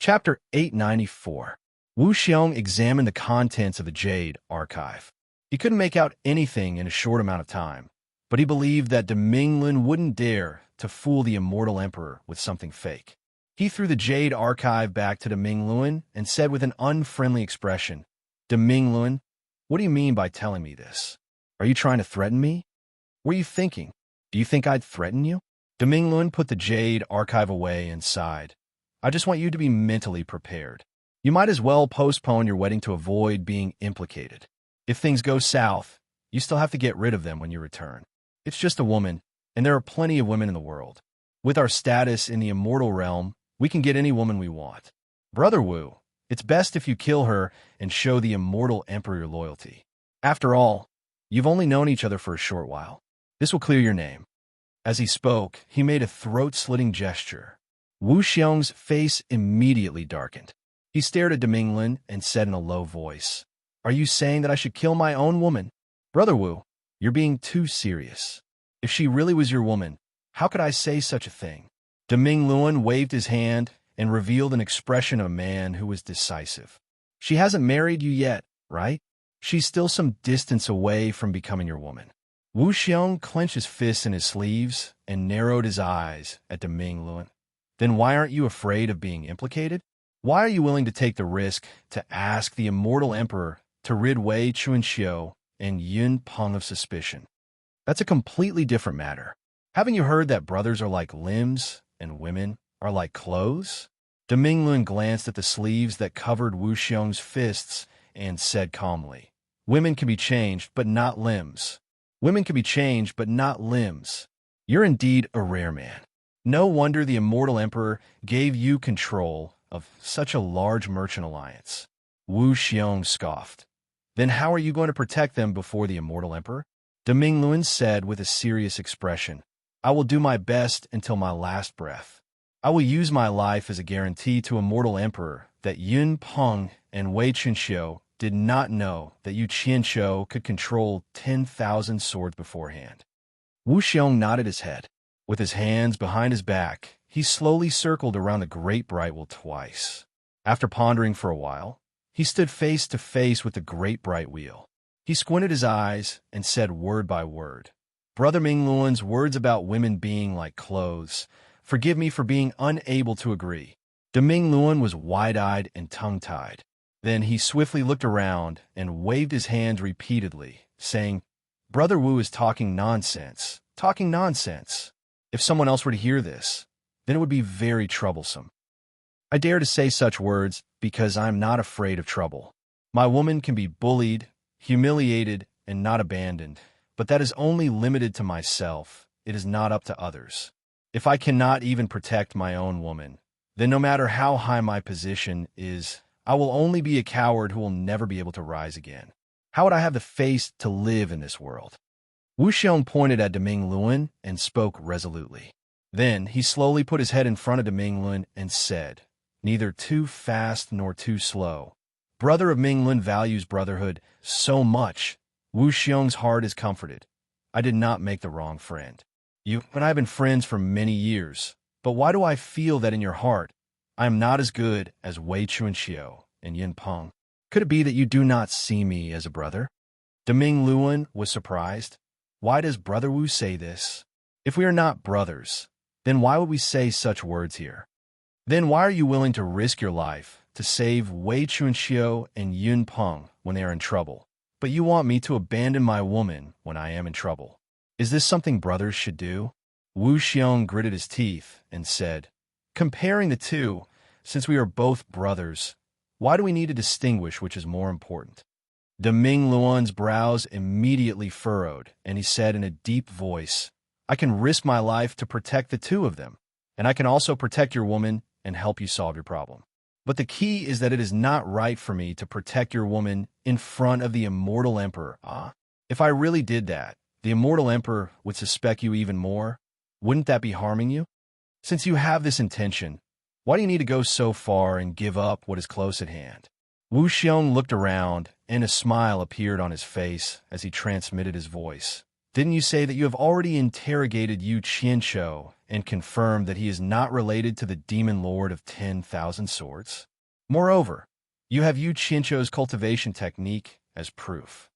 Chapter 894. Wu Xiong examined the contents of the Jade archive. He couldn't make out anything in a short amount of time, but he believed that Dominglin wouldn't dare to fool the immortal emperor with something fake. He threw the Jade archive back to Dominglin and said with an unfriendly expression, "Dominglin, what do you mean by telling me this? Are you trying to threaten me? What are you thinking? Do you think I'd threaten you?" Dominglin put the Jade archive away and sighed. "I just want you to be mentally prepared. You might as well postpone your wedding to avoid being implicated. If things go south, you still have to get rid of them when you return. It's just a woman, and there are plenty of women in the world. With our status in the immortal realm, we can get any woman we want. Brother Wu, it's best if you kill her and show the immortal emperor your loyalty. After all, you've only known each other for a short while. This will clear your name." As he spoke, he made a throat-slitting gesture. Wu Xiong's face immediately darkened. He stared at Dominglin and said in a low voice, "Are you saying that I should kill my own woman? Brother Wu, you're being too serious. If she really was your woman, how could I say such a thing?" Dominglin waved his hand and revealed an expression of a man who was decisive. "She hasn't married you yet, right? She's still some distance away from becoming your woman." Wu Xiong clenched his fists in his sleeves and narrowed his eyes at Dominglin. "Then why aren't you afraid of being implicated? Why are you willing to take the risk to ask the immortal emperor to rid Wei Chuanxiu and Yun Peng of suspicion? That's a completely different matter. Haven't you heard that brothers are like limbs and women are like clothes?" Dominglin glanced at the sleeves that covered Wu Xiong's fists and said calmly, "Women can be changed, but not limbs. Women can be changed, but not limbs. You're indeed a rare man. No wonder the immortal emperor gave you control of such a large merchant alliance." Wu Xiong scoffed. "Then how are you going to protect them before the immortal emperor?" Dominglin said with a serious expression, "I will do my best until my last breath. I will use my life as a guarantee to immortal emperor that Yun Peng and Wei Chuanxiu did not know that Yu Qianqiu could control 10,000 swords beforehand." Wu Xiong nodded his head. With his hands behind his back, he slowly circled around the Great Bright Wheel twice. After pondering for a while, he stood face to face with the Great Bright Wheel. He squinted his eyes and said word by word, "Brother Mingluan's words about women being like clothes. Forgive me for being unable to agree." Domingluan was wide-eyed and tongue-tied. Then he swiftly looked around and waved his hands repeatedly, saying, "Brother Wu is talking nonsense, talking nonsense. If someone else were to hear this, then it would be very troublesome. I dare to say such words because I am not afraid of trouble. My woman can be bullied, humiliated, and not abandoned, but that is only limited to myself. It is not up to others. If I cannot even protect my own woman, then no matter how high my position is, I will only be a coward who will never be able to rise again. How would I have the face to live in this world?" Wu Xiong pointed at Dominglin and spoke resolutely. Then he slowly put his head in front of Dominglin and said, "Neither too fast nor too slow. Brother of Minglin values brotherhood so much. Wu Xiong's heart is comforted. I did not make the wrong friend. You and I have been friends for many years, but why do I feel that in your heart I am not as good as Wei Chuanxiu and Yin Peng? Could it be that you do not see me as a brother?" Dominglin was surprised. Why does Brother Wu say this? If we are not brothers, then why would we say such words here? Then why are you willing to risk your life to save Wei Chuanxiu and Yun Peng when they are in trouble, but you want me to abandon my woman when I am in trouble? Is this something brothers should do?" Wu Xiong gritted his teeth and said, "Comparing the two, since we are both brothers, why do we need to distinguish which is more important?" Domingluan's brows immediately furrowed, and he said in a deep voice, "I can risk my life to protect the two of them, and I can also protect your woman and help you solve your problem. But the key is that it is not right for me to protect your woman in front of the immortal emperor. If I really did that, the immortal emperor would suspect you even more. Wouldn't that be harming you? Since you have this intention, why do you need to go so far and give up what is close at hand?" Wu Xiong looked around, and a smile appeared on his face as he transmitted his voice. "Didn't you say that you have already interrogated Yu Qianqiu and confirmed that he is not related to the demon lord of 10,000 swords. Moreover, you have Yu Qianzhou's cultivation technique as proof.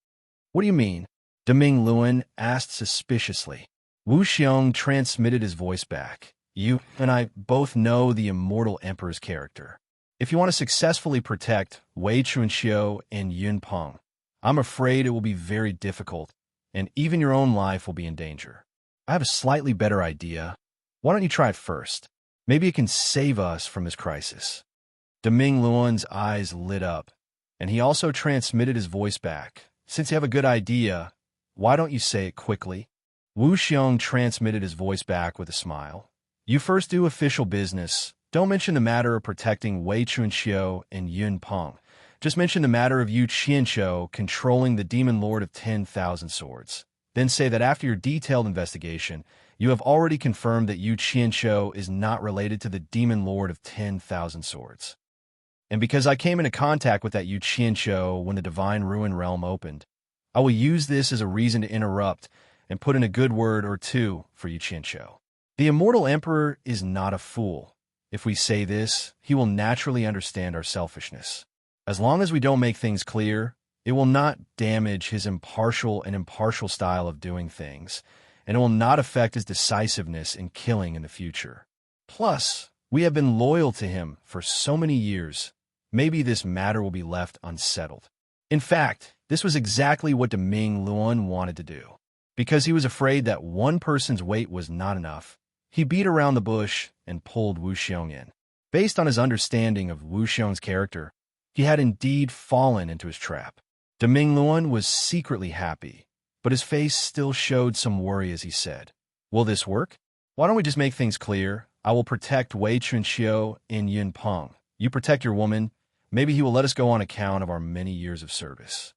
What do you mean? Deming Luan asked suspiciously. Wu Xiong transmitted his voice back. You and I both know the immortal emperor's character. If you want to successfully protect Wei Chunxiu and Yun Peng, I'm afraid it will be very difficult, and even your own life will be in danger. I have a slightly better idea. Why don't you try it first? Maybe it can save us from this crisis. Deming Luan's eyes lit up, and he also transmitted his voice back. Since you have a good idea, why don't you say it quickly? Wu Xiong transmitted his voice back with a smile. You first do official business. Don't mention the matter of protecting Wei Chunxiu and Yun Peng. Just mention the matter of Yu Qianzhou controlling the demon lord of 10,000 swords. Then say that after your detailed investigation, you have already confirmed that Yu Qianzhou is not related to the demon lord of 10,000 swords. And because I came into contact with that Yu Qianzhou when the Divine Ruin Realm opened, I will use this as a reason to interrupt and put in a good word or two for Yu Qianzhou. The Immortal Emperor is not a fool. If we say this, he will naturally understand our selfishness. As long as we don't make things clear, it will not damage his impartial style of doing things, and it will not affect his decisiveness in killing in the future. Plus, we have been loyal to him for so many years. Maybe this matter will be left unsettled. In fact, this was exactly what Deming Luan wanted to do. Because he was afraid that one person's weight was not enough, he beat around the bush and pulled Wu Xiong in. Based on his understanding of Wu Xiong's character, he had indeed fallen into his trap. Deming Luan was secretly happy, but his face still showed some worry as he said, "Will this work? Why don't we just make things clear? I will protect Wei Chunxiu and Yun Peng. You protect your woman. Maybe he will let us go on account of our many years of service."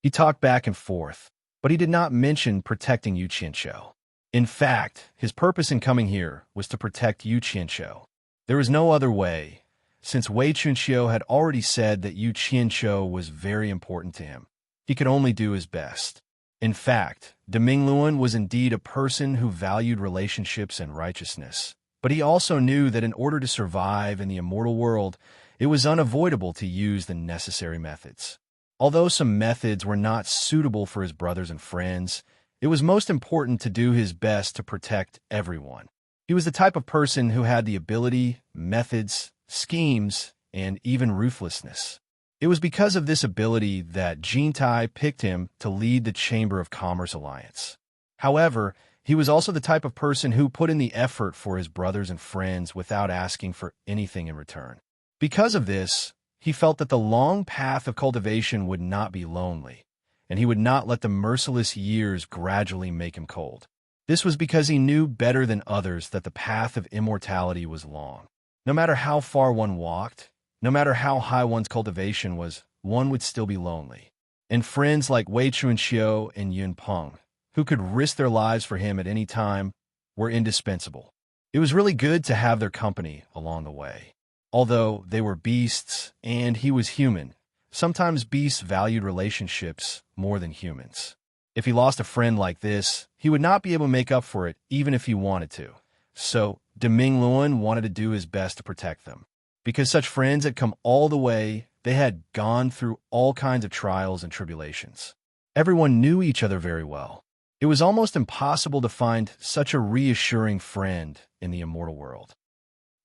He talked back and forth, but he did not mention protecting Yu Qianzhou. In fact, his purpose in coming here was to protect Yu Qianzhou. There was no other way, since Wei Chunxiu had already said that Yu Qianzhou was very important to him. He could only do his best. In fact, Deming Luan was indeed a person who valued relationships and righteousness, but he also knew that in order to survive in the immortal world, it was unavoidable to use the necessary methods. Although some methods were not suitable for his brothers and friends, it was most important to do his best to protect everyone. He was the type of person who had the ability, methods, schemes, and even ruthlessness. It was because of this ability that Jintai picked him to lead the Chamber of Commerce Alliance. However, he was also the type of person who put in the effort for his brothers and friends without asking for anything in return. Because of this, he felt that the long path of cultivation would not be lonely, and he would not let the merciless years gradually make him cold. This was because he knew better than others that the path of immortality was long. No matter how far one walked, no matter how high one's cultivation was, one would still be lonely. And friends like Wei Chunxiu and Yun Peng, who could risk their lives for him at any time, were indispensable. It was really good to have their company along the way. Although they were beasts and he was human, sometimes beasts valued relationships more than humans. If he lost a friend like this, he would not be able to make up for it even if he wanted to. So, Deming Luan wanted to do his best to protect them. Because such friends had come all the way, they had gone through all kinds of trials and tribulations. Everyone knew each other very well. It was almost impossible to find such a reassuring friend in the immortal world.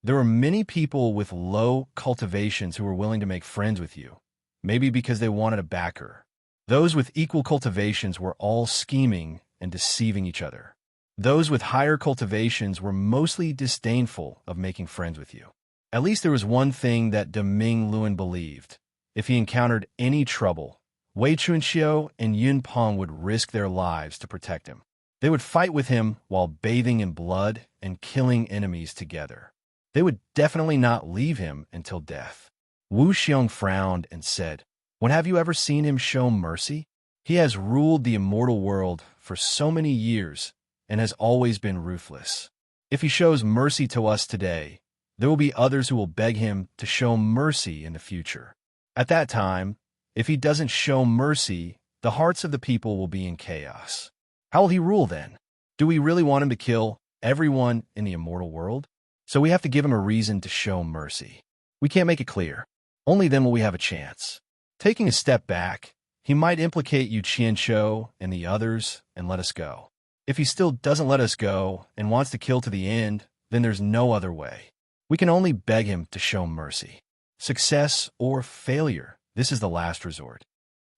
There were many people with low cultivations who were willing to make friends with you, maybe because they wanted a backer. Those with equal cultivations were all scheming and deceiving each other. Those with higher cultivations were mostly disdainful of making friends with you. At least there was one thing that Deming Luan believed. If he encountered any trouble, Wei Chunxiu and Yun Peng would risk their lives to protect him. They would fight with him while bathing in blood and killing enemies together. They would definitely not leave him until death. Wu Xiong frowned and said, "When have you ever seen him show mercy? He has ruled the immortal world for so many years and has always been ruthless. If he shows mercy to us today, there will be others who will beg him to show mercy in the future. At that time, if he doesn't show mercy, the hearts of the people will be in chaos. How will he rule then? Do we really want him to kill everyone in the immortal world. So we have to give him a reason to show mercy. We can't make it clear. Only then will we have a chance. Taking a step back, he might implicate Yu Qianqiu and the others and let us go. If he still doesn't let us go and wants to kill to the end, then there's no other way. We can only beg him to show mercy. Success or failure, this is the last resort.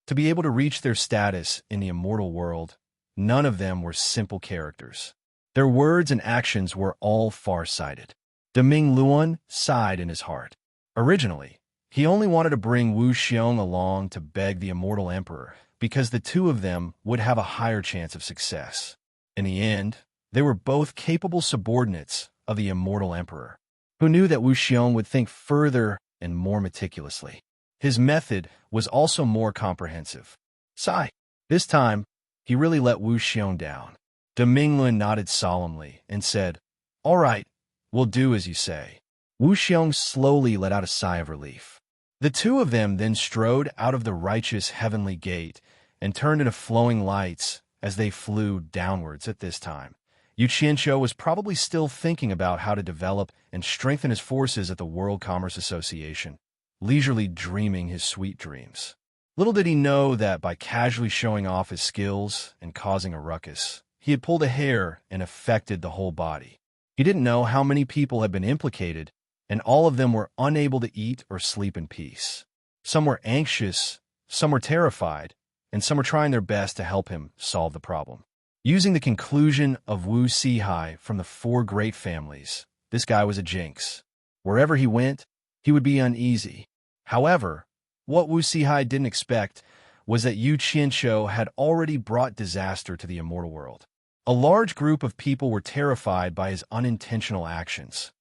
To be able to reach their status in the immortal world, none of them were simple characters. Their words and actions were all far-sighted. Deming Luan sighed in his heart. Originally, he only wanted to bring Wu Xiong along to beg the immortal emperor because the two of them would have a higher chance of success. In the end, they were both capable subordinates of the immortal emperor, who knew that Wu Xiong would think further and more meticulously. His method was also more comprehensive. Sigh. This time, he really let Wu Xiong down. De Minglin nodded solemnly and said, "All right, we'll do as you say." Wu Xiong slowly let out a sigh of relief. The two of them then strode out of the righteous heavenly gate and turned into flowing lights as they flew downwards at this time. Yu Qianqiu was probably still thinking about how to develop and strengthen his forces at the World Commerce Association, leisurely dreaming his sweet dreams. Little did he know that by casually showing off his skills and causing a ruckus, he had pulled a hair and affected the whole body. He didn't know how many people had been implicated, and all of them were unable to eat or sleep in peace. Some were anxious, some were terrified, and some were trying their best to help him solve the problem. Using the conclusion of Wu Sihai from the four great families, this guy was a jinx. Wherever he went, he would be uneasy. However, what Wu Sihai didn't expect was that Yu Qianqiu had already brought disaster to the immortal world. A large group of people were terrified by his unintentional actions.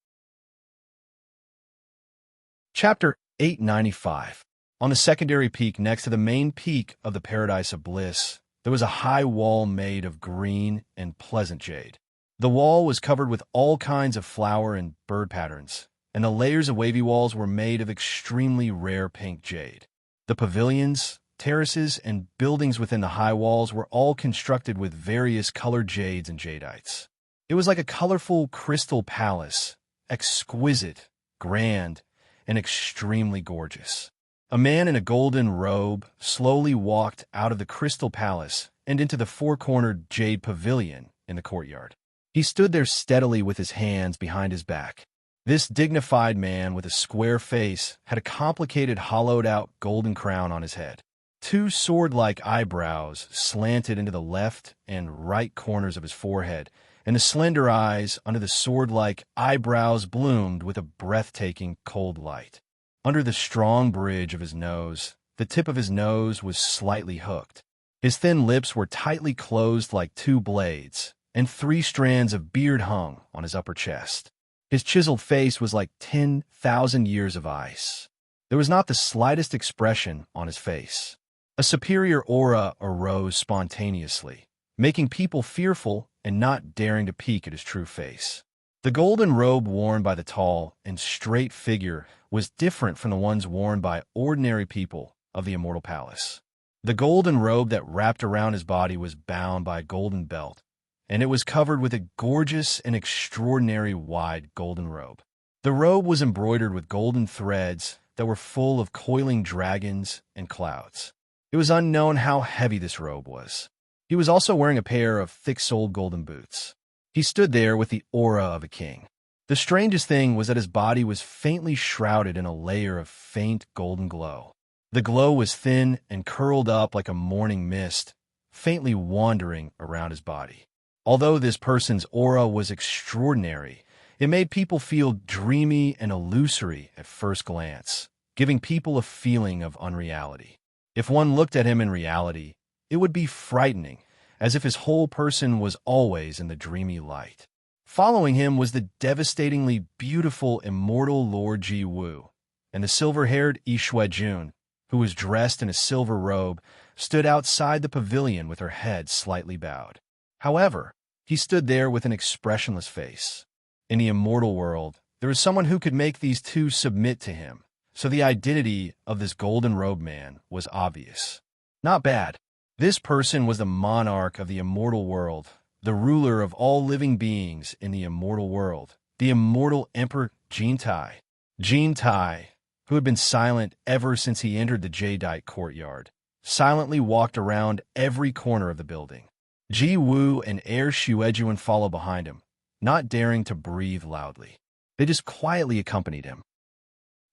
Chapter 895. On the secondary peak next to the main peak of the Paradise of Bliss, there was a high wall made of green and pleasant jade. The wall was covered with all kinds of flower and bird patterns, and the layers of wavy walls were made of extremely rare pink jade. The pavilions, terraces, and buildings within the high walls were all constructed with various colored jades and jadeites. It was like a colorful crystal palace, exquisite, grand, and extremely gorgeous. A man in a golden robe slowly walked out of the crystal palace and into the four-cornered jade pavilion in the courtyard. He stood there steadily with his hands behind his back. This dignified man with a square face had a complicated hollowed-out golden crown on his head. Two sword-like eyebrows slanted into the left and right corners of his forehead, and the slender eyes under the sword-like eyebrows bloomed with a breathtaking cold light. Under the strong bridge of his nose, the tip of his nose was slightly hooked. His thin lips were tightly closed like two blades, and 3 strands of beard hung on his upper chest. His chiseled face was like 10,000 years of ice. There was not the slightest expression on his face. A superior aura arose spontaneously, making people fearful and not daring to peek at his true face. The golden robe worn by the tall and straight figure was different from the ones worn by ordinary people of the Immortal Palace. The golden robe that wrapped around his body was bound by a golden belt, and it was covered with a gorgeous and extraordinary wide golden robe. The robe was embroidered with golden threads that were full of coiling dragons and clouds. It was unknown how heavy this robe was. He was also wearing a pair of thick-soled golden boots. He stood there with the aura of a king. The strangest thing was that his body was faintly shrouded in a layer of faint golden glow. The glow was thin and curled up like a morning mist, faintly wandering around his body. Although this person's aura was extraordinary, it made people feel dreamy and illusory at first glance, giving people a feeling of unreality. If one looked at him in reality, it would be frightening, as if his whole person was always in the dreamy light. Following him was the devastatingly beautiful immortal Lord Ji Wu, and the silver-haired Yi Shuijun, who was dressed in a silver robe, stood outside the pavilion with her head slightly bowed. However, he stood there with an expressionless face. In the immortal world, there was someone who could make these two submit to him, so the identity of this golden-robed man was obvious. Not bad. This person was the monarch of the immortal world, the ruler of all living beings in the immortal world, the immortal Emperor Jade. Jade, who had been silent ever since he entered the Jadeite courtyard, silently walked around every corner of the building. Ji Wu and Heir Shuejuan followed behind him, not daring to breathe loudly. They just quietly accompanied him.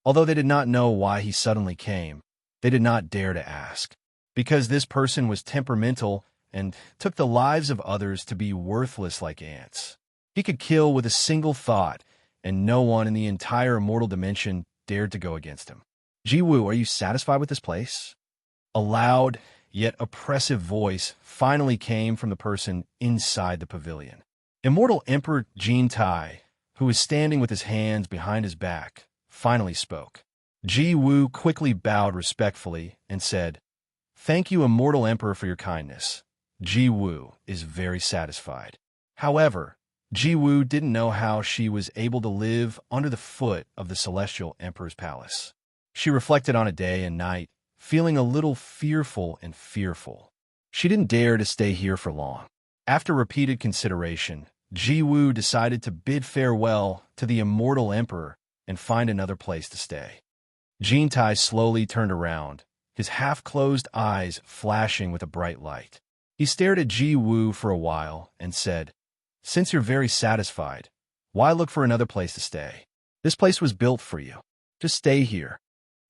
Although they did not know why he suddenly came, they did not dare to ask, because this person was temperamental and took the lives of others to be worthless like ants. He could kill with a single thought, and no one in the entire immortal dimension dared to go against him. Ji Wu, are you satisfied with this place? A loud, yet oppressive voice finally came from the person inside the pavilion. Immortal Emperor Jade, who was standing with his hands behind his back, finally spoke. Ji Wu quickly bowed respectfully and said, "Thank you, Immortal Emperor, for your kindness. Ji Wu is very satisfied." However, Ji Wu didn't know how she was able to live under the foot of the Celestial Emperor's palace. She reflected on a day and night, feeling a little fearful and fearful. She didn't dare to stay here for long. After repeated consideration, Ji Wu decided to bid farewell to the Immortal Emperor and find another place to stay. Jade slowly turned around, his half-closed eyes flashing with a bright light. He stared at Ji Wu for a while and said, "Since you're very satisfied, why look for another place to stay? This place was built for you. Just stay here."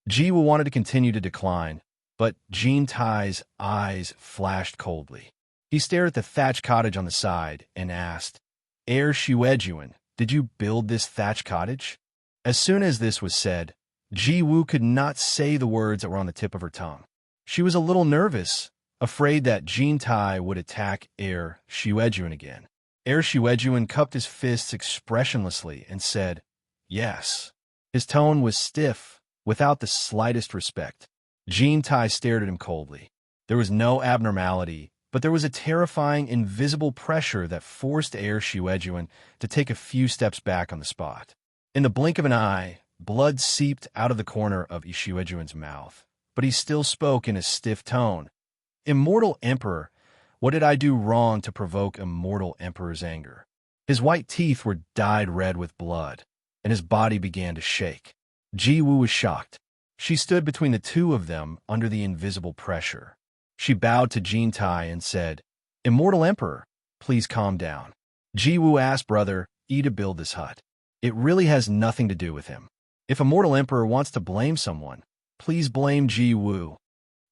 Ji Wu wanted to continue to decline, but Jade's eyes flashed coldly. He stared at the thatched cottage on the side and asked, "Heir Shuejuan, did you build this thatched cottage?" As soon as this was said, Ji Wu could not say the words that were on the tip of her tongue. She was a little nervous, afraid that Jade would attack Heir Shuejuan again. Heir Shuejuan cupped his fists expressionlessly and said, "Yes." His tone was stiff, without the slightest respect. Jade stared at him coldly. There was no abnormality, but there was a terrifying, invisible pressure that forced Heir Shuejuan to take a few steps back on the spot. In the blink of an eye, blood seeped out of the corner of Shuejuan's mouth, but he still spoke in a stiff tone. "Immortal Emperor, what did I do wrong to provoke Immortal Emperor's anger?" His white teeth were dyed red with blood, and his body began to shake. Ji Wu was shocked. She stood between the two of them under the invisible pressure. She bowed to Jade and said, "Immortal Emperor, please calm down." Ji Wu asked Brother E to build this hut. It really has nothing to do with him. If Immortal Emperor wants to blame someone, please blame Ji Wu.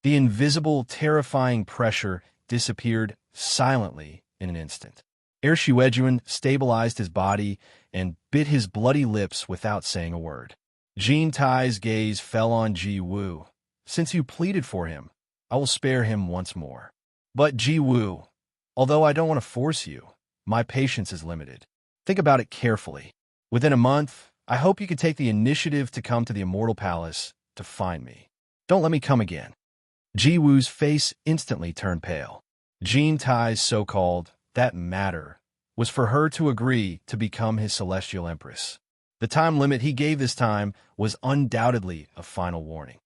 The invisible, terrifying pressure disappeared silently in an instant. Heir Shuejuan stabilized his body and bit his bloody lips without saying a word. Jade's gaze fell on Ji Wu. "Since you pleaded for him, I will spare him once more. But Ji Wu, although I don't want to force you, my patience is limited. Think about it carefully. Within a month, I hope you can take the initiative to come to the Immortal Palace to find me. Don't let me come again." Ji Wu's face instantly turned pale. Jade's so-called "that matter" was for her to agree to become his Celestial Empress. The time limit he gave this time was undoubtedly a final warning.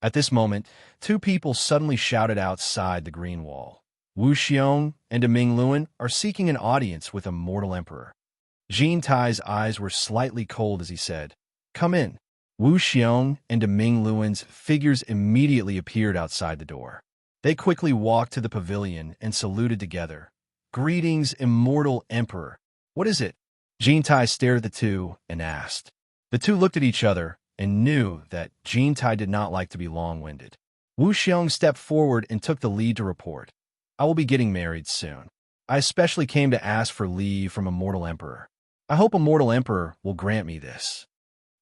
At this moment, two people suddenly shouted outside the green wall. "Wu Xiong and Deming Luan are seeking an audience with Immortal Emperor." Jade's eyes were slightly cold as he said, "Come in." Wu Xiong and Deming Luan's figures immediately appeared outside the door. They quickly walked to the pavilion and saluted together. "Greetings, Immortal Emperor. What is it?" Jade stared at the two and asked. The two looked at each other and knew that Jade did not like to be long-winded. Wu Xiong stepped forward and took the lead to report. "I will be getting married soon. I especially came to ask for leave from Immortal Emperor. I hope Immortal Emperor will grant me this."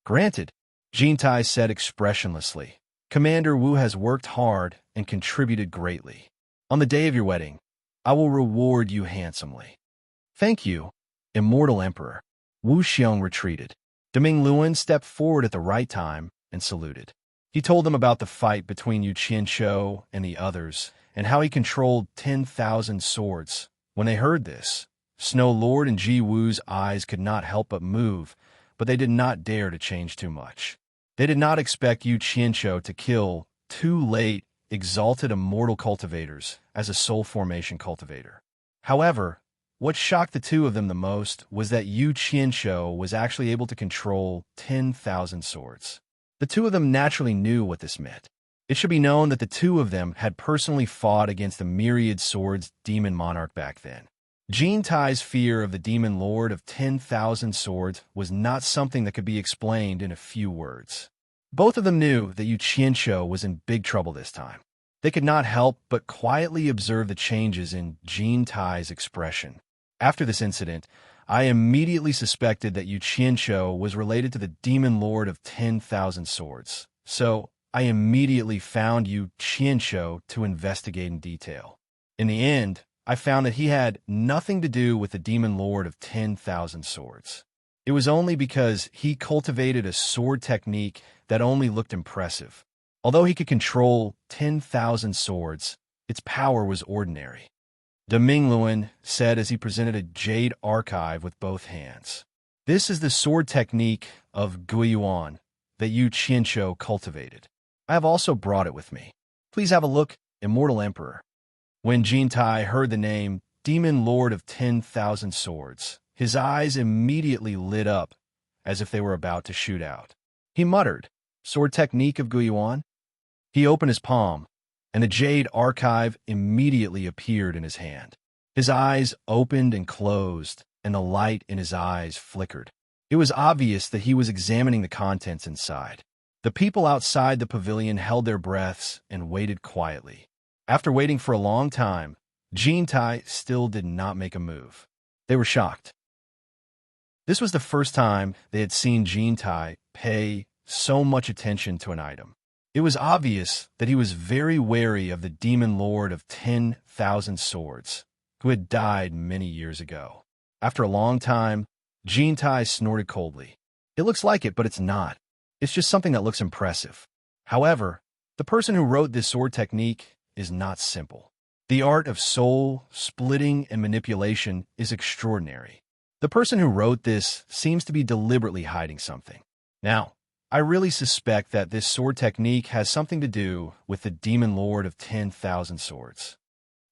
"Granted," Jade said expressionlessly. "Commander Wu has worked hard and contributed greatly. On the day of your wedding, I will reward you handsomely." "Thank you, Immortal Emperor." Wu Xiong retreated. Deming Luan stepped forward at the right time and saluted. He told them about the fight between Yu Qianshou and the others, and how he controlled 10,000 swords. When they heard this, Snow Lord and Ji Wu's eyes could not help but move, but they did not dare to change too much. They did not expect Yu Qianshou to kill two late, exalted immortal cultivators as a soul formation cultivator. However, what shocked the two of them the most was that Yu Qianshou was actually able to control 10,000 swords. The two of them naturally knew what this meant. It should be known that the two of them had personally fought against the Myriad Swords demon monarch back then. Jin Tai's fear of the demon lord of 10,000 swords was not something that could be explained in a few words. Both of them knew that Yu Qianshou was in big trouble this time. They could not help but quietly observe the changes in Jin Tai's expression. After this incident, I immediately suspected that Yu Qianshou was related to the demon lord of 10,000 swords. So, I immediately found Yu Qianshou to investigate in detail. In the end, I found that he had nothing to do with the demon lord of 10,000 swords. It was only because he cultivated a sword technique that only looked impressive. Although he could control 10,000 swords, its power was ordinary. De Mingluan said as he presented a jade archive with both hands. This is the sword technique of Guiyuan that Yu Qianshou cultivated. I have also brought it with me. Please have a look, Immortal Emperor. When Jin Tai heard the name Demon Lord of 10,000 Swords, his eyes immediately lit up as if they were about to shoot out. He muttered, "Sword technique of Guiyuan?" He opened his palm, and the jade archive immediately appeared in his hand. His eyes opened and closed, and the light in his eyes flickered. It was obvious that he was examining the contents inside. The people outside the pavilion held their breaths and waited quietly. After waiting for a long time, Jin Tai still did not make a move. They were shocked. This was the first time they had seen Jin Tai pay so much attention to an item. It was obvious that he was very wary of the demon lord of 10,000 swords, who had died many years ago. After a long time, Jin Tai snorted coldly. "It looks like it, but it's not. It's just something that looks impressive." However, the person who wrote this sword technique is not simple. The art of soul, splitting, and manipulation is extraordinary. The person who wrote this seems to be deliberately hiding something. Now, I really suspect that this sword technique has something to do with the demon lord of 10,000 swords.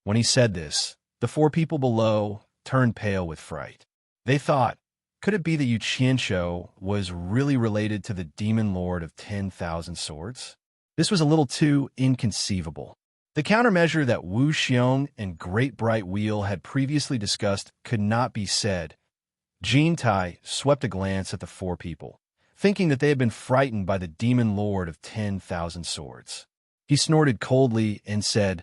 When he said this, the four people below turned pale with fright. They thought, could it be that Yu Qianshou was really related to the demon lord of 10,000 swords? This was a little too inconceivable. The countermeasure that Wu Xiong and Great Bright Wheel had previously discussed could not be said. Jin Tai swept a glance at the four people, thinking that they had been frightened by the demon lord of 10,000 swords. He snorted coldly and said,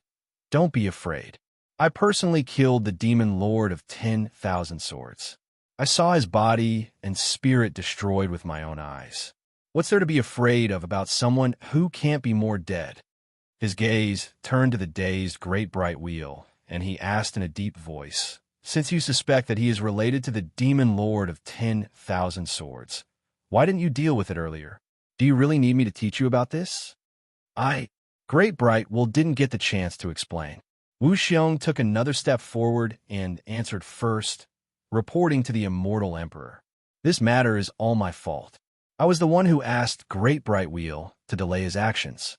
"Don't be afraid. I personally killed the demon lord of 10,000 swords. I saw his body and spirit destroyed with my own eyes. What's there to be afraid of about someone who can't be more dead?" His gaze turned to the dazed Great Bright Wheel, and he asked in a deep voice, "Since you suspect that he is related to the demon lord of 10,000 swords, why didn't you deal with it earlier? Do you really need me to teach you about this?" Great Bright Wheel didn't get the chance to explain. Wu Xiong took another step forward and answered first, reporting to the Immortal Emperor. "This matter is all my fault. I was the one who asked Great Bright Wheel to delay his actions."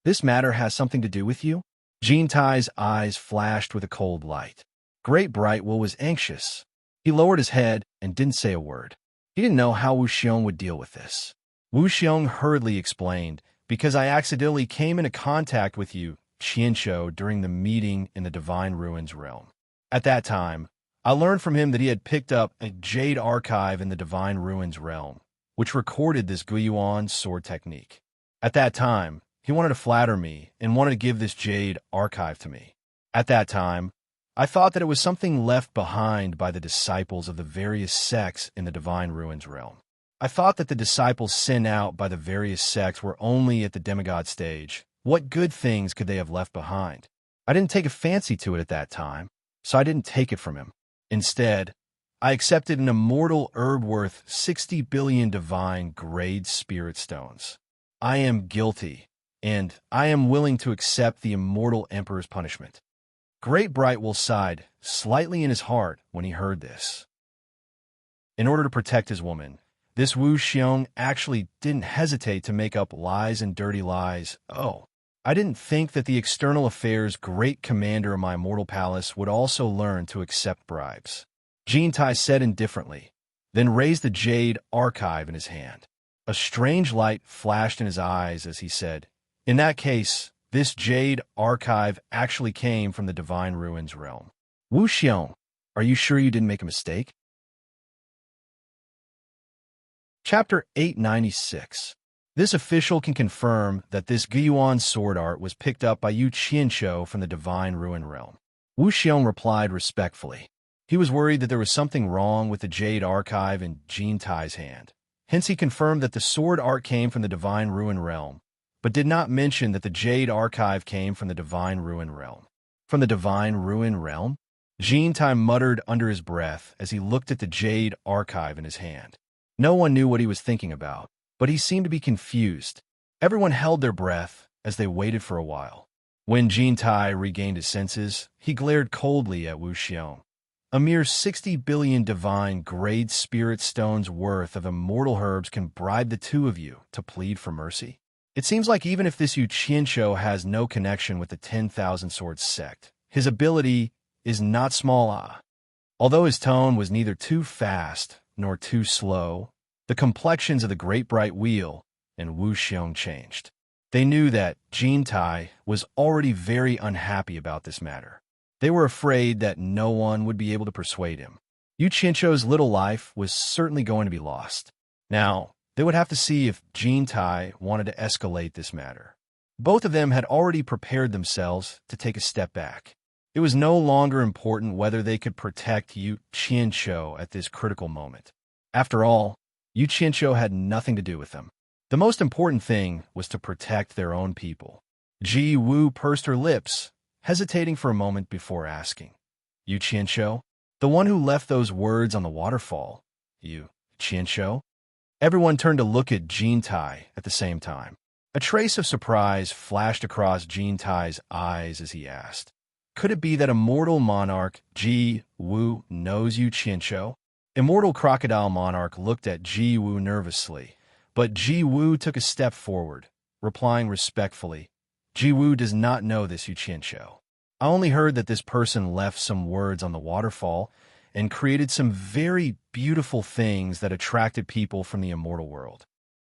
"This matter has something to do with you?" Jin Tai's eyes flashed with a cold light. Great Bright Wheel was anxious. He lowered his head and didn't say a word. He didn't know how Wu Xiong would deal with this. Wu Xiong hurriedly explained, "Because I accidentally came into contact with you, Qianshou, during the meeting in the Divine Ruins realm. At that time, I learned from him that he had picked up a jade archive in the Divine Ruins realm, which recorded this Guiyuan sword technique. At that time, he wanted to flatter me and wanted to give this jade archive to me. At that time, I thought that it was something left behind by the disciples of the various sects in the Divine Ruins realm. I thought that the disciples sent out by the various sects were only at the demigod stage. What good things could they have left behind? I didn't take a fancy to it at that time, so I didn't take it from him. Instead, I accepted an immortal herb worth 60 billion divine grade spirit stones. I am guilty, and I am willing to accept the Immortal Emperor's punishment." Great Brightwell sighed slightly in his heart when he heard this. In order to protect his woman, this Wu Xiong actually didn't hesitate to make up lies and dirty lies. "Oh, I didn't think that the external affairs great commander of my immortal palace would also learn to accept bribes. Tai said indifferently, then raised the Jade archive in his hand. A strange light flashed in his eyes as he said, in that case, this Jade archive actually came from the Divine Ruins realm. Wu Xiong, are you sure you didn't make a mistake? Chapter 896. This official can confirm that this Guiyuan sword art was picked up by Yu Qianshou from the Divine Ruin realm. Wu Xiong replied respectfully. He was worried that there was something wrong with the Jade archive in Tai's hand. Hence he confirmed that the sword art came from the Divine Ruin realm, but did not mention that the Jade archive came from the Divine Ruin realm. From the Divine Ruin realm? Tai muttered under his breath as he looked at the Jade archive in his hand. No one knew what he was thinking about, but he seemed to be confused. Everyone held their breath as they waited for a while. When Tai regained his senses, he glared coldly at Wu Xiong. A mere 60 billion divine grade spirit stones worth of immortal herbs can bribe the two of you to plead for mercy. It seems like even if this Yu Qianshou has no connection with the 10,000 Swords Sect, his ability is not small. Although his tone was neither too fast nor too slow, the complexions of the Great Bright Wheel and Wu Xiong changed. They knew that Tai was already very unhappy about this matter. They were afraid that no one would be able to persuade him. Yu Qianshou's little life was certainly going to be lost. Now, they would have to see if Tai wanted to escalate this matter. Both of them had already prepared themselves to take a step back. It was no longer important whether they could protect Yu Qianshou at this critical moment. After all, Yu Qianshou had nothing to do with them. The most important thing was to protect their own people. Ji Wu pursed her lips, hesitating for a moment before asking, Yu Qianshou? The one who left those words on the waterfall? Yu Qianshou? Everyone turned to look at Tai at the same time. A trace of surprise flashed across Tai's eyes as he asked, could it be that immortal monarch Ji Wu knows Yu Qianshou? Immortal crocodile monarch looked at Ji Wu nervously, but Ji Wu took a step forward, replying respectfully, Ji Wu does not know this Yu Qianshou. I only heard that this person left some words on the waterfall and created some very beautiful things that attracted people from the immortal world.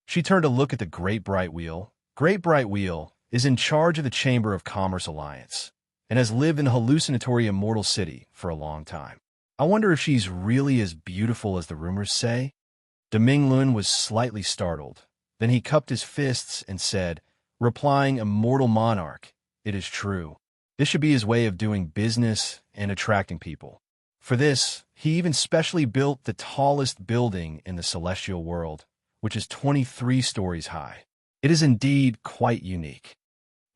She turned to look at the Great Bright Wheel. Great Bright Wheel is in charge of the Chamber of Commerce Alliance and has lived in the hallucinatory immortal city for a long time. I wonder if she's really as beautiful as the rumors say? Dominglun was slightly startled. Then he cupped his fists and said, replying, immortal monarch, it is true. This should be his way of doing business and attracting people. For this, he even specially built the tallest building in the celestial world, which is 23 stories high. It is indeed quite unique.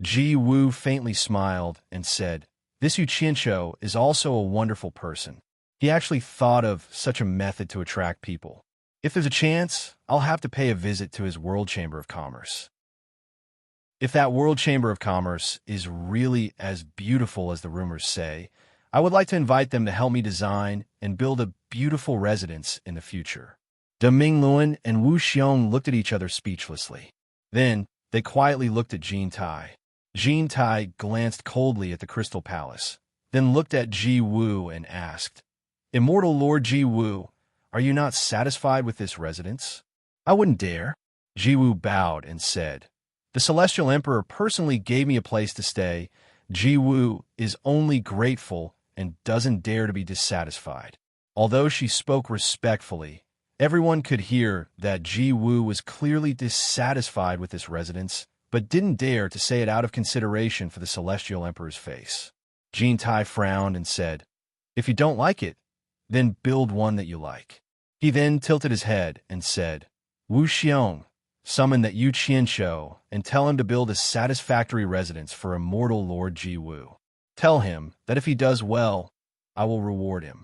Ji Wu faintly smiled and said, this Yu Qianshou is also a wonderful person. He actually thought of such a method to attract people. If there's a chance, I'll have to pay a visit to his World Chamber of Commerce. If that World Chamber of Commerce is really as beautiful as the rumors say, I would like to invite them to help me design and build a beautiful residence in the future. Dominglun and Wu Xiong looked at each other speechlessly. Then, they quietly looked at Tai. Tai glanced coldly at the Crystal Palace, then looked at Ji Wu and asked, Immortal Lord Ji Wu, are you not satisfied with this residence? I wouldn't dare. Ji Wu bowed and said, the Celestial Emperor personally gave me a place to stay. Ji Wu is only grateful and doesn't dare to be dissatisfied. Although she spoke respectfully, everyone could hear that Ji Wu was clearly dissatisfied with this residence, but didn't dare to say it out of consideration for the Celestial Emperor's face. Tai frowned and said, if you don't like it, then build one that you like. He then tilted his head and said, Wu Xiong, summon that Yu Qianshou and tell him to build a satisfactory residence for immortal Lord Ji Wu. Tell him that if he does well, I will reward him.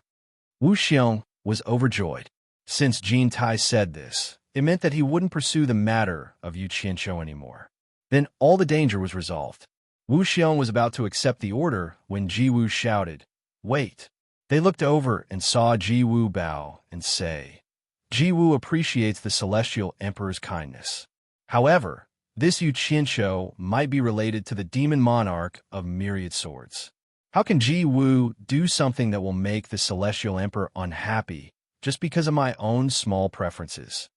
Wu Xiong was overjoyed. Since Tai said this, it meant that he wouldn't pursue the matter of Yu Qianshou anymore. Then all the danger was resolved. Wu Xiong was about to accept the order when Ji Wu shouted, wait. They looked over and saw Ji Wu bow and say, Ji Wu appreciates the Celestial Emperor's kindness. However, This Yu Qianshou might be related to the demon monarch of myriad swords. How can Ji Wu do something that will make the celestial emperor unhappy just because of my own small preferences?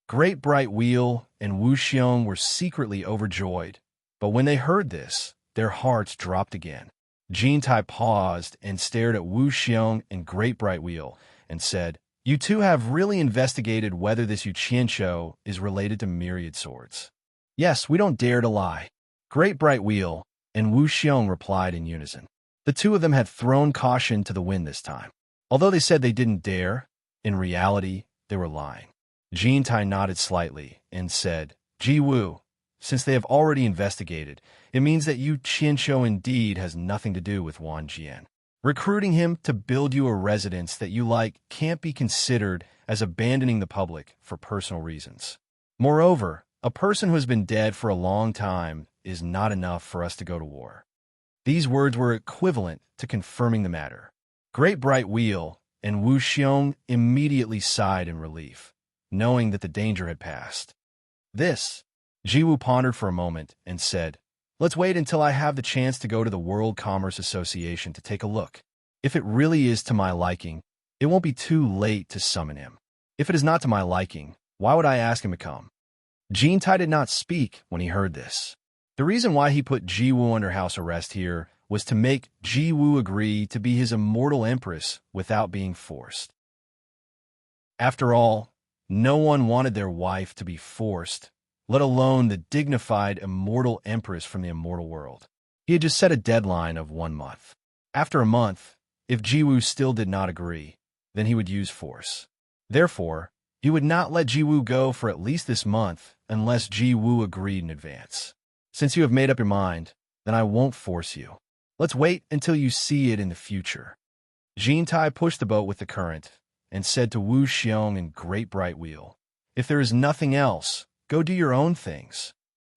Great Bright Wheel and Wu Xiong were secretly overjoyed, but when they heard this, their hearts dropped again. Jin Tai paused and stared at Wu Xiong and Great Bright Wheel and said, "You two have really investigated whether this Yu Qianshou is related to myriad swords." "Yes, we don't dare to lie." Great Bright Wheel and Wu Xiong replied in unison. The two of them had thrown caution to the wind this time. Although they said they didn't dare, in reality, they were lying. Jin Tai nodded slightly and said, "Ji Wu, since they have already investigated, it means that Yu Qianshou indeed has nothing to do with Wang Jian. Recruiting him to build you a residence that you like can't be considered as abandoning the public for personal reasons. Moreover, a person who has been dead for a long time is not enough for us to go to war." These words were equivalent to confirming the matter. Great Bright Wheel and Wu Xiong immediately sighed in relief, knowing that the danger had passed. Ji Wu pondered for a moment and said, "Let's wait until I have the chance to go to the World Commerce Association to take a look. If it really is to my liking, it won't be too late to summon him. If it is not to my liking, why would I ask him to come?" Jin Tai did not speak when he heard this. The reason why he put Ji Wu under house arrest here was to make Ji Wu agree to be his immortal empress without being forced. After all, no one wanted their wife to be forced, let alone the dignified immortal empress from the immortal world. He had just set a deadline of 1 month. After a month, if Ji Wu still did not agree, then he would use force. Therefore, he would not let Ji Wu go for at least this month unless Ji Wu agreed in advance. "Since you have made up your mind, then I won't force you. Let's wait until you see it in the future." Jin Tai pushed the boat with the current and said to Wu Xiong and Great Bright Wheel, "If there is nothing else, go do your own things."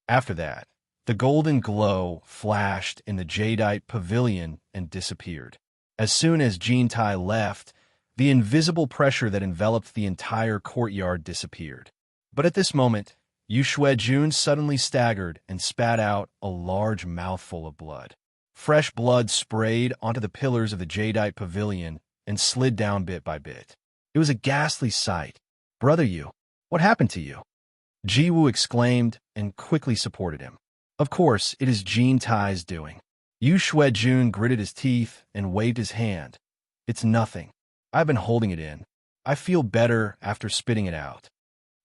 After that, the golden glow flashed in the jadeite pavilion and disappeared. As soon as Jin Tai left, the invisible pressure that enveloped the entire courtyard disappeared. But at this moment, Yu Xuejun suddenly staggered and spat out a large mouthful of blood. Fresh blood sprayed onto the pillars of the jadeite pavilion and slid down bit by bit. It was a ghastly sight. "Brother Yu, what happened to you?" Ji Wu exclaimed and quickly supported him. "Of course, it is Jin Tai's doing." Yu Xuejun gritted his teeth and waved his hand. "It's nothing. I've been holding it in. I feel better after spitting it out."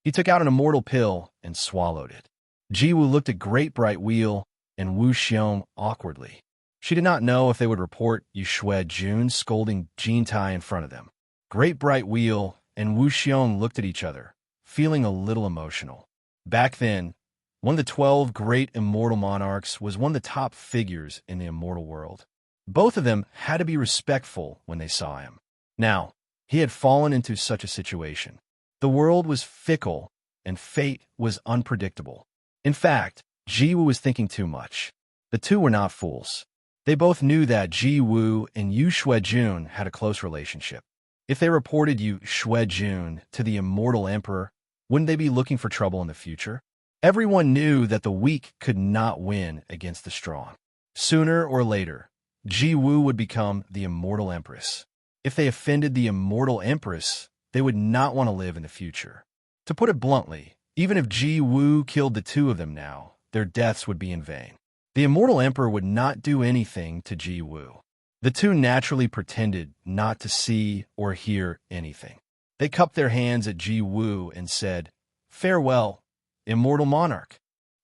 He took out an immortal pill and swallowed it. Ji Wu looked at Great Bright Wheel and Wu Xiong awkwardly. She did not know if they would report Yu Xuejun scolding Jin Tai in front of them. Great Bright Wheel and Wu Xiong looked at each other, feeling a little emotional. Back then, one of the 12 great immortal monarchs was one of the top figures in the immortal world. Both of them had to be respectful when they saw him. Now, he had fallen into such a situation. The world was fickle, and fate was unpredictable. In fact, Ji Wu was thinking too much. The two were not fools. They both knew that Ji Wu and Yu Xuejun had a close relationship. If they reported Yu Xuejun to the immortal emperor, wouldn't they be looking for trouble in the future? Everyone knew that the weak could not win against the strong. Sooner or later, Ji Wu would become the immortal empress. If they offended the immortal empress, they would not want to live in the future. To put it bluntly, even if Ji Wu killed the two of them now, their deaths would be in vain. The immortal emperor would not do anything to Ji Wu. The two naturally pretended not to see or hear anything. They cupped their hands at Ji Wu and said, "Farewell, immortal monarch."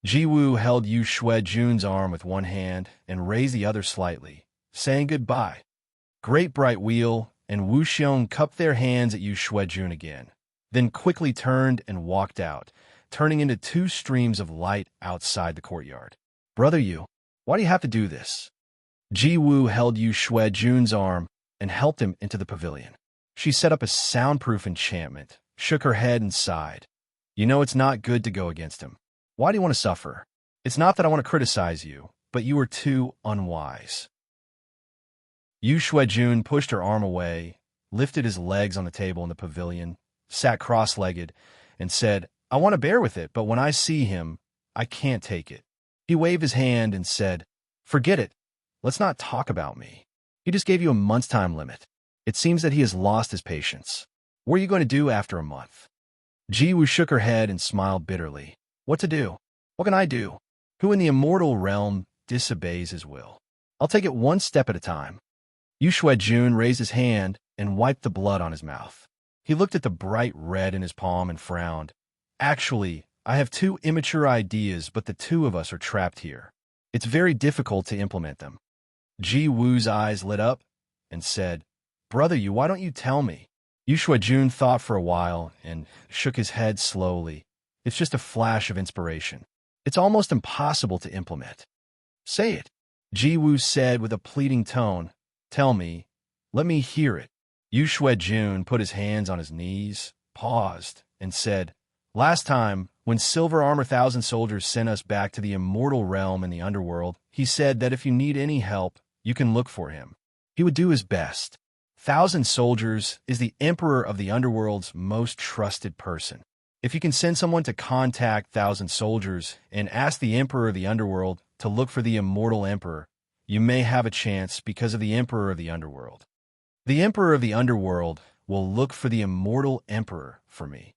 Ji Wu held Yu Xuejun's arm with one hand and raised the other slightly, saying goodbye. Great Bright Wheel and Wu Xiong cupped their hands at Yu Xuejun again, then quickly turned and walked out, turning into 2 streams of light outside the courtyard. "Brother Yu, why do you have to do this?" Ji Wu held Yu Xuejun's arm and helped him into the pavilion. She set up a soundproof enchantment, shook her head and sighed. "You know it's not good to go against him. Why do you want to suffer? It's not that I want to criticize you, but you are too unwise." Yu Xuejun pushed her arm away, lifted his legs on the table in the pavilion, sat cross-legged, and said, "I want to bear with it, but when I see him, I can't take it. He waved his hand and said, "Forget it. Let's not talk about me. He just gave you a month's time limit. It seems that he has lost his patience. What are you going to do after a month?" Jiwoo shook her head and smiled bitterly. "What to do? What can I do? Who in the immortal realm disobeys his will? I'll take it one step at a time." Jun raised his hand and wiped the blood on his mouth. He looked at the bright red in his palm and frowned. "Actually, I have two immature ideas, but the two of us are trapped here. It's very difficult to implement them." Ji Woo's eyes lit up and said, "Brother, why don't you tell me?" Jun thought for a while and shook his head slowly. "It's just a flash of inspiration. It's almost impossible to implement." "Say it," Ji Woo said with a pleading tone. "Tell me. Let me hear it." Jun put his hands on his knees, paused, and said, "Last time, when Silver Armor 1,000 soldiers sent us back to the immortal realm in the underworld, he said that if you need any help, you can look for him. He would do his best. 1,000 soldiers is the emperor of the underworld's most trusted person. If you can send someone to contact 1,000 soldiers and ask the emperor of the underworld to look for the immortal emperor, you may have a chance because of the emperor of the underworld. The emperor of the underworld will look for the immortal emperor for me."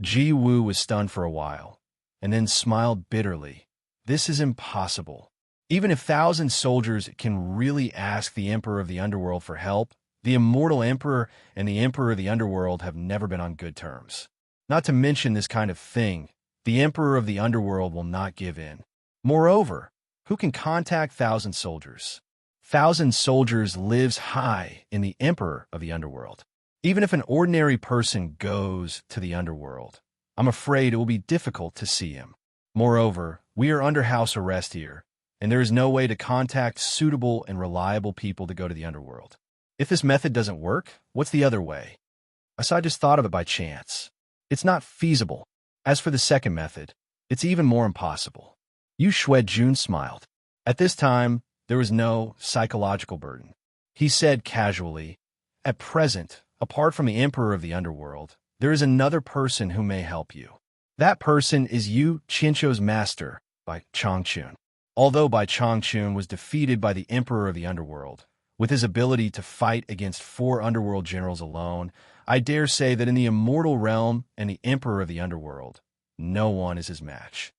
Ji Woo was stunned for a while, and then smiled bitterly. "This is impossible. Even if 1,000 soldiers can really ask the emperor of the underworld for help, the immortal emperor and the emperor of the underworld have never been on good terms. Not to mention this kind of thing, the emperor of the underworld will not give in. Moreover, who can contact 1,000 soldiers? 1,000 soldiers lives high in the emperor of the underworld. Even if an ordinary person goes to the underworld, I'm afraid it will be difficult to see him. Moreover, we are under house arrest here, and there is no way to contact suitable and reliable people to go to the underworld. If this method doesn't work, what's the other way? I just thought of it by chance. It's not feasible. As for the second method, it's even more impossible." Jun smiled. At this time, there was no psychological burden. He said casually, "At present, apart from the emperor of the underworld, there is another person who may help you. That person is Yu Qianzhou's master, Bai Changchun. Although Bai Changchun was defeated by the emperor of the underworld, with his ability to fight against 4 underworld generals alone, I dare say that in the immortal realm and the emperor of the underworld, no one is his match.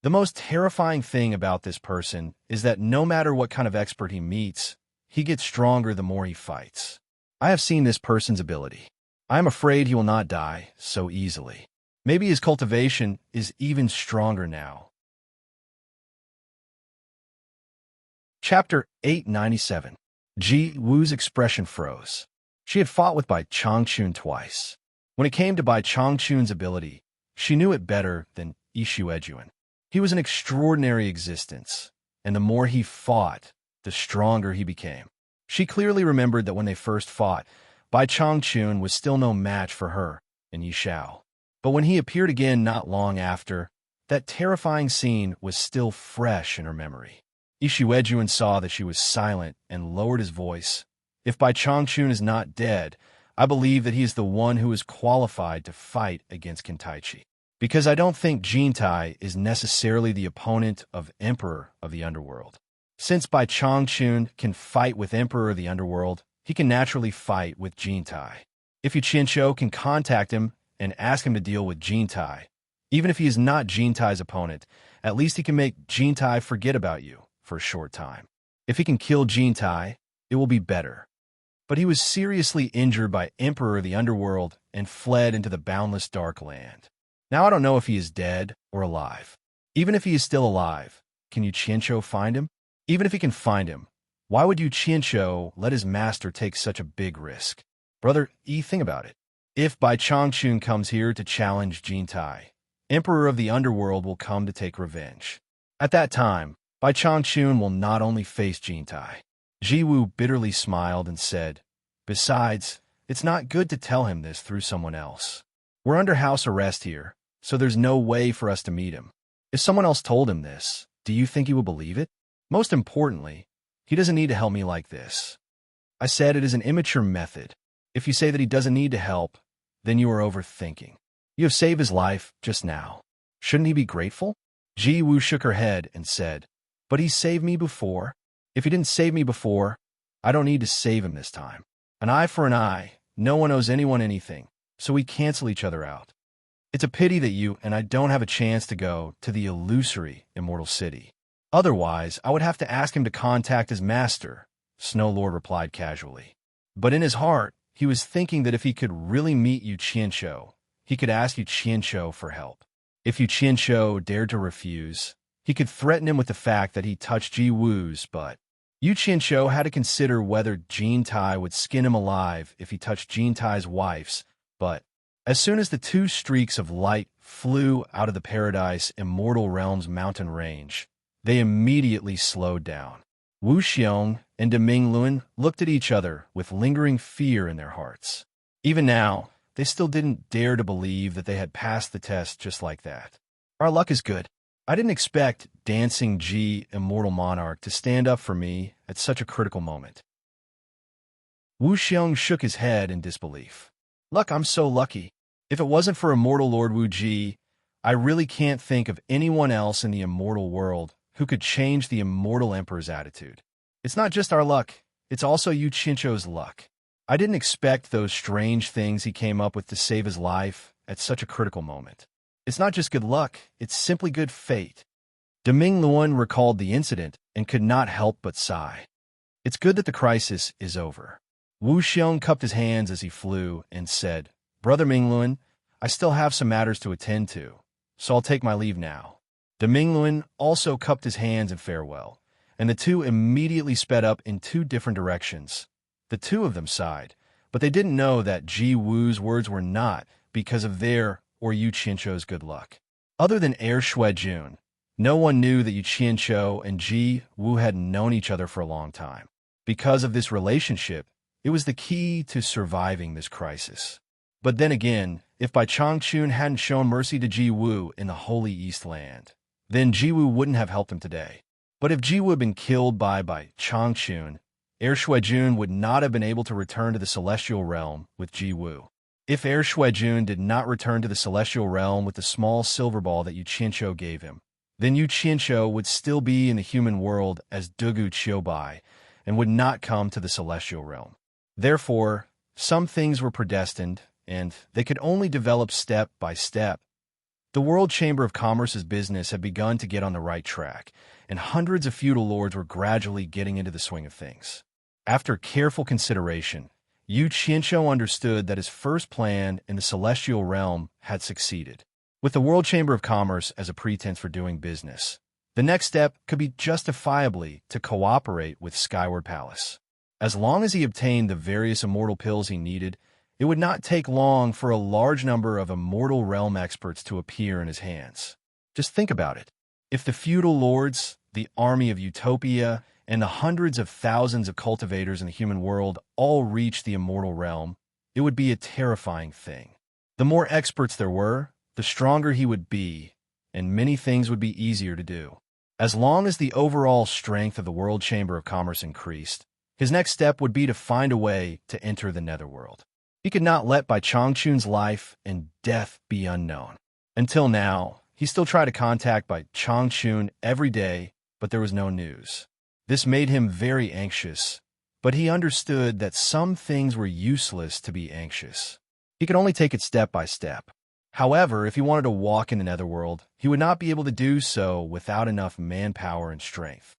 The most terrifying thing about this person is that no matter what kind of expert he meets, he gets stronger the more he fights. I have seen this person's ability. I am afraid he will not die so easily. Maybe his cultivation is even stronger now." Chapter 897. Ji Woo's expression froze. She had fought with Bai Changchun twice. When it came to Bai Changchun's ability, she knew it better than Jun. He was an extraordinary existence, and the more he fought, the stronger he became. She clearly remembered that when they first fought, Bai Changchun was still no match for her and Yishao. But when he appeared again not long after, that terrifying scene was still fresh in her memory. Jun saw that she was silent and lowered his voice. "If Bai Changchun is not dead, I believe that he is the one who is qualified to fight against Kentaichi. Because I don't think Jintai is necessarily the opponent of Emperor of the Underworld. Since Bai Changchun can fight with Emperor of the Underworld, he can naturally fight with Jintai. If Yu Qianzhou can contact him and ask him to deal with Jintai, even if he is not Jintai's opponent, at least he can make Jintai forget about you for a short time. If he can kill Jintai, it will be better." But he was seriously injured by Emperor of the Underworld and fled into the boundless dark land. Now I don't know if he is dead or alive. Even if he is still alive, can Yu Qianzhou find him? Even if he can find him, why would Yu Qianzhou let his master take such a big risk? Brother, think about it. If Bai Changchun comes here to challenge Jintai, Emperor of the Underworld will come to take revenge. At that time, Bai Changchun will not only face Jintai. Jiwoo bitterly smiled and said, "Besides, it's not good to tell him this through someone else. We're under house arrest here, so there's no way for us to meet him. If someone else told him this, do you think he would believe it? Most importantly, he doesn't need to help me like this. I said it is an immature method. If you say that he doesn't need to help, then you are overthinking. You have saved his life just now." Shouldn't he be grateful? Ji Woo shook her head and said, "But he saved me before. If he didn't save me before, I don't need to save him this time. An eye for an eye. No one owes anyone anything, so we cancel each other out. It's a pity that you and I don't have a chance to go to the illusory Immortal City. Otherwise, I would have to ask him to contact his master," Snow Lord replied casually. But in his heart, he was thinking that if he could really meet Yu Qianqiu, he could ask Yu Qianqiu for help. If Yu Qianqiu dared to refuse, he could threaten him with the fact that he touched Ji Woo's butt. Yu Qianqiu had to consider whether Jin Tai would skin him alive if he touched Jin Tai's wife's butt. As soon as the two streaks of light flew out of the Paradise Immortal Realm's mountain range, they immediately slowed down. Wu Xiong and Deming Luan looked at each other with lingering fear in their hearts. Even now, they still didn't dare to believe that they had passed the test just like that. Our luck is good. I didn't expect Dancing Ji Immortal Monarch to stand up for me at such a critical moment. Wu Xiong shook his head in disbelief. Look, I'm so lucky. If it wasn't for Immortal Lord Wu Ji, I really can't think of anyone else in the immortal world who could change the Immortal Emperor's attitude. It's not just our luck, it's also Yu Qianqiu's luck. I didn't expect those strange things he came up with to save his life at such a critical moment. It's not just good luck, it's simply good fate. Deming Luan recalled the incident and could not help but sigh. It's good that the crisis is over. Wu Xiong cupped his hands as he flew and said, Brother Mingluan, I still have some matters to attend to, so I'll take my leave now. Deming Luan also cupped his hands in farewell, and the two immediately sped up in two different directions. The two of them sighed, but they didn't know that Ji Wu's words were not because of their or Yu Qianqiu's good luck. Other than Heir Shuijun, no one knew that Yu Qianqiu and Ji Wu had known each other for a long time. Because of this relationship, it was the key to surviving this crisis. But then again, if Bai Changchun hadn't shown mercy to Ji Wu in the Holy East Land, then Ji Wu wouldn't have helped him today. But if Ji Wu had been killed by Bai Changchun, Heir Shuijun would not have been able to return to the Celestial Realm with Ji Wu. If Heir Shuijun did not return to the Celestial Realm with the small silver ball that Yu Qianqiu gave him, then Yu Qianqiu would still be in the human world as Dugu Qiubai and would not come to the Celestial Realm. Therefore, some things were predestined, and they could only develop step by step. The World Chamber of Commerce's business had begun to get on the right track, and hundreds of feudal lords were gradually getting into the swing of things. After careful consideration, Yu Qianqiu understood that his first plan in the Celestial Realm had succeeded. With the World Chamber of Commerce as a pretense for doing business, the next step could be justifiably to cooperate with Skyward Palace. As long as he obtained the various immortal pills he needed, it would not take long for a large number of immortal realm experts to appear in his hands. Just think about it. If the feudal lords, the army of Utopia, and the hundreds of thousands of cultivators in the human world all reached the immortal realm, it would be a terrifying thing. The more experts there were, the stronger he would be, and many things would be easier to do. As long as the overall strength of the World Chamber of Commerce increased, his next step would be to find a way to enter the Netherworld. He could not let Bai Changchun's life and death be unknown. Until now, he still tried to contact Bai Changchun every day, but there was no news. This made him very anxious, but he understood that some things were useless to be anxious. He could only take it step by step. However, if he wanted to walk in the Netherworld, he would not be able to do so without enough manpower and strength.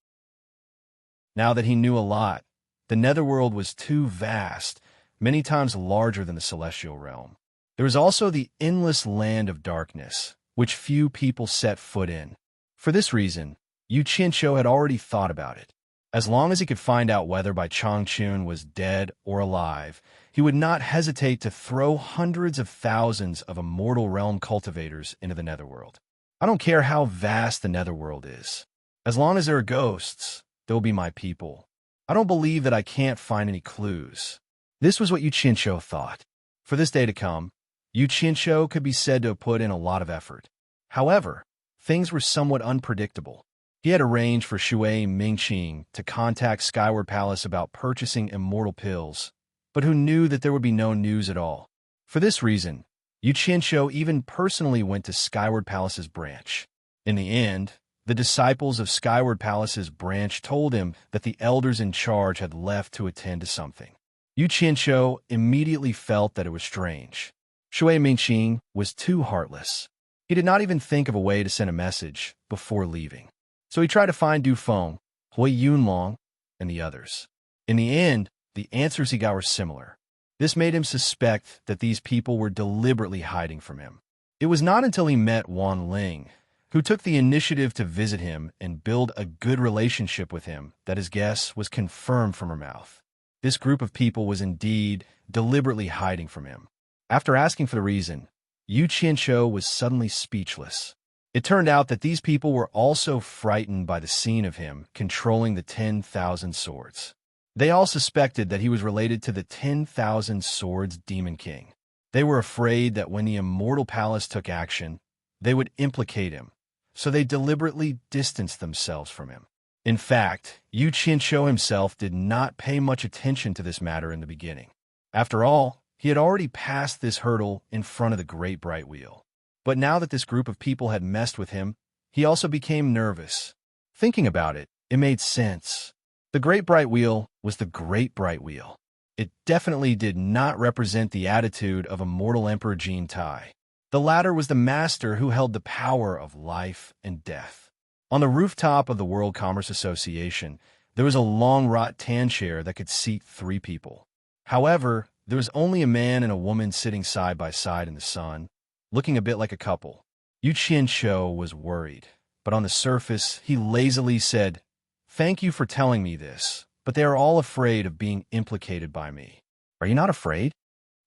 Now that he knew a lot, the Netherworld was too vast, many times larger than the Celestial Realm. There was also the endless land of darkness, which few people set foot in. For this reason, Yu Qianqiu had already thought about it. As long as he could find out whether Bai Changchun was dead or alive, he would not hesitate to throw hundreds of thousands of immortal realm cultivators into the Netherworld. I don't care how vast the Netherworld is. As long as there are ghosts, there will be my people. I don't believe that I can't find any clues. This was what Yu Qianqiu thought. For this day to come, Yu Qianqiu could be said to have put in a lot of effort. However, things were somewhat unpredictable. He had arranged for Shui Mingqing to contact Skyward Palace about purchasing immortal pills, but who knew that there would be no news at all. For this reason, Yu Qianqiu even personally went to Skyward Palace's branch. In the end, the disciples of Skyward Palace's branch told him that the elders in charge had left to attend to something. Yu Qianqiu immediately felt that it was strange. Shui Mingqing was too heartless. He did not even think of a way to send a message before leaving. So he tried to find Du Feng, Hui Yunlong, and the others. In the end, the answers he got were similar. This made him suspect that these people were deliberately hiding from him. It was not until he met Wan Ling, who took the initiative to visit him and build a good relationship with him, that his guess was confirmed from her mouth. This group of people was indeed deliberately hiding from him. After asking for the reason, Yu Qianqiu was suddenly speechless. It turned out that these people were also frightened by the scene of him controlling the 10,000 swords. They all suspected that he was related to the 10,000 swords Demon King. They were afraid that when the Immortal Palace took action, they would implicate him, so they deliberately distanced themselves from him. In fact, Yu Qianqiu himself did not pay much attention to this matter in the beginning. After all, he had already passed this hurdle in front of the Great Bright Wheel. But now that this group of people had messed with him, he also became nervous. Thinking about it, it made sense. The Great Bright Wheel was the Great Bright Wheel. It definitely did not represent the attitude of Immortal Emperor Jin Tai. The latter was the master who held the power of life and death. On the rooftop of the World Commerce Association, there was a long rattan chair that could seat 3 people. However, there was only a man and a woman sitting side by side in the sun, looking a bit like a couple. Yu Qianqiu was worried, but on the surface, he lazily said, "Thank you for telling me this, but they are all afraid of being implicated by me." "Are you not afraid?"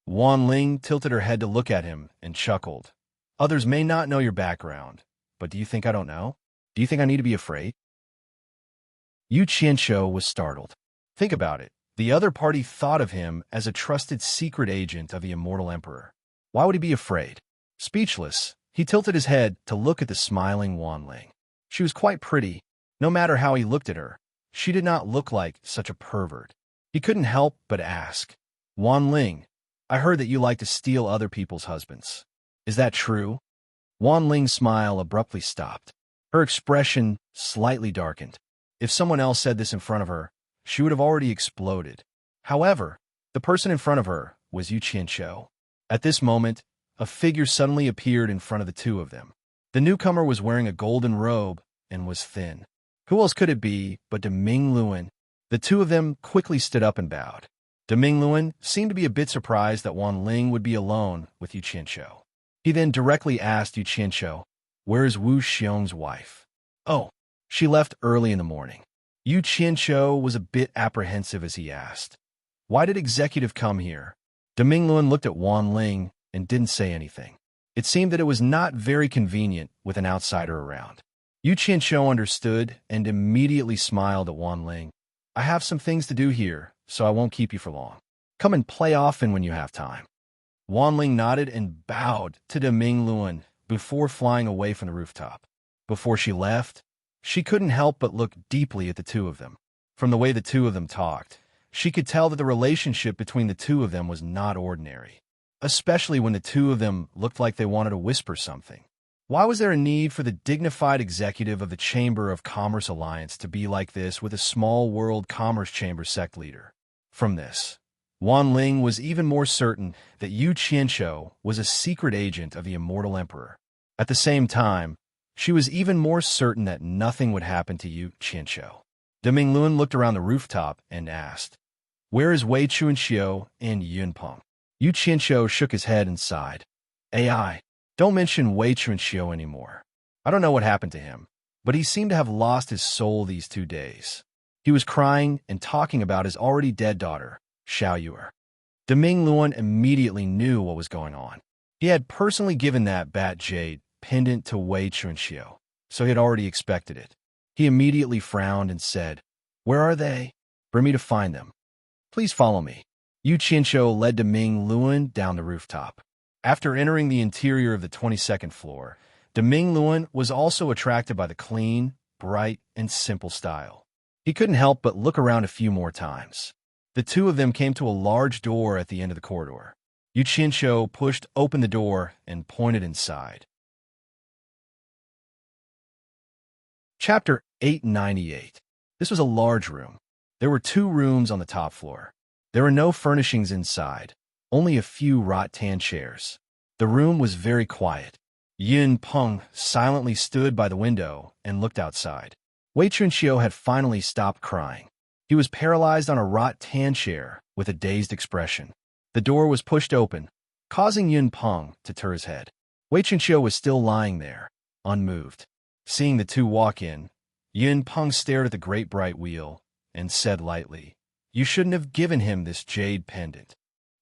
Wan Ling tilted her head to look at him and chuckled. "Others may not know your background, but do you think I don't know? Do you think I need to be afraid?" Yu Qianqiu was startled. Think about it. The other party thought of him as a trusted secret agent of the Immortal Emperor. Why would he be afraid? Speechless, he tilted his head to look at the smiling Wan Ling. She was quite pretty. No matter how he looked at her, she did not look like such a pervert. He couldn't help but ask, "Wan Ling, I heard that you like to steal other people's husbands. Is that true?" Wan Ling's smile abruptly stopped. Her expression slightly darkened. If someone else said this in front of her, she would have already exploded. However, the person in front of her was Yu Qianqiu. At this moment, a figure suddenly appeared in front of the two of them. The newcomer was wearing a golden robe and was thin. Who else could it be but Deming Luan? The two of them quickly stood up and bowed. Deming Luan seemed to be a bit surprised that Wan Ling would be alone with Yu Qianqiu. He then directly asked Yu Qianqiu, "Where is Wu Xiong's wife?" "Oh, she left early in the morning." Yu Qianqiu was a bit apprehensive as he asked, "Why did Executive come here?" Deming Luan looked at Wan Ling and didn't say anything. It seemed that it was not very convenient with an outsider around. Yu Qianqiu understood and immediately smiled at Wan Ling. "I have some things to do here, so I won't keep you for long. Come and play often when you have time." Wan Ling nodded and bowed to Deming Luan before flying away from the rooftop. Before she left, she couldn't help but look deeply at the two of them. From the way the two of them talked, she could tell that the relationship between the two of them was not ordinary, especially when the two of them looked like they wanted to whisper something. Why was there a need for the dignified executive of the Chamber of Commerce Alliance to be like this with a small World Commerce Chamber sect leader? From this, Wan Ling was even more certain that Yu Qianqiu was a secret agent of the Immortal Emperor. At the same time, she was even more certain that nothing would happen to Yu Qianqiu. Deming Luan looked around the rooftop and asked, "Where is Wei Chunxiu and Yunpeng?" Yu Qianqiu shook his head and sighed. "AI, don't mention Wei Chunxiu anymore. I don't know what happened to him, but he seemed to have lost his soul these 2 days. He was crying and talking about his already dead daughter, Xiao Yuer." Deming Luan immediately knew what was going on. He had personally given that bat Jade pendant to Wei Chunxiu, so he had already expected it. He immediately frowned and said, "Where are they? Bring me to find them. Please follow me." Yu Qianqiu led Deming Luan down the rooftop. After entering the interior of the 22nd floor, Deming Luan was also attracted by the clean, bright, and simple style. He couldn't help but look around a few more times. The two of them came to a large door at the end of the corridor. Yu Yu Qianqiu pushed open the door and pointed inside. Chapter 898. This was a large room. There were 2 rooms on the top floor. There were no furnishings inside, only a few rattan chairs. The room was very quiet. Yin Peng silently stood by the window and looked outside. Wei Chunqiu had finally stopped crying. He was paralyzed on a rattan chair with a dazed expression. The door was pushed open, causing Yin Peng to turn his head. Wei Chunqiu was still lying there, unmoved. Seeing the 2 walk in, Yin Peng stared at the great bright wheel and said lightly, "You shouldn't have given him this jade pendant."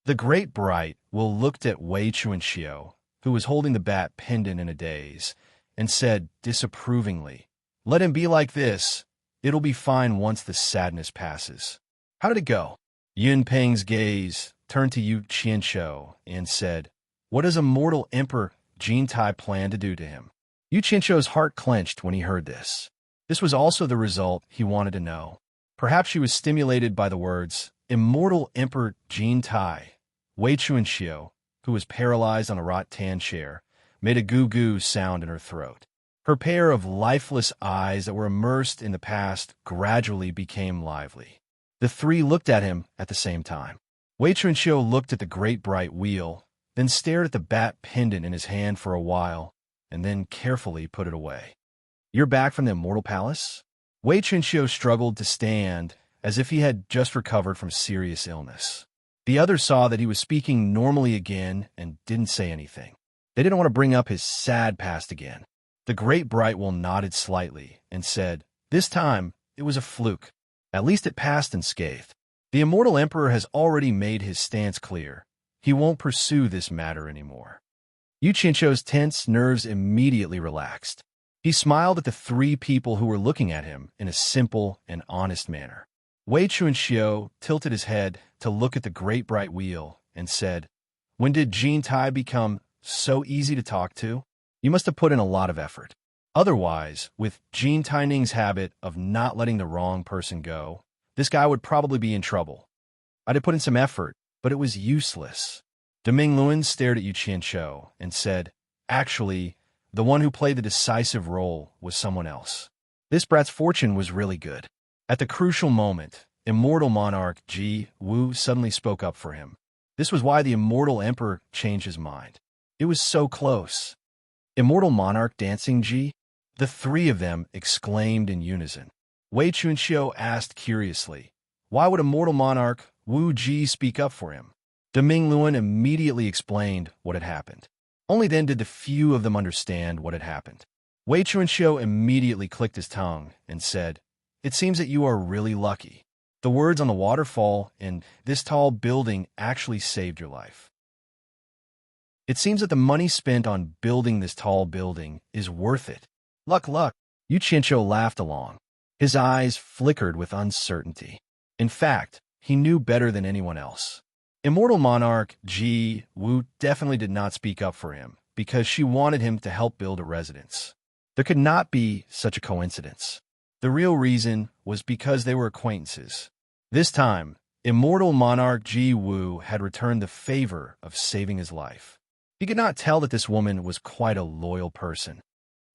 The great bright wheel looked at Wei Chunqiu, who was holding the bat pendant in a daze, and said disapprovingly, "Let him be like this. It'll be fine once the sadness passes." "How did it go?" Yin Peng's gaze turned to Yu Qianqiu and said, "What does immortal Emperor Jin Tai plan to do to him?" Yu Qianqiu's heart clenched when he heard this. This was also the result he wanted to know. Perhaps she was stimulated by the words, "Immortal Emperor Jin Tai." Wei Chunqiu, who was paralyzed on a rattan chair, made a goo-goo sound in her throat. Her pair of lifeless eyes that were immersed in the past gradually became lively. The 3 looked at him at the same time. Wei Chunqiu looked at the great bright wheel, then stared at the bat pendant in his hand for a while, and then carefully put it away. "You're back from the Immortal Palace?" Wei Chunqiu struggled to stand, as if he had just recovered from serious illness. The others saw that he was speaking normally again and didn't say anything. They didn't want to bring up his sad past again. The great bright one nodded slightly and said, "This time, it was a fluke. At least it passed unscathed. The Immortal Emperor has already made his stance clear. He won't pursue this matter anymore." Yu Qianqiu's tense nerves immediately relaxed. He smiled at the 3 people who were looking at him in a simple and honest manner. Wei Chunqiu tilted his head to look at the great bright wheel and said, "When did Jin Tai become so easy to talk to? You must have put in a lot of effort. Otherwise, with Jin Taining's habit of not letting the wrong person go, this guy would probably be in trouble. I did put in some effort, but it was useless." Deming Luan stared at Yu Qianqiu and said, "Actually, the one who played the decisive role was someone else. This brat's fortune was really good." At the crucial moment, Immortal Monarch Ji Wu suddenly spoke up for him. This was why the Immortal Emperor changed his mind. It was so close. "Immortal Monarch dancing Ji?" The 3 of them exclaimed in unison. Wei Chunqiu asked curiously, "Why would Immortal Monarch Wu Ji speak up for him?" Deming Luan immediately explained what had happened. Only then did the few of them understand what had happened. Wei Chunqiu immediately clicked his tongue and said, "It seems that you are really lucky. The words on the waterfall and this tall building actually saved your life. It seems that the money spent on building this tall building is worth it. Luck, luck." Yu Qianqiu laughed along. His eyes flickered with uncertainty. In fact, he knew better than anyone else. Immortal Monarch Ji Wu definitely did not speak up for him because she wanted him to help build a residence. There could not be such a coincidence. The real reason was because they were acquaintances. This time, Immortal Monarch Ji Wu had returned the favor of saving his life. He could not tell that this woman was quite a loyal person.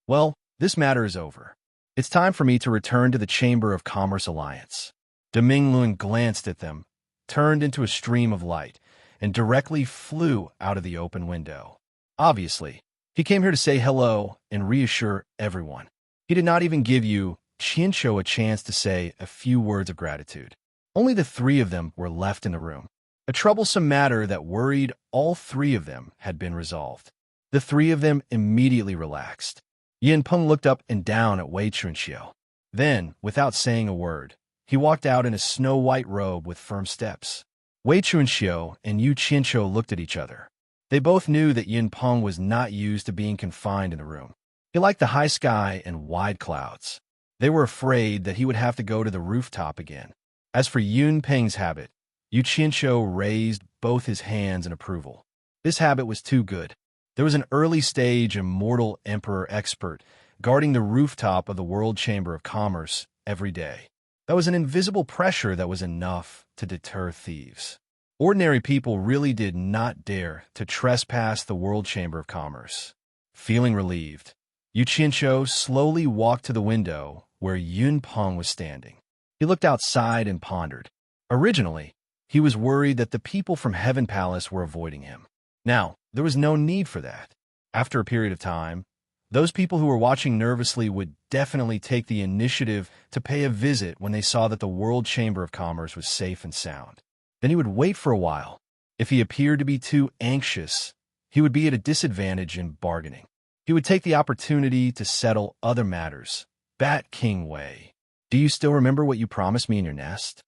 "Well, this matter is over. It's time for me to return to the Chamber of Commerce Alliance." Deming Luan glanced at them, turned into a stream of light, and directly flew out of the open window. Obviously, he came here to say hello and reassure everyone. He did not even give Yu Qianqiu a chance to say a few words of gratitude. Only the 3 of them were left in the room. A troublesome matter that worried all 3 of them had been resolved. The 3 of them immediately relaxed. Yin Peng looked up and down at Wei Chunqiu. Then, without saying a word, he walked out in a snow-white robe with firm steps. Wei Chunqiu and Yu Qianqiu looked at each other. They both knew that Yin Peng was not used to being confined in the room. He liked the high sky and wide clouds. They were afraid that he would have to go to the rooftop again. As for Yun Peng's habit, Yu Qianqiu raised both his hands in approval. This habit was too good. There was an early-stage immortal emperor expert guarding the rooftop of the World Chamber of Commerce every day. That was an invisible pressure that was enough to deter thieves. Ordinary people really did not dare to trespass the World Chamber of Commerce. Feeling relieved, Yu Qianqiu slowly walked to the window where Yun Peng was standing. He looked outside and pondered. Originally, he was worried that the people from Heaven Palace were avoiding him. Now, there was no need for that. After a period of time, those people who were watching nervously would definitely take the initiative to pay a visit when they saw that the World Chamber of Commerce was safe and sound. Then he would wait for a while. If he appeared to be too anxious, he would be at a disadvantage in bargaining. He would take the opportunity to settle other matters. Bat King Wei, do you still remember what you promised me in your nest?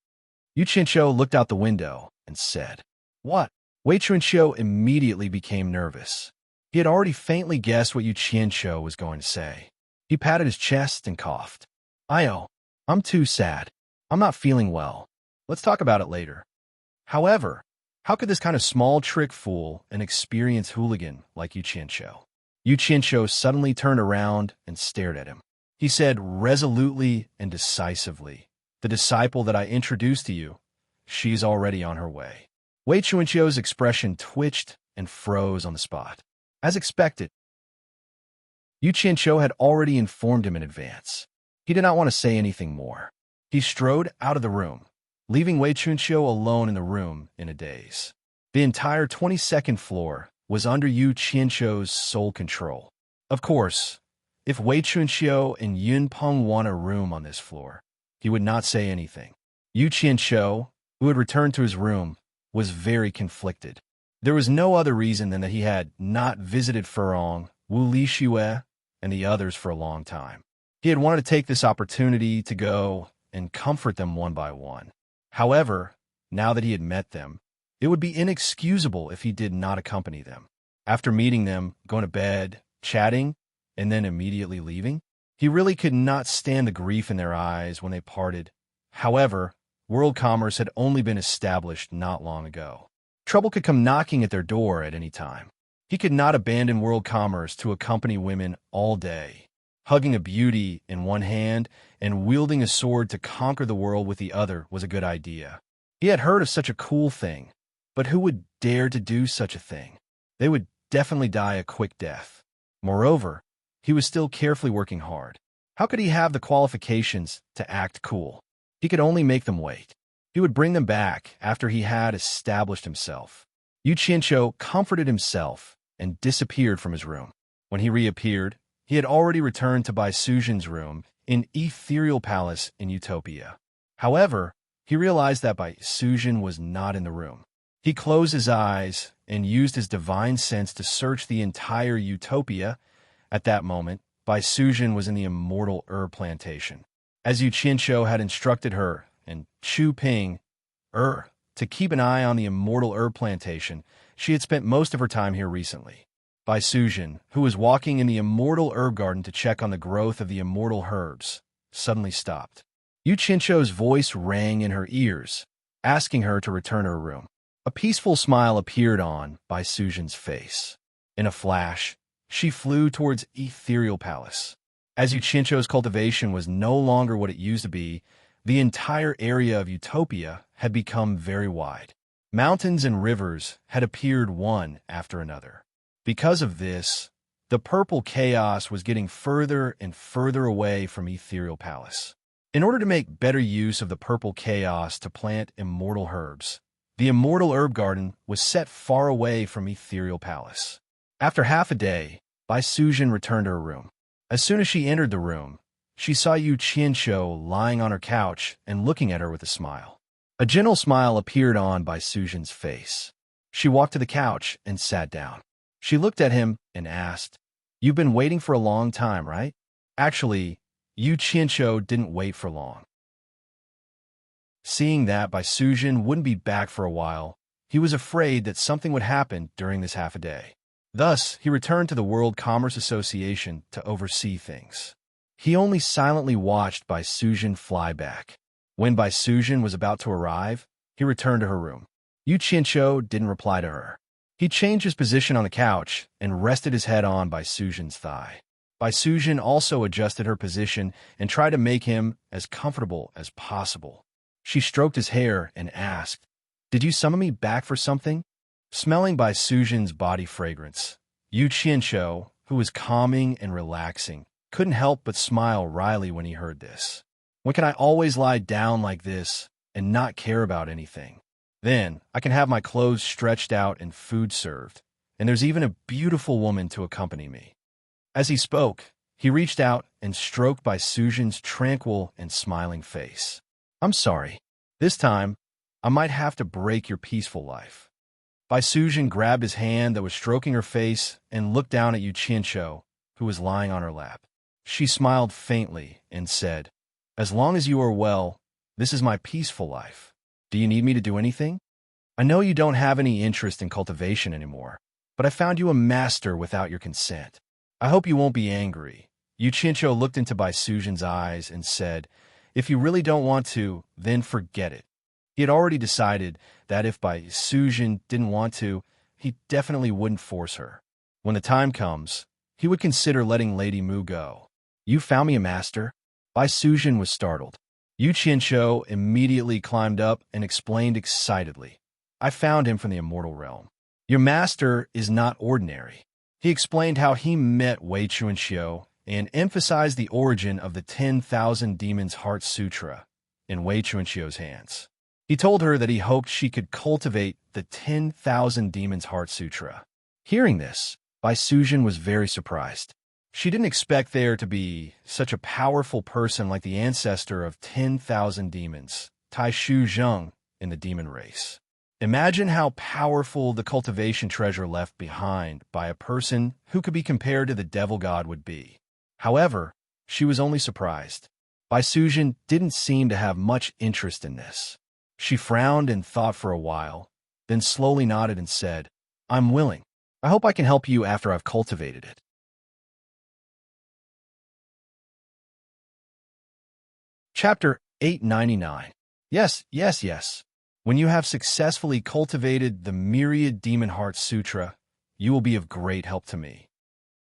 Yu Qianqiu looked out the window and said, What? Wei Chunqiu immediately became nervous. He had already faintly guessed what Yu Qianqiu was going to say. He patted his chest and coughed. I'm too sad. I'm not feeling well. Let's talk about it later. However, how could this kind of small trick fool an experienced hooligan like Yu Qianqiu? Yu Qianqiu suddenly turned around and stared at him. He said resolutely and decisively, The disciple that I introduced to you, she's already on her way. Wei Chunqiu's expression twitched and froze on the spot. As expected, Yu Qianqiu had already informed him in advance. He did not want to say anything more. He strode out of the room, leaving Wei Chunqiu alone in the room in a daze. The entire 22nd floor was under Yu Qianqiu's sole control. Of course, if Wei Chunqiu and Yun Peng won a room on this floor, he would not say anything. Yu Qianqiu, who had returned to his room, was very conflicted. There was no other reason than that he had not visited Furong, Wu Lixue, and the others for a long time. He had wanted to take this opportunity to go and comfort them one by one. However, now that he had met them, it would be inexcusable if he did not accompany them. After meeting them, going to bed, chatting, and then immediately leaving, he really could not stand the grief in their eyes when they parted. However, world commerce had only been established not long ago. Trouble could come knocking at their door at any time. He could not abandon world commerce to accompany women all day. Hugging a beauty in one hand and wielding a sword to conquer the world with the other was a good idea. He had heard of such a cool thing, but who would dare to do such a thing? They would definitely die a quick death. Moreover, he was still carefully working hard. How could he have the qualifications to act cool? He could only make them wait. He would bring them back after he had established himself. Yu Qianqiu comforted himself and disappeared from his room. When he reappeared, he had already returned to Bai Sujin's room in Ethereal Palace in Utopia. However, he realized that Bai Sujin was not in the room. He closed his eyes and used his divine sense to search the entire Utopia. At that moment, Bai Sujin was in the immortal herb plantation. As Yu Qianqiu had instructed her and Chu Ping, to keep an eye on the immortal herb plantation, she had spent most of her time here recently. Bai Sujin, who was walking in the immortal herb garden to check on the growth of the immortal herbs, suddenly stopped. Yu Qianqiu's voice rang in her ears, asking her to return to her room. A peaceful smile appeared on Bai Sujin's face. In a flash, she flew towards Ethereal Palace. As Yu Qianqiu's cultivation was no longer what it used to be, the entire area of Utopia had become very wide. Mountains and rivers had appeared one after another. Because of this, the purple chaos was getting further and further away from Ethereal Palace. In order to make better use of the purple chaos to plant immortal herbs, the immortal herb garden was set far away from Ethereal Palace. After half a day, Bai Sujin returned to her room. As soon as she entered the room, she saw Yu Qianqiu lying on her couch and looking at her with a smile. A gentle smile appeared on Bai Sujin's face. She walked to the couch and sat down. She looked at him and asked, "You've been waiting for a long time, right?" Actually, Yu Qianqiu didn't wait for long. Seeing that Bai Sujin wouldn't be back for a while, he was afraid that something would happen during this half a day. Thus, he returned to the World Commerce Association to oversee things. He only silently watched Bai Sujin fly back. When Bai Sujin was about to arrive, he returned to her room. Yu Qianqiu didn't reply to her. He changed his position on the couch and rested his head on Bai Sujin's thigh. Bai Sujin also adjusted her position and tried to make him as comfortable as possible. She stroked his hair and asked, Did you summon me back for something? Smelling by Sujin's body fragrance, Yu Qianqiu, who was calming and relaxing, couldn't help but smile wryly when he heard this. When can I always lie down like this and not care about anything? Then I can have my clothes stretched out and food served, and there's even a beautiful woman to accompany me. As he spoke, he reached out and stroked by Sujin's tranquil and smiling face. I'm sorry. This time, I might have to break your peaceful life. Bai Sujin grabbed his hand that was stroking her face and looked down at Yu Qianqiu, who was lying on her lap. She smiled faintly and said, As long as you are well, this is my peaceful life. Do you need me to do anything? I know you don't have any interest in cultivation anymore, but I found you a master without your consent. I hope you won't be angry. Yu Qianqiu looked into Bai Sujin's eyes and said, If you really don't want to, then forget it. He had already decided that if Bai Sujin didn't want to, he definitely wouldn't force her. When the time comes, he would consider letting Lady Mu go. You found me a master? Bai Sujin was startled. Yu Qianqiu immediately climbed up and explained excitedly. I found him from the immortal realm. Your master is not ordinary. He explained how he met Wei Chuanxiu and emphasized the origin of the 10,000 Demons Heart Sutra in Wei Chuanxiu's hands. He told her that he hoped she could cultivate the 10,000 Demons Heart Sutra. Hearing this, Bai Sujin was very surprised. She didn't expect there to be such a powerful person like the ancestor of 10,000 demons, Tai Shu Zheng, in the demon race. Imagine how powerful the cultivation treasure left behind by a person who could be compared to the devil god would be. However, she was only surprised. Bai Sujin didn't seem to have much interest in this. She frowned and thought for a while, then slowly nodded and said, I'm willing. I hope I can help you after I've cultivated it. Chapter 899. Yes. When you have successfully cultivated the Myriad Demon Heart Sutra, you will be of great help to me.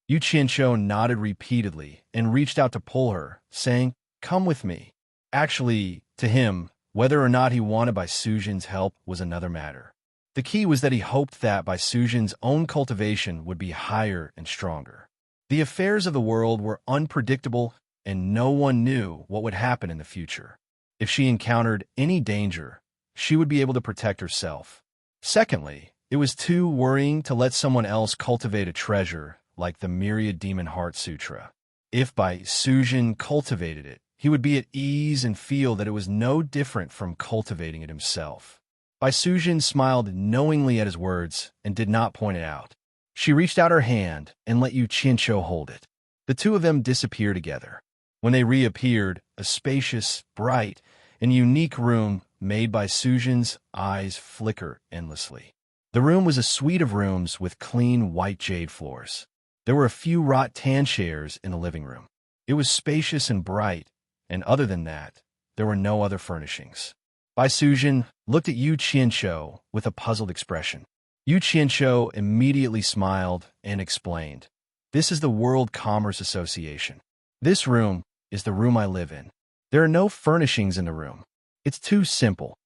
Yu Qianqiu nodded repeatedly and reached out to pull her, saying, Come with me. Actually, to him, whether or not he wanted Bai Sujin's help was another matter. The key was that he hoped that Bai Sujin's own cultivation would be higher and stronger. The affairs of the world were unpredictable, and no one knew what would happen in the future. If she encountered any danger, she would be able to protect herself. Secondly, it was too worrying to let someone else cultivate a treasure like the Myriad Demon Heart Sutra. If Bai Sujin cultivated it, he would be at ease and feel that it was no different from cultivating it himself. Bai Sujin smiled knowingly at his words and did not point it out. She reached out her hand and let Yu Qianqiu hold it. The two of them disappeared together. When they reappeared, a spacious, bright, and unique room made Bai Sujin's eyes flicker endlessly. The room was a suite of rooms with clean white jade floors. There were a few wrought tan chairs in the living room. It was spacious and bright, and other than that, there were no other furnishings. Bai Sujin looked at Yu Qianqiu with a puzzled expression. Yu Qianqiu immediately smiled and explained, This is the World Commerce Association. This room is the room I live in. There are no furnishings in the room. It's too simple.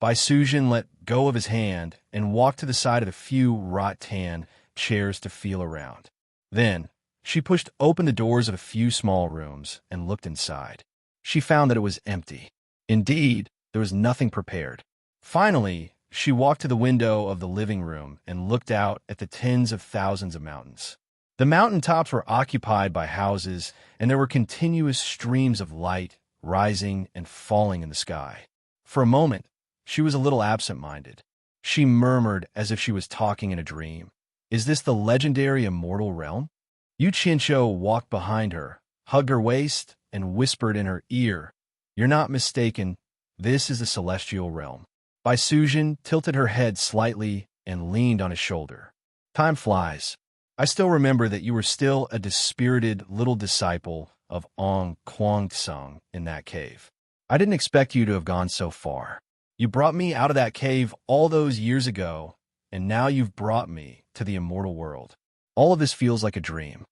Bai Sujin let go of his hand and walked to the side of the few wrought tan chairs to feel around. Then, she pushed open the doors of a few small rooms and looked inside. She found that it was empty. Indeed, there was nothing prepared. Finally, she walked to the window of the living room and looked out at the tens of thousands of mountains. The mountaintops were occupied by houses, and there were continuous streams of light rising and falling in the sky. For a moment, she was a little absent-minded. She murmured as if she was talking in a dream. Is this the legendary immortal realm? Yu Qianqiu walked behind her, hugged her waist, and whispered in her ear, You're not mistaken. This is the celestial realm. Bai Sujin tilted her head slightly and leaned on his shoulder. Time flies. I still remember that you were still a dispirited little disciple of Ong Kwang-tsung in that cave. I didn't expect you to have gone so far. You brought me out of that cave all those years ago, and now you've brought me to the immortal world. All of this feels like a dream.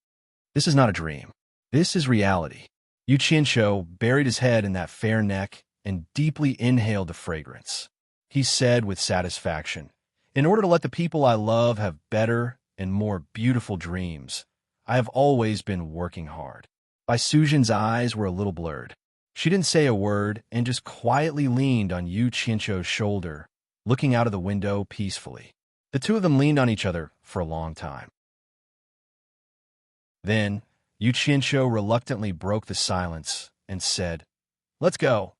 This is not a dream. This is reality. Yu Qianqiu buried his head in that fair neck and deeply inhaled the fragrance. he said with satisfaction. In order to let the people I love have better and more beautiful dreams, I have always been working hard. Bai Sujin's eyes were a little blurred. She didn't say a word and just quietly leaned on Yu Qianzhou's shoulder, looking out of the window peacefully. The two of them leaned on each other for a long time. Then, Yu Qianzhou reluctantly broke the silence and said, "Let's go.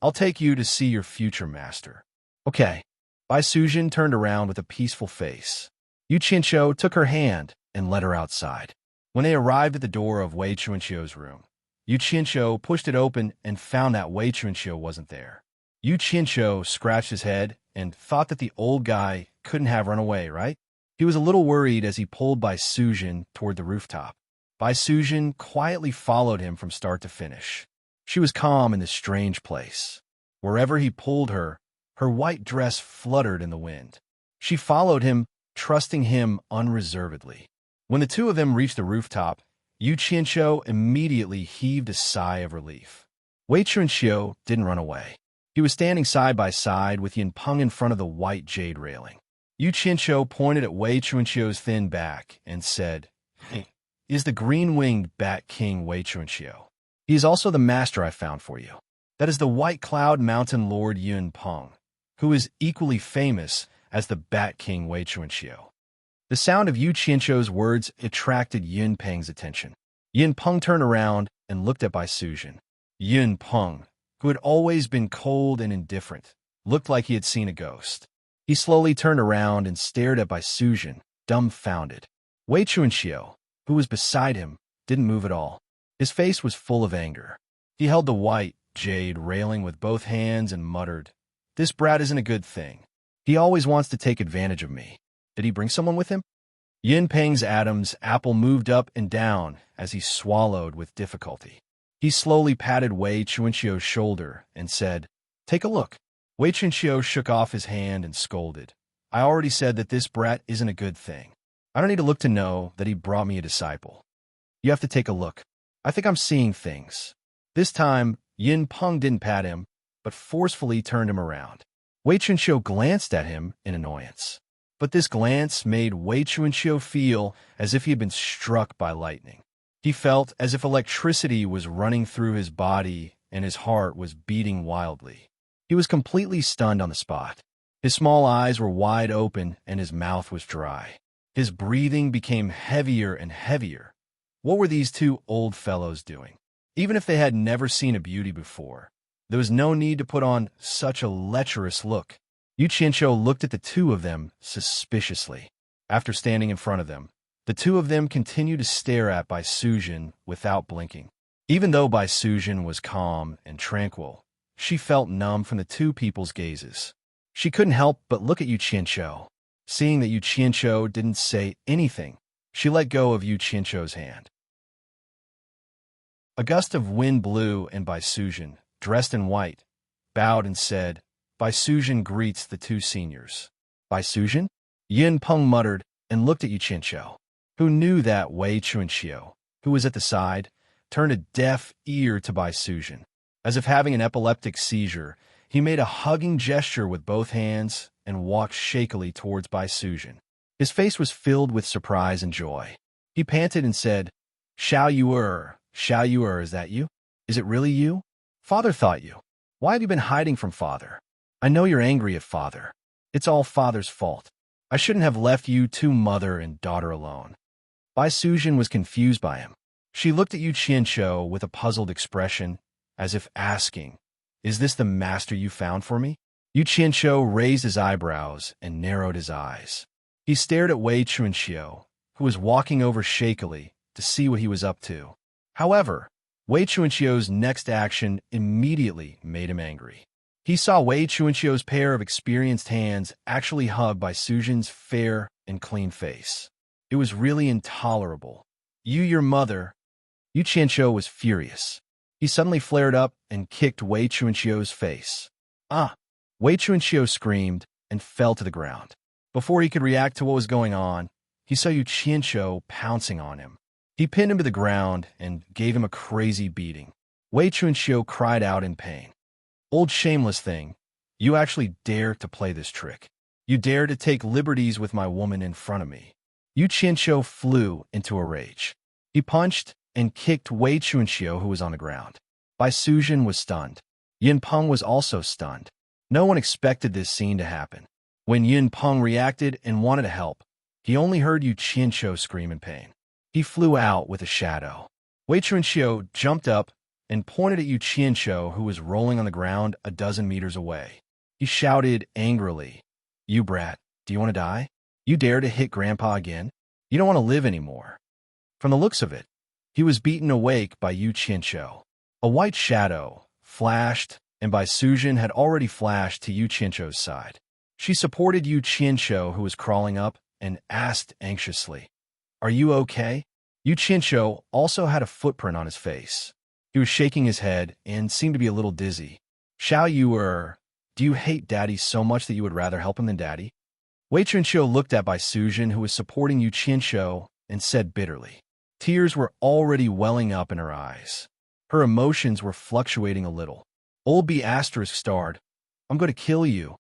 I'll take you to see your future master." "Okay." Bai Sujin turned around with a peaceful face. Yu Qianzhou took her hand and led her outside. When they arrived at the door of Wei Chuanqiu's room, Yu Qianzhou pushed it open and found that Wei Chuanqiu wasn't there. Yu Qianzhou scratched his head and thought that the old guy couldn't have run away, right? He was a little worried as he pulled Bai Sujin toward the rooftop. Bai Sujin quietly followed him from start to finish. She was calm in this strange place. Wherever he pulled her, her white dress fluttered in the wind. She followed him, trusting him unreservedly. When the two of them reached the rooftop, Yu Qianzhou immediately heaved a sigh of relief. Wei Chuanqiu didn't run away. He was standing side by side with Yin Peng in front of the white jade railing. Yu Qianzhou pointed at Wei Chuanqiu's thin back and said, "He is the green-winged Bat King Wei Chuanqiu. He is also the master I found for you. That is the White Cloud Mountain Lord Yin Peng, who is equally famous as the Bat King Wei Chuanqiu." The sound of Yu Qianzhou's words attracted Yin Peng's attention. Yin Peng turned around and looked at Bai Sujin. Yin Peng, who had always been cold and indifferent, looked like he had seen a ghost. He slowly turned around and stared at Bai Sujin, dumbfounded. Wei Chuanqiu, who was beside him, didn't move at all. His face was full of anger. He held the white jade railing with both hands and muttered, "This brat isn't a good thing. He always wants to take advantage of me. Did he bring someone with him?" Yin Peng's Adam's apple moved up and down as he swallowed with difficulty. He slowly patted Wei Chuanqiu's shoulder and said, "Take a look." Wei Chuanqiu shook off his hand and scolded, "I already said that this brat isn't a good thing. I don't need to look to know that he brought me a disciple. You have to take a look. I think I'm seeing things." This time, Yin Peng didn't pat him, but forcefully turned him around. Wei Chuanqiu glanced at him in annoyance. But this glance made Wei Chuanqiu feel as if he had been struck by lightning. He felt as if electricity was running through his body and his heart was beating wildly. He was completely stunned on the spot. His small eyes were wide open and his mouth was dry. His breathing became heavier and heavier. What were these two old fellows doing? Even if they had never seen a beauty before, there was no need to put on such a lecherous look. Yu Qianzhou looked at the two of them suspiciously. After standing in front of them, the two of them continued to stare at Bai Sujin without blinking. Even though Bai Sujin was calm and tranquil, she felt numb from the two people's gazes. She couldn't help but look at Yu Qianzhou. Seeing that Yu Qianzhou didn't say anything, she let go of Yu Qianzhou's hand. A gust of wind blew, and Bai Sujin, dressed in white, bowed and said, "Bai Sujin greets the two seniors." "Bai Sujin?" Yin Peng muttered and looked at Yu Qianzhou, who knew that Wei Chuanqiu, who was at the side, turned a deaf ear to Bai Sujin. As if having an epileptic seizure, he made a hugging gesture with both hands and walked shakily towards Bai Sujin. His face was filled with surprise and joy. He panted and said, Xiao Yuer, is that you? Is it really you? Father thought you. Why have you been hiding from Father? I know you're angry at Father. It's all Father's fault. I shouldn't have left you two mother and daughter alone." Bai Sujin was confused by him. She looked at Yu Qianzhou with a puzzled expression, as if asking, "Is this the master you found for me?" Yu Qianzhou raised his eyebrows and narrowed his eyes. He stared at Wei Chuanqiu, who was walking over shakily, to see what he was up to. However, Wei Chuanqiu's next action immediately made him angry. He saw Wei Chuanqiu's pair of experienced hands actually hug Bai Sujin's fair and clean face. It was really intolerable. Your mother." Yu Qianzhou was furious. He suddenly flared up and kicked Wei Chuanqiu's face. "Ah!" Wei Chuanqiu screamed and fell to the ground. Before he could react to what was going on, he saw Yu Qianzhou pouncing on him. He pinned him to the ground and gave him a crazy beating. Wei Chuanqiu cried out in pain. "Old shameless thing, You actually dare to play this trick. You dare to take liberties with my woman in front of me. Yu Qianqiu flew into a rage. He punched and kicked Wei Chunqiu, who was on the ground. Bai Suzhen was stunned. Yin Peng was also stunned. No one expected this scene to happen. When Yin Peng reacted and wanted to help, he only heard Yu Qianqiu scream in pain. He flew out with a shadow. Wei Chunqiu jumped up and pointed at Yu Qianqiu, who was rolling on the ground a dozen meters away. He shouted angrily, "You brat, do you want to die? You dare to hit Grandpa again? You don't want to live anymore." From the looks of it, he was beaten awake by Yu Qianqiu. A white shadow flashed, and Bai Suzhen had already flashed to Yu Qianqiu's side. She supported Yu Qianqiu, who was crawling up, and asked anxiously, "Are you okay?" Yu Qianqiu also had a footprint on his face. He was shaking his head and seemed to be a little dizzy. "Xiao Yu, do you hate Daddy so much that you would rather help him than Daddy?" Wei Chunqiu looked at Bai Suzhen, who was supporting Yu Qianqiu, and said bitterly. Tears were already welling up in her eyes. Her emotions were fluctuating a little. Old B** starred, "I'm going to kill you."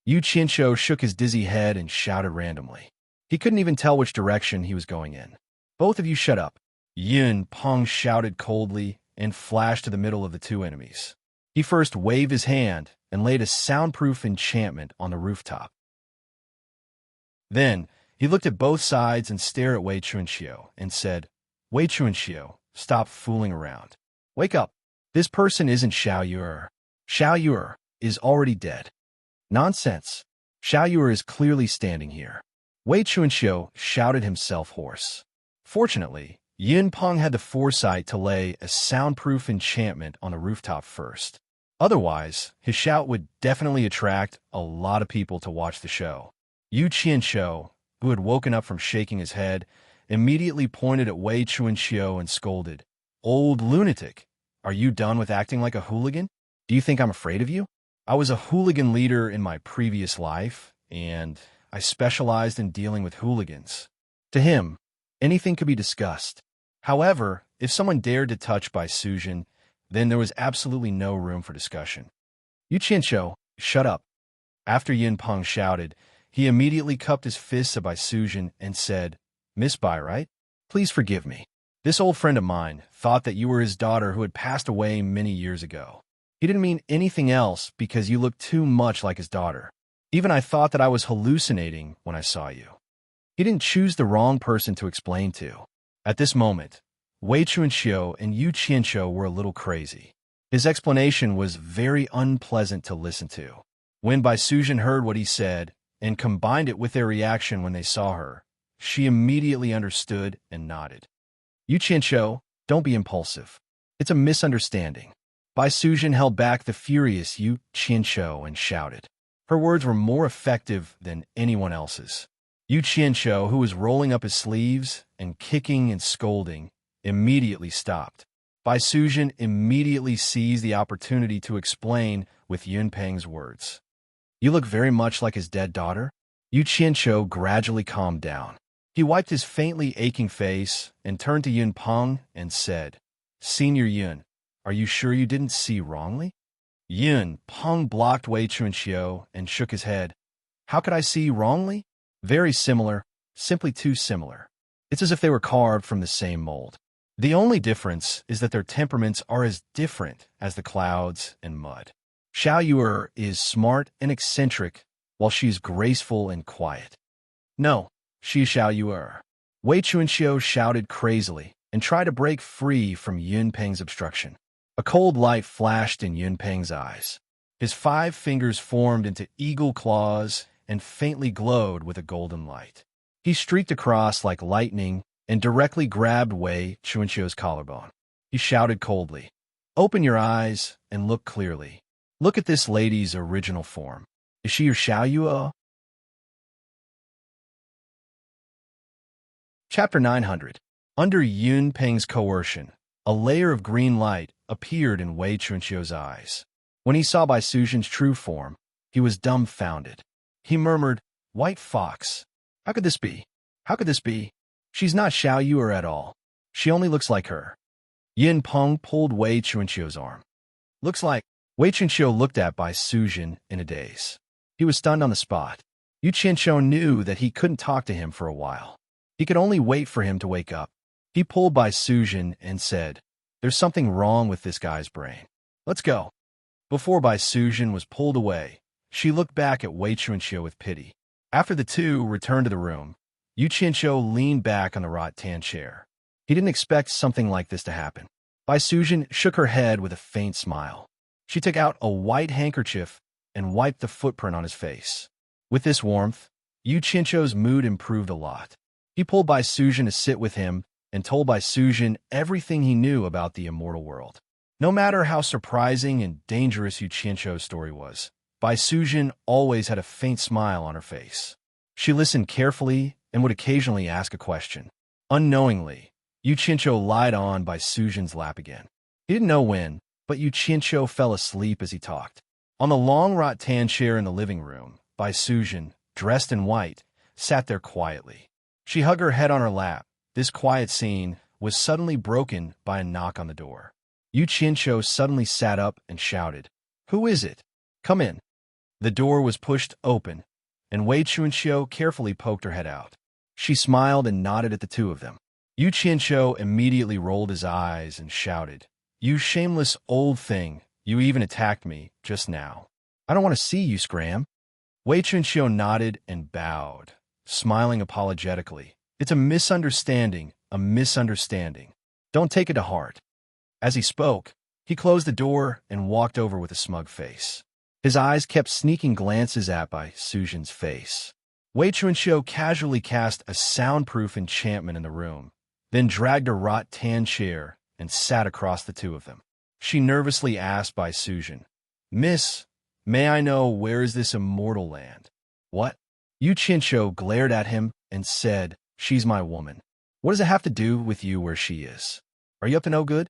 Yu Qianqiu shook his dizzy head and shouted randomly. He couldn't even tell which direction he was going in. "Both of you shut up." Yin Peng shouted coldly and flashed to the middle of the two enemies. He first waved his hand and laid a soundproof enchantment on the rooftop. Then, he looked at both sides and stared at Wei Chunqiu and said, "Wei Chunqiu, stop fooling around. Wake up. This person isn't Xiao Yu. Xiao Yu is already dead." "Nonsense. Xiao Yu is clearly standing here." Wei Chunqiu shouted himself hoarse. Fortunately, Yin Peng had the foresight to lay a soundproof enchantment on the rooftop first. Otherwise, his shout would definitely attract a lot of people to watch the show. Yu Qianqiu, who had woken up from shaking his head, immediately pointed at Wei Chunqiu and scolded, "Old lunatic, are you done with acting like a hooligan? Do you think I'm afraid of you? I was a hooligan leader in my previous life, and I specialized in dealing with hooligans." To him, anything could be discussed. However, if someone dared to touch Bai Suzhen, then there was absolutely no room for discussion. "Yu Qianqiu, shut up." After Yin Peng shouted, he immediately cupped his fists at Bai Suzhen and said, "Miss Bai, right? Please forgive me. This old friend of mine thought that you were his daughter who had passed away many years ago. He didn't mean anything else because you looked too much like his daughter. Even I thought that I was hallucinating when I saw you." He didn't choose the wrong person to explain to. At this moment, Wei Chunqiu and Yu Qianqiu were a little crazy. His explanation was very unpleasant to listen to. When Bai Suzhen heard what he said and combined it with their reaction when they saw her, she immediately understood and nodded. "Yu Qianqiu, don't be impulsive. It's a misunderstanding." Bai Suzhen held back the furious Yu Qianqiu and shouted. Her words were more effective than anyone else's. Yu Qianqiu, who was rolling up his sleeves and kicking and scolding, immediately stopped. Bai Suzhen immediately seized the opportunity to explain with Yun Peng's words. "You look very much like his dead daughter." Yu Qianqiu gradually calmed down. He wiped his faintly aching face and turned to Yun Peng and said, "Senior Yun, are you sure you didn't see wrongly?" Yun Peng blocked Wei Chunqiu and shook his head. "How could I see wrongly? Very similar, simply too similar. It's as if they were carved from the same mold. The only difference is that their temperaments are as different as the clouds and mud. Xiao Yu is smart and eccentric, while she's graceful and quiet." "No, she's Xiao Yu." Wei Chunqiu shouted crazily and tried to break free from Yun Peng's obstruction. A cold light flashed in Yun Peng's eyes. His 5 fingers formed into eagle claws and faintly glowed with a golden light. He streaked across like lightning and directly grabbed Wei Chunqiu's collarbone. He shouted coldly, "Open your eyes and look clearly. Look at this lady's original form. Is she your Xiao Yu?" Chapter 900. Under Yun Peng's coercion, a layer of green light appeared in Wei Chunqiu's eyes. When he saw Bai Suzhen's true form, he was dumbfounded. He murmured, "White fox. How could this be? How could this be? She's not Xiao Yu at all. She only looks like her." Yin Peng pulled Wei Chunqiu's arm. Looks like Wei Chunxiu looked at Bai Sujin in a daze. He was stunned on the spot. Yu Qianqiu knew that he couldn't talk to him for a while. He could only wait for him to wake up. He pulled Bai Sujin and said, "There's something wrong with this guy's brain. Let's go." Before Bai Sujin was pulled away, she looked back at Wei Chunxiu with pity. After the two returned to the room, Yu Qianqiu leaned back on the rattan chair. He didn't expect something like this to happen. Bai Sujin shook her head with a faint smile. She took out a white handkerchief and wiped the footprint on his face. With this warmth, Yu Qianqiu's mood improved a lot. He pulled Bai Sujin to sit with him and told Bai Sujin everything he knew about the immortal world. No matter how surprising and dangerous Yu Qianqiu's story was, Bai Sujin always had a faint smile on her face. She listened carefully and would occasionally ask a question. Unknowingly, Yu Qianqiu lied on Bai Sujin's lap again. He didn't know when, but Yu Qianqiu fell asleep as he talked. On the long rattan chair in the living room, Bai Sujin, dressed in white, sat there quietly. She hugged her head on her lap. This quiet scene was suddenly broken by a knock on the door. Yu Qianqiu suddenly sat up and shouted, "Who is it? Come in." The door was pushed open, and Wei Chunxiu carefully poked her head out. She smiled and nodded at the two of them. Yu Qianqiu immediately rolled his eyes and shouted, "You shameless old thing, you even attacked me just now. I don't want to see you scram." Wei Chunxiu nodded and bowed, smiling apologetically. "It's a misunderstanding, a misunderstanding. Don't take it to heart." As he spoke, he closed the door and walked over with a smug face. His eyes kept sneaking glances at Bai Sujin's face. Wei Chunxiu casually cast a soundproof enchantment in the room, then dragged a rattan chair and sat across the two of them. She nervously asked Bai Sujin, "Miss, may I know where is this immortal land?" "What?" Yu Qianqiu glared at him and said, "She's my woman. What does it have to do with you where she is? Are you up to no good?"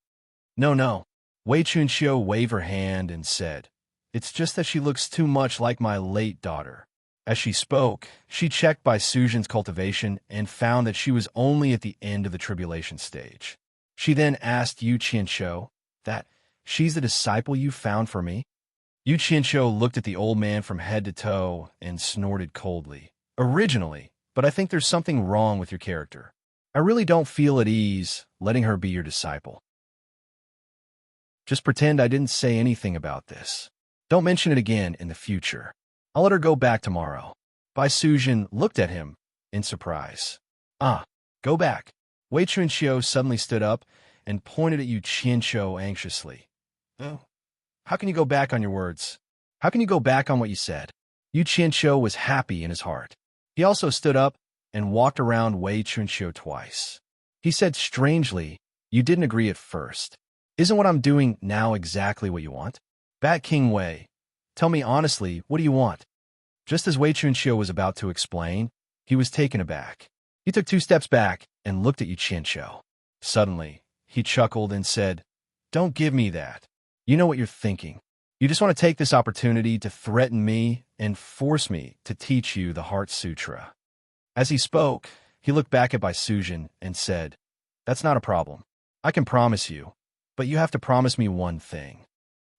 No. Wei Chunxiu waved her hand and said, "It's just that she looks too much like my late daughter." As she spoke, she checked Bai Sujin's cultivation and found that she was only at the end of the tribulation stage. She then asked Yu Qianqiu, "That she's the disciple you found for me?" Yu Qianqiu looked at the old man from head to toe and snorted coldly. "Originally, but I think there's something wrong with your character. I really don't feel at ease letting her be your disciple. Just pretend I didn't say anything about this. Don't mention it again in the future. I'll let her go back tomorrow." Bai Sujin looked at him in surprise. "Ah, go back." Wei Chunxiu suddenly stood up and pointed at Yu Qianqiu anxiously. "Oh, how can you go back on your words? How can you go back on what you said?" Yu Qianqiu was happy in his heart. He also stood up and walked around Wei Chunxiu twice. He said strangely, "You didn't agree at first. Isn't what I'm doing now exactly what you want? Bat King Wei, tell me honestly, what do you want?" Just as Wei Chunxiu was about to explain, he was taken aback. He took 2 steps back and looked at Yu Qianqiu. Suddenly, he chuckled and said, "Don't give me that. You know what you're thinking. You just want to take this opportunity to threaten me and force me to teach you the Heart Sutra." As he spoke, he looked back at Bai Sujin and said, "That's not a problem. I can promise you, but you have to promise me one thing."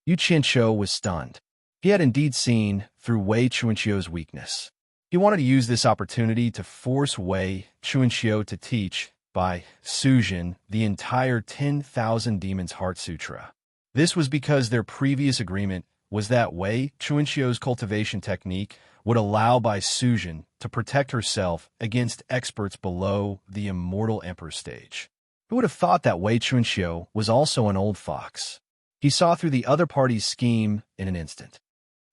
Yu Qianqiu was stunned. He had indeed seen through Wei Chunqiu's weakness. He wanted to use this opportunity to force Wei Chunqiu to teach Bai Sujin the entire 10,000 Demons Heart Sutra. This was because their previous agreement was that Wei Chunqiu's cultivation technique would allow Bai Sujin to protect herself against experts below the Immortal Emperor stage. Who would have thought that Wei Chunqiu was also an old fox? He saw through the other party's scheme in an instant.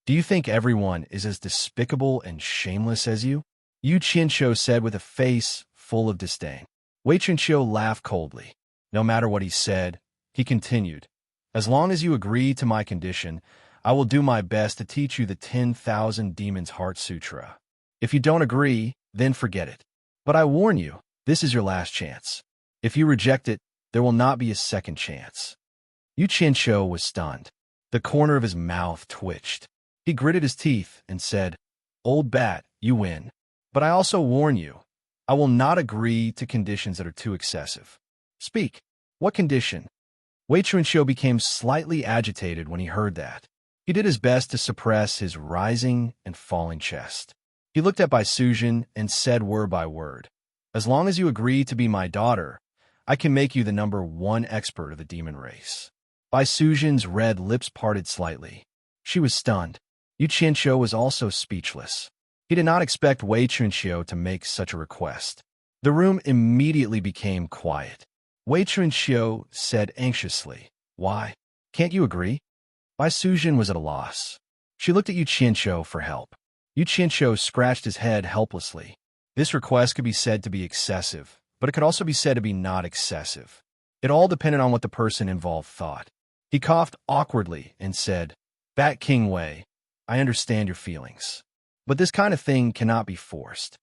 "Do you think everyone is as despicable and shameless as you?" Yu Qianqiu said with a face full of disdain. Wei Chunqiu laughed coldly. No matter what he said, he continued, "As long as you agree to my condition, I will do my best to teach you the 10,000 Demons Heart Sutra. If you don't agree, then forget it. But I warn you, this is your last chance. If you reject it, there will not be a second chance." Yu Qianqiu was stunned. The corner of his mouth twitched. He gritted his teeth and said, "Old bat, you win. But I also warn you, I will not agree to conditions that are too excessive. Speak. What condition?" Wei Chunqiu became slightly agitated when he heard that. He did his best to suppress his rising and falling chest. He looked at Bai Sujin and said word by word, "As long as you agree to be my daughter, I can make you the #1 expert of the demon race." Bai Sujin's red lips parted slightly. She was stunned. Yu Qianqiu was also speechless. He did not expect Wei Chunqiu to make such a request. The room immediately became quiet. Wei Chunqiu said anxiously, "Why? Can't you agree?" Bai Sujin was at a loss. She looked at Yu Qianqiu for help. Yu Qianqiu scratched his head helplessly. This request could be said to be excessive, but it could also be said to be not excessive. It all depended on what the person involved thought. He coughed awkwardly and said, "Bat King Wei, I understand your feelings, but this kind of thing cannot be forced."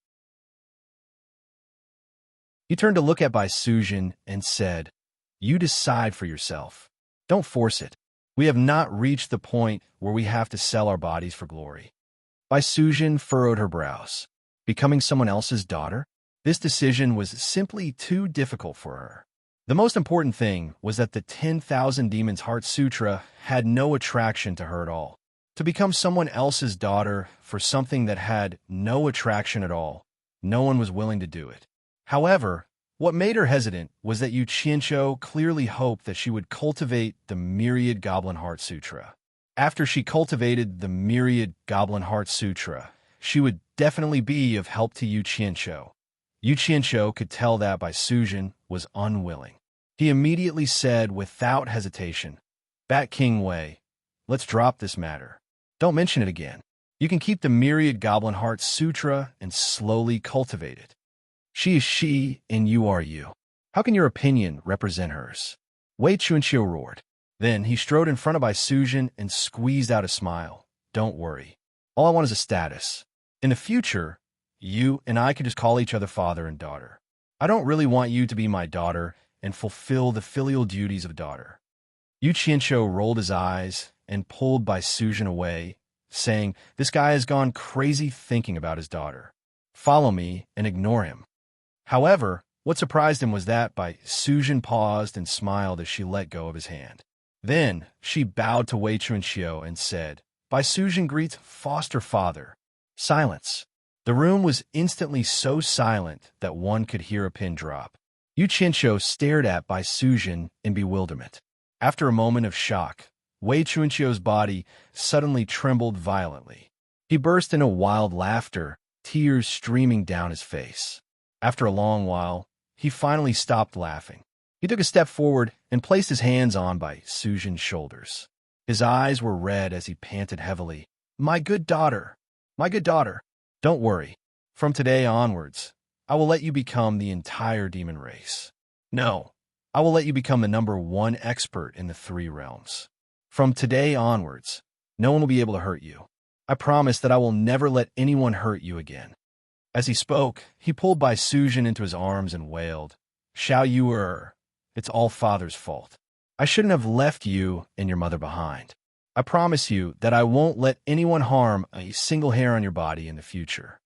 He turned to look at Bai Sujin and said, "You decide for yourself. Don't force it. We have not reached the point where we have to sell our bodies for glory." Bai Sujin furrowed her brows. Becoming someone else's daughter? This decision was simply too difficult for her. The most important thing was that the 10,000 Demons Heart Sutra had no attraction to her at all. To become someone else's daughter for something that had no attraction at all, no one was willing to do it. However, what made her hesitant was that Yu Qianqiu clearly hoped that she would cultivate the Myriad Goblin Heart Sutra. After she cultivated the Myriad Goblin Heart Sutra, she would definitely be of help to Yu Qianqiu. Yu Qianqiu could tell that Bai Sujin was unwilling. He immediately said without hesitation, "Bat King Wei, let's drop this matter. Don't mention it again. You can keep the Myriad Goblin Heart Sutra and slowly cultivate it. She is she and you are you. How can your opinion represent hers?" Wei Chunqiu roared. Then he strode in front of Bai Sujin and squeezed out a smile. "Don't worry. All I want is a status. In the future, you and I can just call each other father and daughter. I don't really want you to be my daughter and fulfill the filial duties of a daughter." Yu Qianqiu rolled his eyes and pulled Bai Sujin away, saying, "This guy has gone crazy thinking about his daughter. Follow me and ignore him." However, what surprised him was that Bai Sujin paused and smiled as she let go of his hand. Then she bowed to Wei Chunqiu and said, "Bai Sujin greets foster father." Silence. The room was instantly so silent that one could hear a pin drop. Yu Qianqiu stared at Bai Sujin in bewilderment. After a moment of shock, Wei Chunqiu's body suddenly trembled violently. He burst into wild laughter, tears streaming down his face. After a long while, he finally stopped laughing. He took a step forward and placed his hands on Bai Sujin's shoulders. His eyes were red as he panted heavily. "My good daughter, my good daughter, don't worry. From today onwards, I will let you become the entire demon race. No, I will let you become the #1 expert in the 3 realms. From today onwards, no one will be able to hurt you. I promise that I will never let anyone hurt you again." As he spoke, he pulled Bai Sujin into his arms and wailed, "Xiao Yu, it's all father's fault. I shouldn't have left you and your mother behind. I promise you that I won't let anyone harm a single hair on your body in the future."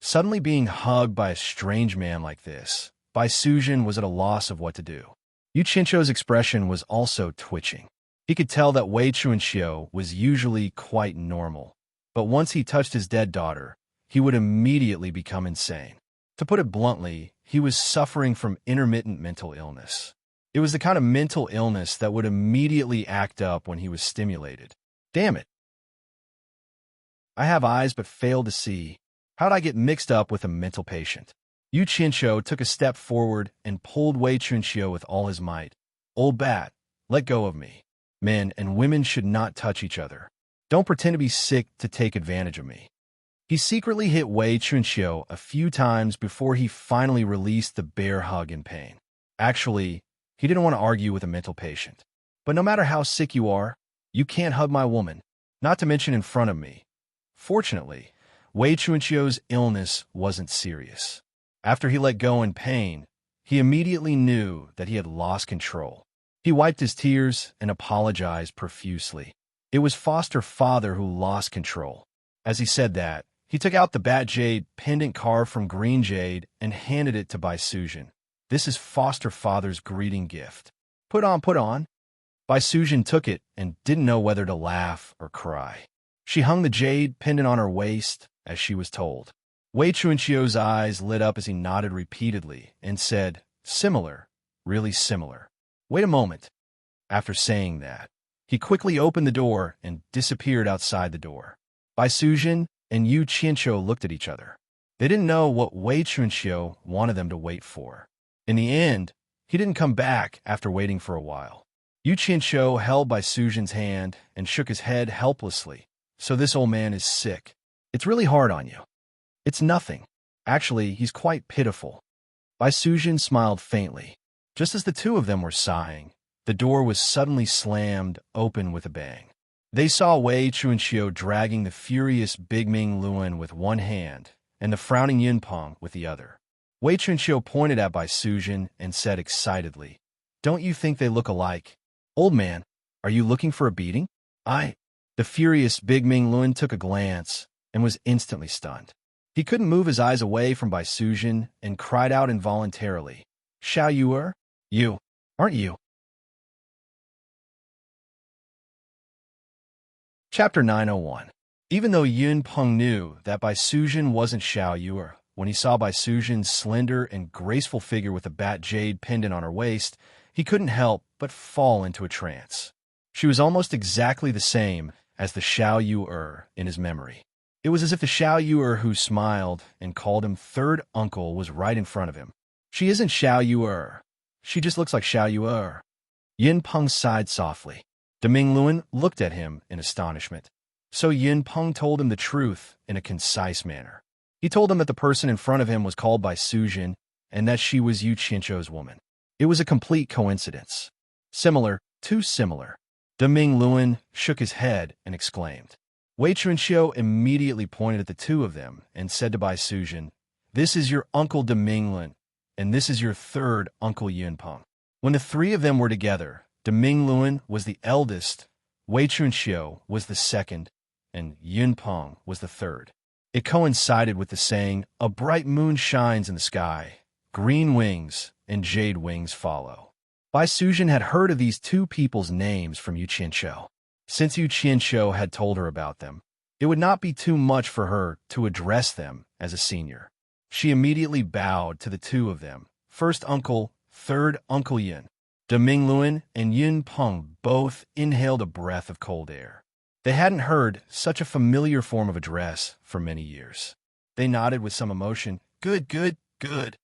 Suddenly being hugged by a strange man like this, Bai Sujin was at a loss of what to do. Yu Qianqiu's expression was also twitching. He could tell that Wei Chunqiu was usually quite normal, but once he touched his dead daughter, he would immediately become insane. To put it bluntly, he was suffering from intermittent mental illness. It was the kind of mental illness that would immediately act up when he was stimulated. Damn it. I have eyes but fail to see. How'd I get mixed up with a mental patient? Yu Qianqiu took a step forward and pulled Wei Chunqiu with all his might. "Old bat, let go of me. Men and women should not touch each other. Don't pretend to be sick to take advantage of me." He secretly hit Wei Chunqiu a few times before he finally released the bear hug in pain. Actually, he didn't want to argue with a mental patient. "But no matter how sick you are, you can't hug my woman, not to mention in front of me." Fortunately, Wei Chunqiu's illness wasn't serious. After he let go in pain, he immediately knew that he had lost control. He wiped his tears and apologized profusely. It was foster father who lost control. As he said that, he took out the Bat Jade pendant carved from green jade and handed it to Bai Sujin. "This is foster father's greeting gift. Put on, put on." Bai Sujin took it and didn't know whether to laugh or cry. She hung the jade pendant on her waist, as she was told. Wei Chunqiu's eyes lit up as he nodded repeatedly and said, "Similar, really similar. Wait a moment." After saying that, he quickly opened the door and disappeared outside the door. Bai Sujin and Yu Qianqiu looked at each other. They didn't know what Wei Chunqiu wanted them to wait for. In the end, he didn't come back after waiting for a while. Yu Qianqiu held Bai Sujin's hand and shook his head helplessly. "So this old man is sick. It's really hard on you." "It's nothing. Actually, he's quite pitiful." Bai Sujin smiled faintly. Just as the two of them were sighing, the door was suddenly slammed open with a bang. They saw Wei Chunqiu dragging the furious Bigming Luan with one hand and the frowning Yunpeng with the other. Wei Chunqiu pointed at Bai Sujin and said excitedly, "Don't you think they look alike? Old man, are you looking for a beating?" The furious Bigming Luan took a glance and was instantly stunned. He couldn't move his eyes away from Bai Sujin and cried out involuntarily, "Xiao Yu'er? You, aren't you?" Chapter 901. Even though Yun Peng knew that Bai Sujin wasn't Xiao Yu'er, when he saw Bai Sujin's slender and graceful figure with a bat jade pendant on her waist, he couldn't help but fall into a trance. She was almost exactly the same as the Xiao Yu'er in his memory. It was as if the Xiao Yu'er who smiled and called him third uncle was right in front of him. "She isn't Xiao Yu'er. She just looks like Xiao Yu'er." Yin Peng sighed softly. Deming Luan looked at him in astonishment. So Yin Peng told him the truth in a concise manner. He told him that the person in front of him was called Bai Sujin and that she was Yu Qianqiu's woman. It was a complete coincidence. Similar, too similar. Deming Luan shook his head and exclaimed. Wei Chunqiu immediately pointed at the two of them and said to Bai Sujin, "This is your uncle Deming Luan, and this is your third uncle Yunpeng." When the three of them were together, Deming Luan was the eldest, Wei Chunqiu was the second, and Yunpeng was the third. It coincided with the saying, "A bright moon shines in the sky, green wings and jade wings follow." Bai Sujin had heard of these two people's names from Yu Qianqiu. Since Yu Qianqiu had told her about them, it would not be too much for her to address them as a senior. She immediately bowed to the two of them, first uncle, third uncle Yin. Deming Luan and Yun Peng both inhaled a breath of cold air. They hadn't heard such a familiar form of address for many years. They nodded with some emotion. "Good, good, good."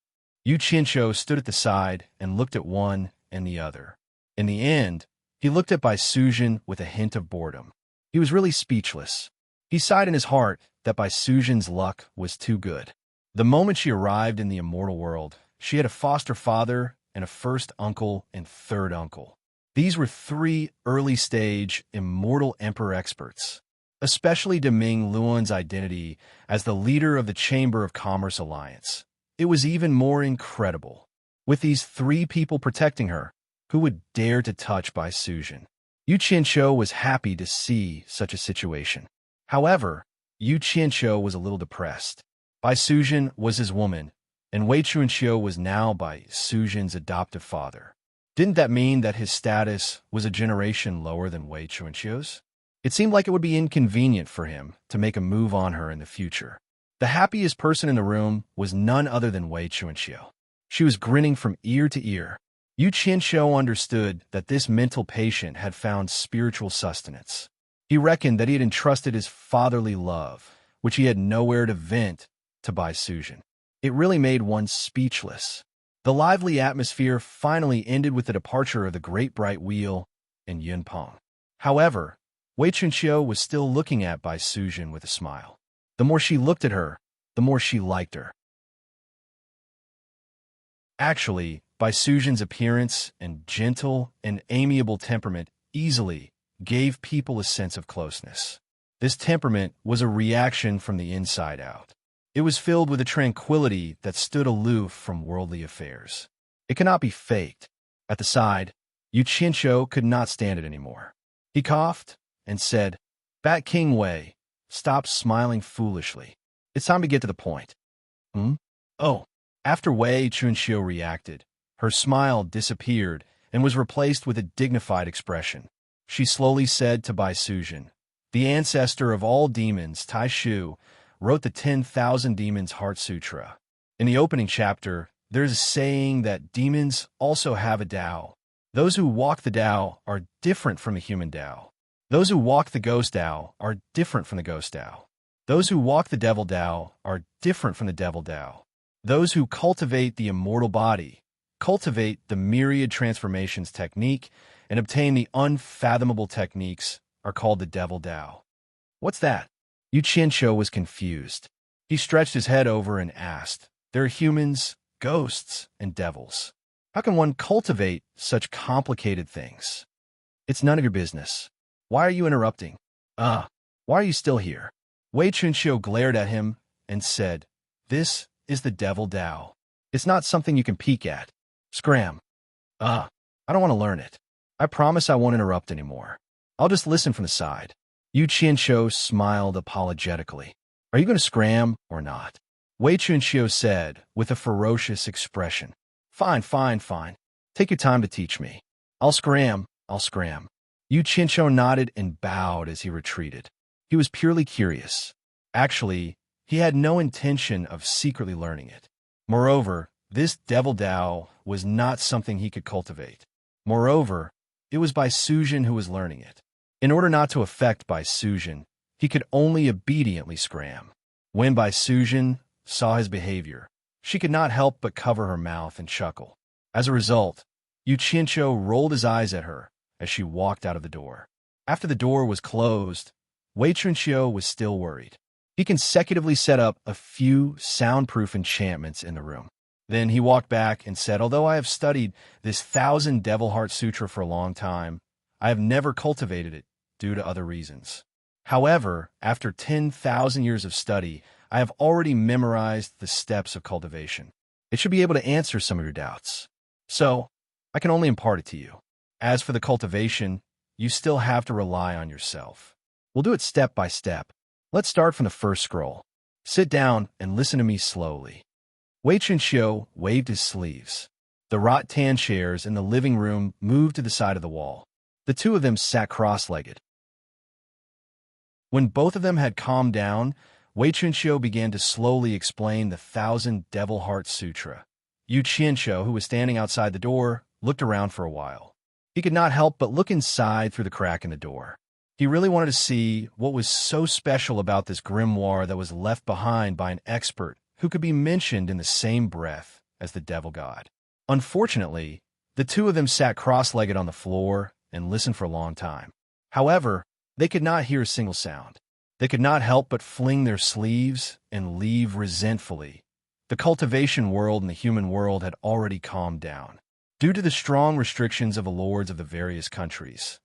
Yu Qianqiu stood at the side and looked at one and the other. In the end, he looked at Bai Sujin with a hint of boredom. He was really speechless. He sighed in his heart that Bai Sujin's luck was too good. The moment she arrived in the immortal world, she had a foster father and a first uncle and third uncle. These were three early-stage immortal emperor experts, especially Deming Luan's identity as the leader of the Chamber of Commerce Alliance. It was even more incredible. With these three people protecting her, who would dare to touch Bai Sujin? Yu Qianqiu was happy to see such a situation. However, Yu Qianqiu was a little depressed. Bai Sujin was his woman, and Wei Chunqiu was now Bai Sujin's adoptive father. Didn't that mean that his status was a generation lower than Wei Chunqiu's? It seemed like it would be inconvenient for him to make a move on her in the future. The happiest person in the room was none other than Wei Chunqiu. She was grinning from ear to ear. Yu Qianqiu understood that this mental patient had found spiritual sustenance. He reckoned that he had entrusted his fatherly love, which he had nowhere to vent, to Bai Sujin. It really made one speechless. The lively atmosphere finally ended with the departure of the Great Bright Wheel and Yunpeng. However, Wei Chunqiu was still looking at Bai Sujin with a smile. The more she looked at her, the more she liked her. Actually, Bai Sujin's appearance and gentle and amiable temperament easily gave people a sense of closeness. This temperament was a reaction from the inside out. It was filled with a tranquility that stood aloof from worldly affairs. It cannot be faked. At the side, Yu Qianqiu could not stand it anymore. He coughed and said, "Bat King Wei, stop smiling foolishly. It's time to get to the point." "Hmm? Oh." After Wei Chunqiu reacted, her smile disappeared and was replaced with a dignified expression. She slowly said to Bai Sujin, "The ancestor of all demons, Tai Shu, wrote the 10,000 Demons Heart Sutra. In the opening chapter, there is a saying that demons also have a Tao. Those who walk the Tao are different from the human Tao. Those who walk the ghost Tao are different from the ghost Tao. Those who walk the devil Tao are different from the devil Tao. Those who cultivate the immortal body, cultivate the myriad transformations technique, and obtain the unfathomable techniques are called the devil Tao." "What's that?" Yu Qianqiu was confused. He stretched his head over and asked, "There are humans, ghosts, and devils. How can one cultivate such complicated things?" "It's none of your business. Why are you interrupting?" Why are you still here?" Wei Chunqiu glared at him and said, "This is the devil Tao. It's not something you can peek at. Scram." I don't want to learn it. I promise I won't interrupt anymore. I'll just listen from the side." Yu Qianqiu smiled apologetically. "Are you going to scram or not?" Wei Chunqiu said with a ferocious expression. Fine. Take your time to teach me. I'll scram. Yu Qianqiu nodded and bowed as he retreated. He was purely curious. Actually, he had no intention of secretly learning it. Moreover, this devil Tao was not something he could cultivate. Moreover, it was Bai Sujin who was learning it. In order not to affect Bai Sujin, he could only obediently scram. When Bai Sujin saw his behavior, she could not help but cover her mouth and chuckle. As a result, Yu Qianqiu rolled his eyes at her as she walked out of the door. After the door was closed, Wei Chunqiu was still worried. He consecutively set up a few soundproof enchantments in the room. Then he walked back and said, "Although I have studied this 1,000 Devil Heart Sutra for a long time, I have never cultivated it due to other reasons. However, after 10,000 years of study, I have already memorized the steps of cultivation. It should be able to answer some of your doubts. So, I can only impart it to you. As for the cultivation, you still have to rely on yourself. We'll do it step by step. Let's start from the first scroll. Sit down and listen to me slowly." Wei Chunqiu waved his sleeves. The rattan chairs in the living room moved to the side of the wall. The two of them sat cross-legged. When both of them had calmed down, Wei Chunqiu began to slowly explain the 1,000 Devil Heart Sutra. Yu Qianqiu, who was standing outside the door, looked around for a while. He could not help but look inside through the crack in the door. He really wanted to see what was so special about this grimoire that was left behind by an expert who could be mentioned in the same breath as the devil god. Unfortunately, the two of them sat cross-legged on the floor and listened for a long time. However, they could not hear a single sound. They could not help but fling their sleeves and leave resentfully. The cultivation world and the human world had already calmed down. Due to the strong restrictions of the lords of the various countries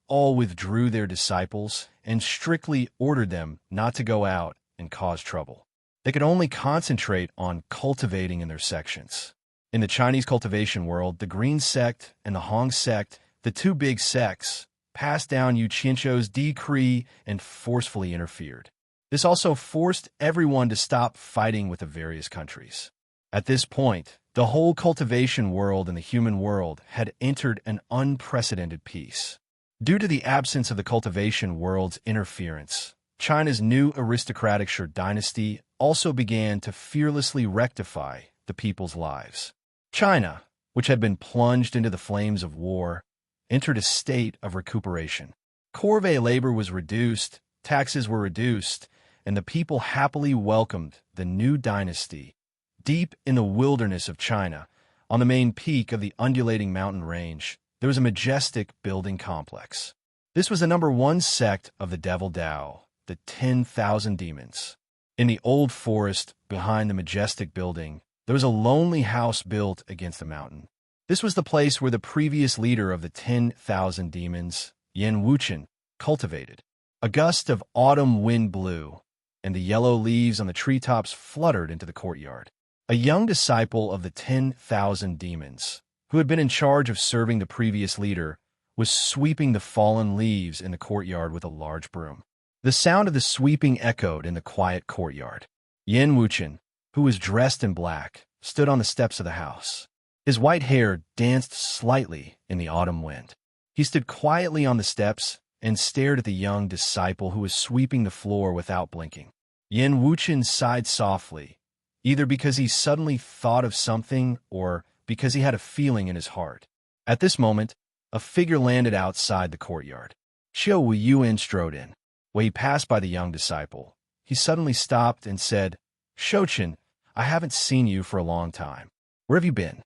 all withdrew their disciples and strictly ordered them not to go out and cause trouble. They could only concentrate on cultivating in their sections. In the Chinese cultivation world, the Green Sect and the Hong Sect, the two big sects, passed down Yu Qianqiu's decree and forcefully interfered. This also forced everyone to stop fighting with the various countries. At this point, the whole cultivation world and the human world had entered an unprecedented peace. Due to the absence of the cultivation world's interference, China's new aristocratic Shi dynasty also began to fearlessly rectify the people's lives. China, which had been plunged into the flames of war, entered a state of recuperation. Corvée labor was reduced, taxes were reduced, and the people happily welcomed the new dynasty. Deep in the wilderness of China, on the main peak of the undulating mountain range, there was a majestic building complex. This was the #1 sect of the Devil Tao, the 10,000 Demons. In the old forest behind the majestic building, there was a lonely house built against the mountain. This was the place where the previous leader of the 10,000 Demons, Yan Wuchen, cultivated. A gust of autumn wind blew, and the yellow leaves on the treetops fluttered into the courtyard. A young disciple of the 10,000 Demons, who had been in charge of serving the previous leader, was sweeping the fallen leaves in the courtyard with a large broom. The sound of the sweeping echoed in the quiet courtyard. Yan Wuchen, who was dressed in black, stood on the steps of the house. His white hair danced slightly in the autumn wind. He stood quietly on the steps and stared at the young disciple who was sweeping the floor without blinking. Yin Wuchen sighed softly, either because he suddenly thought of something or because he had a feeling in his heart. At this moment, a figure landed outside the courtyard. Qiu Weiyuan strode in. When he passed by the young disciple, he suddenly stopped and said, "Shouchen, I haven't seen you for a long time. Where have you been?"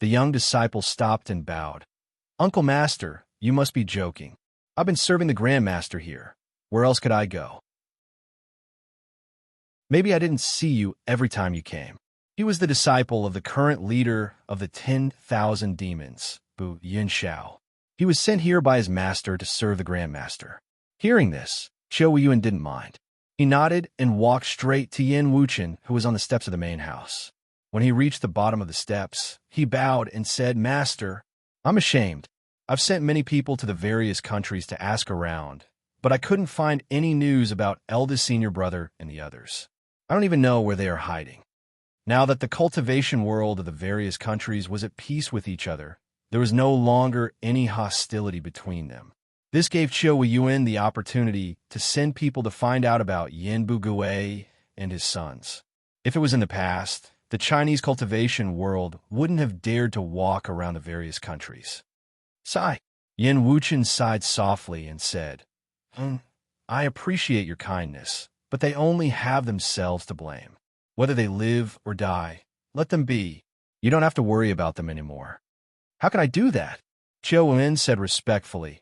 The young disciple stopped and bowed. "Uncle Master, you must be joking. I've been serving the Grand Master here. Where else could I go? Maybe I didn't see you every time you came." He was the disciple of the current leader of the 10,000 demons, Bu Yinshao. He was sent here by his master to serve the Grand Master. Hearing this, Qiu Weiyuan didn't mind. He nodded and walked straight to Yin Wuchen, who was on the steps of the main house. When he reached the bottom of the steps, he bowed and said, "Master, I'm ashamed. I've sent many people to the various countries to ask around, but I couldn't find any news about eldest senior brother and the others. I don't even know where they are hiding." Now that the cultivation world of the various countries was at peace with each other, there was no longer any hostility between them. This gave Qiu Weiyuan the opportunity to send people to find out about Yin Bugui and his sons. If it was in the past, the Chinese cultivation world wouldn't have dared to walk around the various countries. Sigh. Yin Wuchen sighed softly and said, "I appreciate your kindness, but they only have themselves to blame. Whether they live or die, let them be. You don't have to worry about them anymore." "How can I do that?" Qiu Wen said respectfully.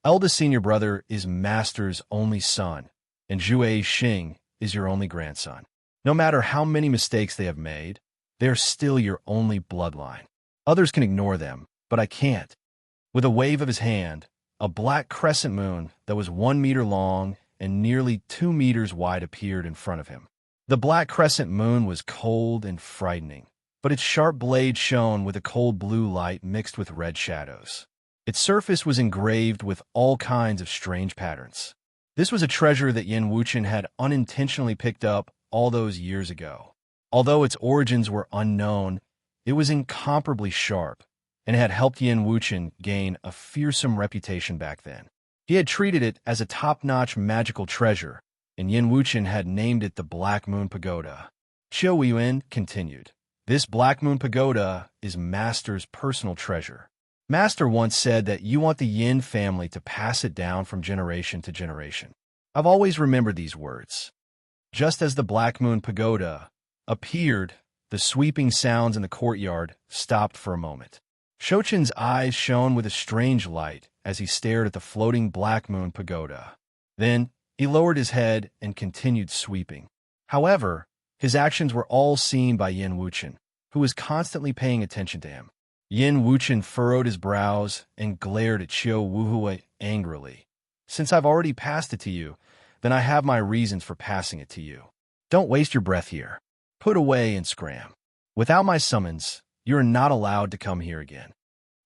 "Eldest senior brother is Master's only son, and Zhuai Xing is your only grandson. No matter how many mistakes they have made, they are still your only bloodline. Others can ignore them, but I can't." With a wave of his hand, a black crescent moon that was 1 meter long and nearly 2 meters wide appeared in front of him. The black crescent moon was cold and frightening, but its sharp blade shone with a cold blue light mixed with red shadows. Its surface was engraved with all kinds of strange patterns. This was a treasure that Yin Wuchen had unintentionally picked up all those years ago. Although its origins were unknown, it was incomparably sharp, and had helped Yin Wuchen gain a fearsome reputation back then. He had treated it as a top-notch magical treasure, and Yin Wuchen had named it the Black Moon Pagoda. Qiu Weiyuan continued, "This Black Moon Pagoda is Master's personal treasure. Master once said that you want the Yin family to pass it down from generation to generation. I've always remembered these words." Just as the Black Moon Pagoda appeared, the sweeping sounds in the courtyard stopped for a moment. Shouchen's eyes shone with a strange light as he stared at the floating Black Moon Pagoda. Then he lowered his head and continued sweeping. However, his actions were all seen by Yin Wuchen, who was constantly paying attention to him. Yin Wuchen furrowed his brows and glared at Qiu Wuhui angrily. "Since I've already passed it to you, then I have my reasons for passing it to you. Don't waste your breath here. Put away and scram. Without my summons, you are not allowed to come here again."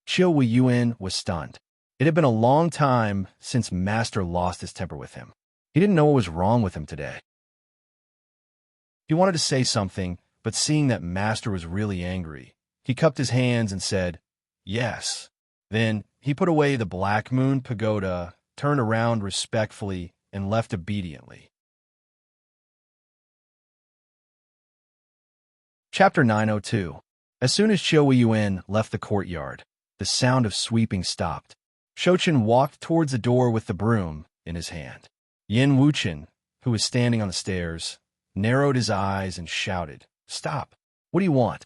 Qiu Weiyuan was stunned. It had been a long time since Master lost his temper with him. He didn't know what was wrong with him today. He wanted to say something, but seeing that Master was really angry, he cupped his hands and said, "Yes." Then he put away the Black Moon Pagoda, turned around respectfully, and left obediently. Chapter 902. As soon as Qiu Weiyuan left the courtyard, the sound of sweeping stopped. Shouchen walked towards the door with the broom in his hand. Yin Wuchen, who was standing on the stairs, narrowed his eyes and shouted, "Stop! What do you want?"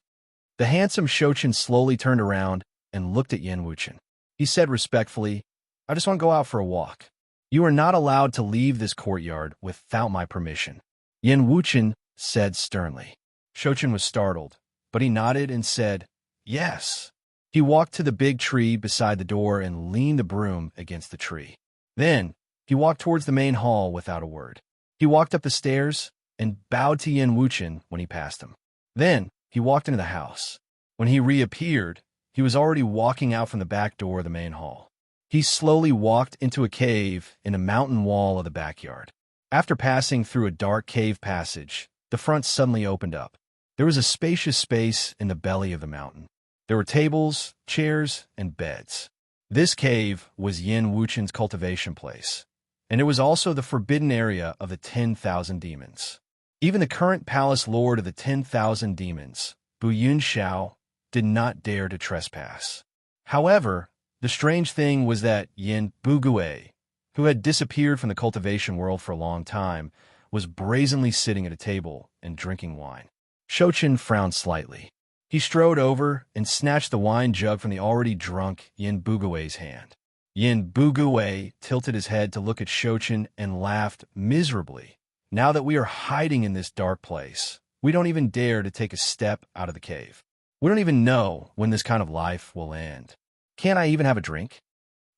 The handsome Shouchen slowly turned around and looked at Yin Wuchen. He said respectfully, "I just want to go out for a walk. You are not allowed to leave this courtyard without my permission." Yin Wuchen said sternly. Shouchen was startled, but he nodded and said, "Yes." He walked to the big tree beside the door and leaned the broom against the tree. Then he walked towards the main hall without a word. He walked up the stairs and bowed to Yin Wuchen when he passed him. Then he walked into the house. When he reappeared, he was already walking out from the back door of the main hall. He slowly walked into a cave in the mountain wall of the backyard. After passing through a dark cave passage, the front suddenly opened up. There was a spacious space in the belly of the mountain. There were tables, chairs, and beds. This cave was Yin Wuchen's cultivation place, and it was also the forbidden area of the 10,000 demons. Even the current palace lord of the 10,000 demons, Bu Yunxiao, did not dare to trespass. However, the strange thing was that Yin Bugue, who had disappeared from the cultivation world for a long time, was brazenly sitting at a table and drinking wine. Shouchen frowned slightly. He strode over and snatched the wine jug from the already drunk Yin Bugue's hand. Yin Bugue tilted his head to look at Shouchen and laughed miserably. Now that we are hiding in this dark place, we don't even dare to take a step out of the cave. We don't even know when this kind of life will end. Can't I even have a drink?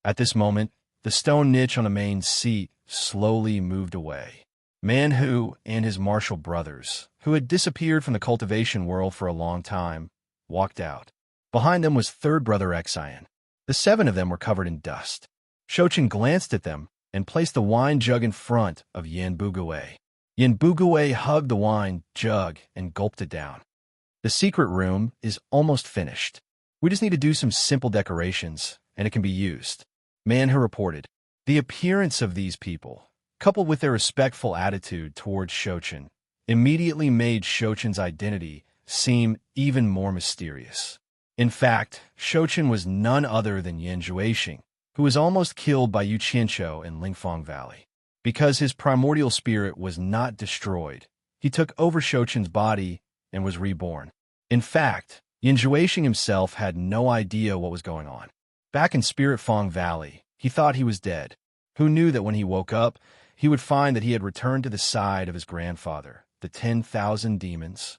At this moment, the stone niche on the main seat slowly moved away. Manhu and his martial brothers, who had disappeared from the cultivation world for a long time, walked out. Behind them was third brother Xian. The 7 of them were covered in dust. Shouchen glanced at them and placed the wine jug in front of Yin Bugue. Yin Bugue hugged the wine jug and gulped it down. The secret room is almost finished. We just need to do some simple decorations, and it can be used. Manhu reported. The appearance of these people, coupled with their respectful attitude towards Shouchen, immediately made Shouchen's identity seem even more mysterious. In fact, Shouchen was none other than Yin Juexing, who was almost killed by Yu Qianqiu in Lingfang Valley. Because his primordial spirit was not destroyed, he took over Shouchen's body and was reborn. In fact, Yin Juexing himself had no idea what was going on. Back in Spirit Fang Valley, he thought he was dead. Who knew that when he woke up, he would find that he had returned to the side of his grandfather, the 10,000 demons.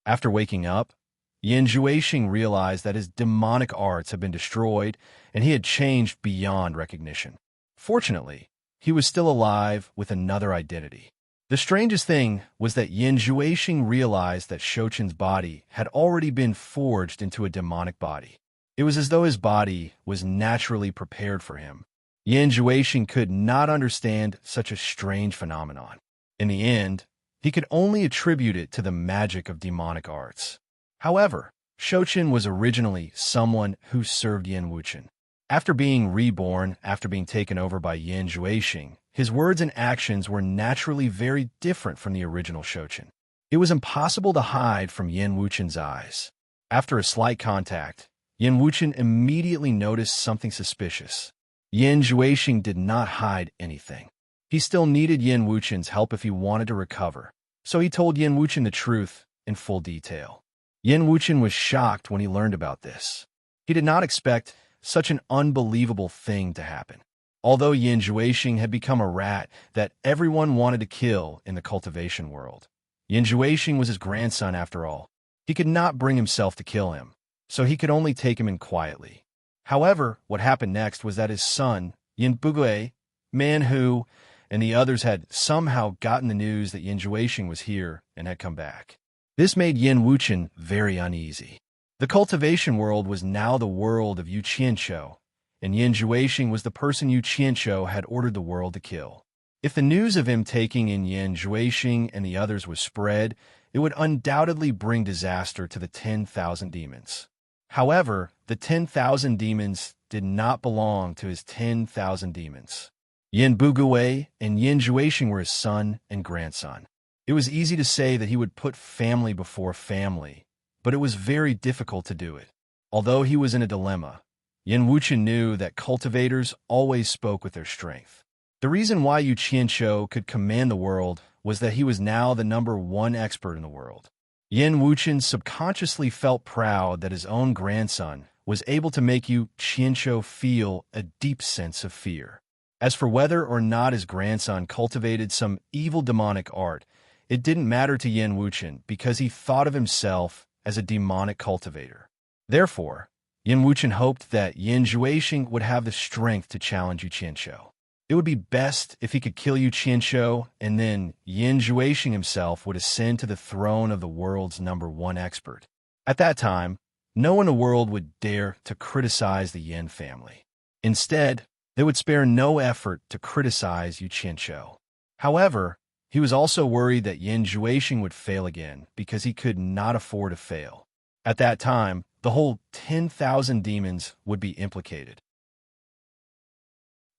After waking up, Yin Juexing realized that his demonic arts had been destroyed and he had changed beyond recognition. Fortunately, he was still alive with another identity. The strangest thing was that Yin Juexing realized that Shouchen's body had already been forged into a demonic body. It was as though his body was naturally prepared for him. Yin Juexing could not understand such a strange phenomenon. In the end, he could only attribute it to the magic of demonic arts. However, Shouchen was originally someone who served Yin Wuchen. After being reborn, after being taken over by Yin Juexing, his words and actions were naturally very different from the original Shouchen. It was impossible to hide from Yin Wuchen's eyes. After a slight contact, Yin Wuchen immediately noticed something suspicious. Yin Juexing did not hide anything. He still needed Yin Wuchen's help if he wanted to recover, so he told Yin Wuchen the truth in full detail. Yin Wuchen was shocked when he learned about this. He did not expect such an unbelievable thing to happen. Although Yin Juexing had become a rat that everyone wanted to kill in the cultivation world, Yin Juexing was his grandson after all. He could not bring himself to kill him, so he could only take him in quietly. However, what happened next was that his son, Yin Bugue, Manhu, and the others had somehow gotten the news that Yin Juexing was here and had come back. This made Yin Wuchen very uneasy. The cultivation world was now the world of Yu Qianqiu, and Yin Juexing was the person Yu Qianqiu had ordered the world to kill. If the news of him taking in Yin Juexing and the others was spread, it would undoubtedly bring disaster to the 10,000 demons. However, the 10,000 demons did not belong to his 10,000 demons. Yin Bugue and Yin Juexing were his son and grandson. It was easy to say that he would put family before family, but it was very difficult to do it. Although he was in a dilemma, Yin Wuchen knew that cultivators always spoke with their strength. The reason why Yu Qianqiu could command the world was that he was now the #1 expert in the world. Yin Wuchen subconsciously felt proud that his own grandson was able to make Yu Qianqiu feel a deep sense of fear. As for whether or not his grandson cultivated some evil demonic art, it didn't matter to Yin Wuchen because he thought of himself as a demonic cultivator. Therefore, Yin Wuchen hoped that Yin Juexing would have the strength to challenge Yu Qianqiu. It would be best if he could kill Yu Qianqiu, and then Yin Juexing himself would ascend to the throne of the world's #1 expert. At that time, no one in the world would dare to criticize the Yin family. Instead, they would spare no effort to criticize Yu Qianqiu. However, he was also worried that Yin Juexing would fail again because he could not afford to fail. At that time, the whole 10,000 demons would be implicated.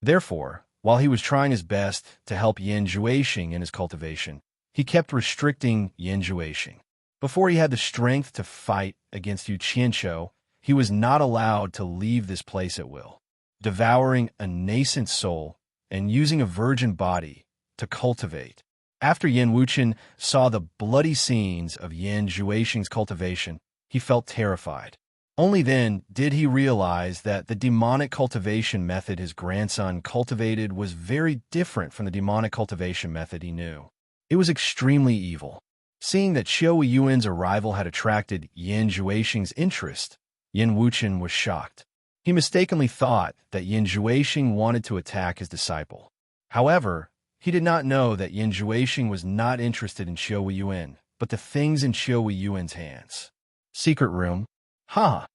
Therefore, while he was trying his best to help Yan Juexing in his cultivation, he kept restricting Yan Juexing. Before he had the strength to fight against Yu Qianqiu, he was not allowed to leave this place at will, devouring a nascent soul and using a virgin body to cultivate. After Yan Wuchen saw the bloody scenes of Yan Juexing's cultivation, he felt terrified. Only then did he realize that the demonic cultivation method his grandson cultivated was very different from the demonic cultivation method he knew. It was extremely evil. Seeing that Xiao Yuan's arrival had attracted Yan Juexing's interest, Yan Wuchen was shocked. He mistakenly thought that Yan Juexing wanted to attack his disciple. However, he did not know that Yan Juexing was not interested in Xiao Yuan, but the things in Xiao Yuan's hands. Secret room. Ha!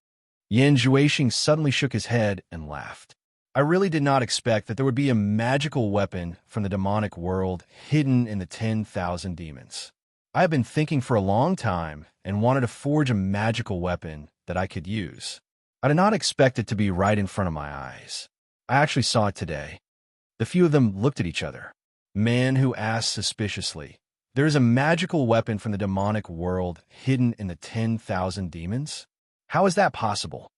Yan Juexing suddenly shook his head and laughed. I really did not expect that there would be a magical weapon from the demonic world hidden in the 10,000 demons. I have been thinking for a long time and wanted to forge a magical weapon that I could use. I did not expect it to be right in front of my eyes. I actually saw it today. The few of them looked at each other. Man who asked suspiciously, "There is a magical weapon from the demonic world hidden in the 10,000 demons? How is that possible?"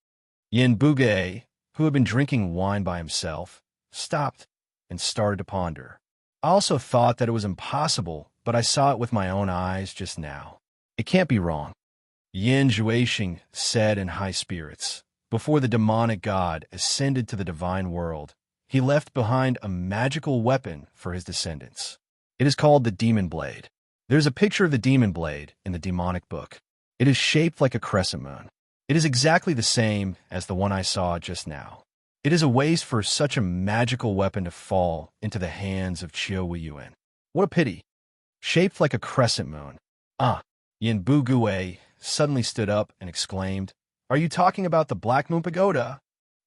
Yin Buge, who had been drinking wine by himself, stopped and started to ponder. I also thought that it was impossible, but I saw it with my own eyes just now. It can't be wrong. Yan Juexing said in high spirits. Before the demonic god ascended to the divine world, he left behind a magical weapon for his descendants. It is called the Demon Blade. There's a picture of the Demon Blade in the demonic book. It is shaped like a crescent moon. It is exactly the same as the one I saw just now. It is a waste for such a magical weapon to fall into the hands of Qiao Yuan. What a pity. Shaped like a crescent moon. Yin Bugue suddenly stood up and exclaimed, "Are you talking about the Black Moon Pagoda?"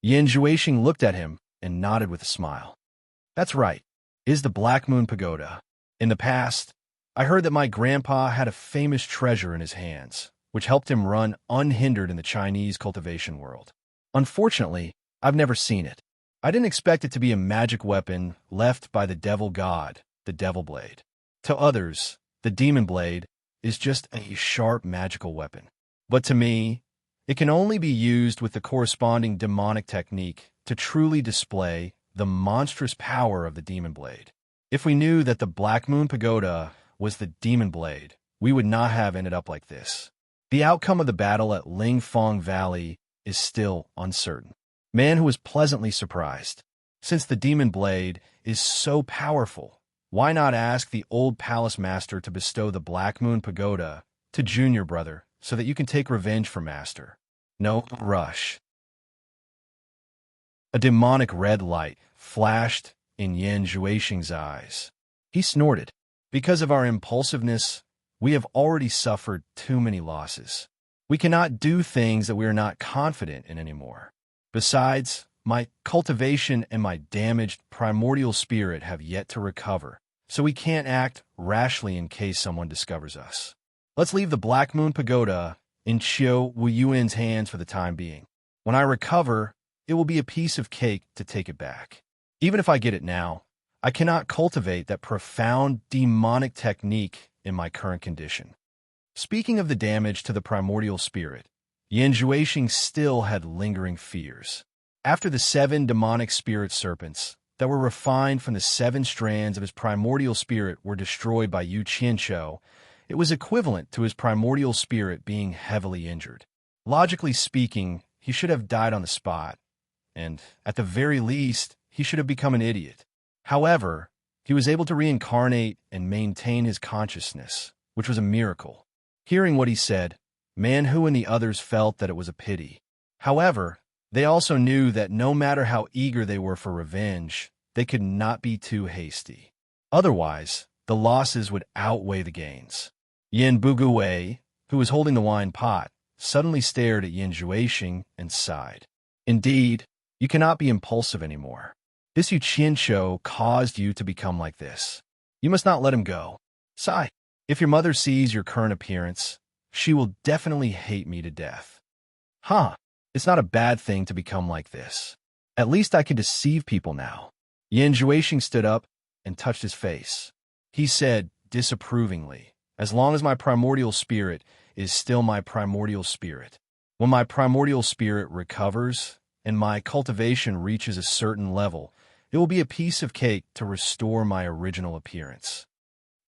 Yan Juexing looked at him and nodded with a smile. "That's right. It is the Black Moon Pagoda. In the past, I heard that my grandpa had a famous treasure in his hands, which helped him run unhindered in the Chinese cultivation world. Unfortunately, I've never seen it. I didn't expect it to be a magic weapon left by the devil god, the Devil Blade. To others, the Demon Blade is just a sharp magical weapon. But to me, it can only be used with the corresponding demonic technique to truly display the monstrous power of the Demon Blade. If we knew that the Black Moon Pagoda was the Demon Blade, we would not have ended up like this. The outcome of the battle at Lingfang Valley is still uncertain. Man was pleasantly surprised. Since the Demon Blade is so powerful, why not ask the old palace master to bestow the Black Moon Pagoda to Junior Brother so that you can take revenge for Master? No rush. A demonic red light flashed in Yan Juexing's eyes. He snorted. Because of our impulsiveness, we have already suffered too many losses. We cannot do things that we are not confident in anymore. Besides, my cultivation and my damaged primordial spirit have yet to recover, so we can't act rashly in case someone discovers us. Let's leave the Black Moon Pagoda in Qiao Yuan's hands for the time being. When I recover, it will be a piece of cake to take it back. Even if I get it now, I cannot cultivate that profound demonic technique in my current condition. Speaking of the damage to the primordial spirit, Yan Juexing still had lingering fears. After the 7 demonic spirit serpents that were refined from the 7 strands of his primordial spirit were destroyed by Yu Qianqiu, it was equivalent to his primordial spirit being heavily injured. Logically speaking, he should have died on the spot, and at the very least, he should have become an idiot. However, he was able to reincarnate and maintain his consciousness, which was a miracle. Hearing what he said, Manhu and the others felt that it was a pity. However, they also knew that no matter how eager they were for revenge, they could not be too hasty. Otherwise, the losses would outweigh the gains. Yin Buguwei, who was holding the wine pot, suddenly stared at Yan Juexing and sighed. Indeed, you cannot be impulsive anymore. This Yu Qianqiu caused you to become like this. You must not let him go. Sigh. If your mother sees your current appearance, she will definitely hate me to death. Huh, it's not a bad thing to become like this. At least I can deceive people now. Yan Zhuixing stood up and touched his face. He said disapprovingly, as long as my primordial spirit is still my primordial spirit. When my primordial spirit recovers and my cultivation reaches a certain level, it will be a piece of cake to restore my original appearance.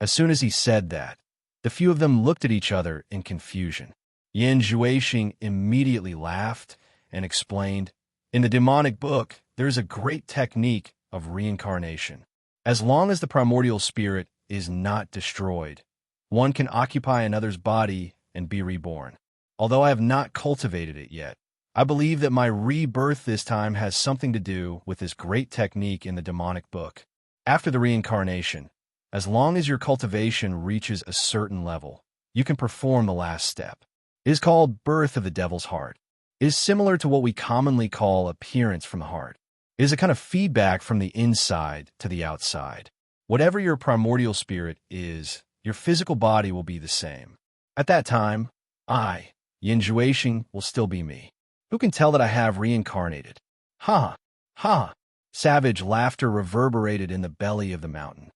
As soon as he said that, the few of them looked at each other in confusion. Yan Zhuixing immediately laughed and explained, in the demonic book, there is a great technique of reincarnation. As long as the primordial spirit is not destroyed, one can occupy another's body and be reborn. Although I have not cultivated it yet, I believe that my rebirth this time has something to do with this great technique in the demonic book. After the reincarnation, as long as your cultivation reaches a certain level, you can perform the last step. It is called birth of the devil's heart. It is similar to what we commonly call appearance from the heart. It is a kind of feedback from the inside to the outside. Whatever your primordial spirit is, your physical body will be the same. At that time, I, Yan Zhuixing, will still be me. Who can tell that I have reincarnated? Ha! Ha! Savage laughter reverberated in the belly of the mountain.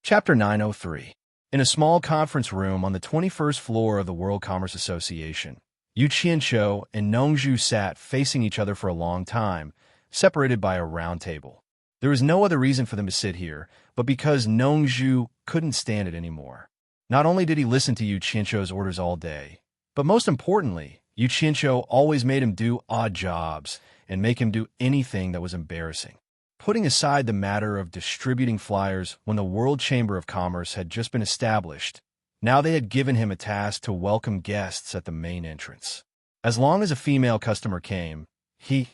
Chapter 903. In a small conference room on the 21st floor of the World Commerce Association, Yu Qianqiu and Nongzhu sat facing each other for a long time, separated by a round table. There was no other reason for them to sit here, but because Nongzhu couldn't stand it anymore. Not only did he listen to Yu Qianqiu's orders all day, but most importantly, Yu Qianqiu always made him do odd jobs and make him do anything that was embarrassing. Putting aside the matter of distributing flyers when the World Chamber of Commerce had just been established, now they had given him a task to welcome guests at the main entrance. As long as a female customer came, he,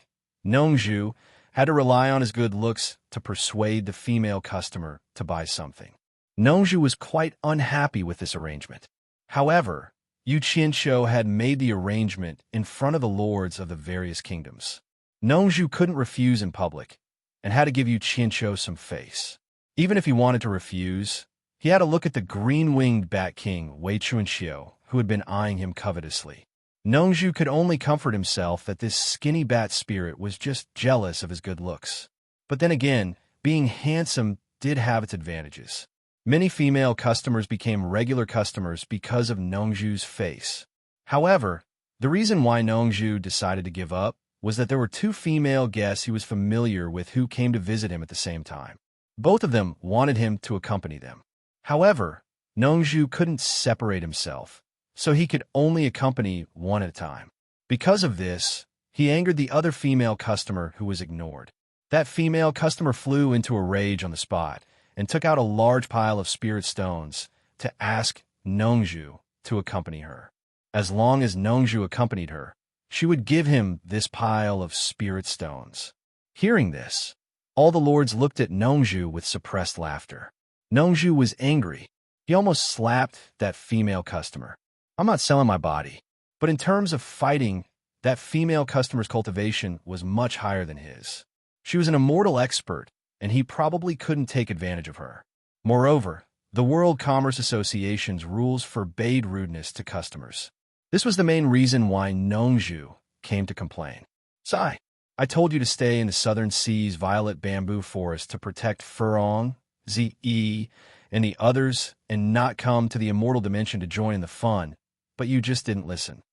Nongzhu, had to rely on his good looks to persuade the female customer to buy something. Nongzhu was quite unhappy with this arrangement. However, Yu Qianqiu had made the arrangement in front of the lords of the various kingdoms. Nongzhu couldn't refuse in public, and had to give Yu Qianqiu some face. Even if he wanted to refuse, he had to look at the green-winged bat king Wei Chunqiu, who had been eyeing him covetously. Nongzhu could only comfort himself that this skinny bat spirit was just jealous of his good looks. But then again, being handsome did have its advantages. Many female customers became regular customers because of Nongzhu's face. However, the reason why Nongzhu decided to give up was that there were two female guests he was familiar with who came to visit him at the same time. Both of them wanted him to accompany them. However, Nongzhu couldn't separate himself, so he could only accompany one at a time. Because of this, he angered the other female customer who was ignored. That female customer flew into a rage on the spot and took out a large pile of spirit stones to ask Nongzhu to accompany her. As long as Nongzhu accompanied her, she would give him this pile of spirit stones. Hearing this, all the lords looked at Nongzhu with suppressed laughter. Nongzhu was angry. He almost slapped that female customer. I'm not selling my body, but in terms of fighting, that female customer's cultivation was much higher than his. She was an immortal expert, and he probably couldn't take advantage of her. Moreover, the World Commerce Association's rules forbade rudeness to customers. This was the main reason why Nongzhu came to complain. Sai, I told you to stay in the Southern Sea's violet bamboo forest to protect Furong, Zi, and the others and not come to the immortal dimension to join in the fun, but you just didn't listen.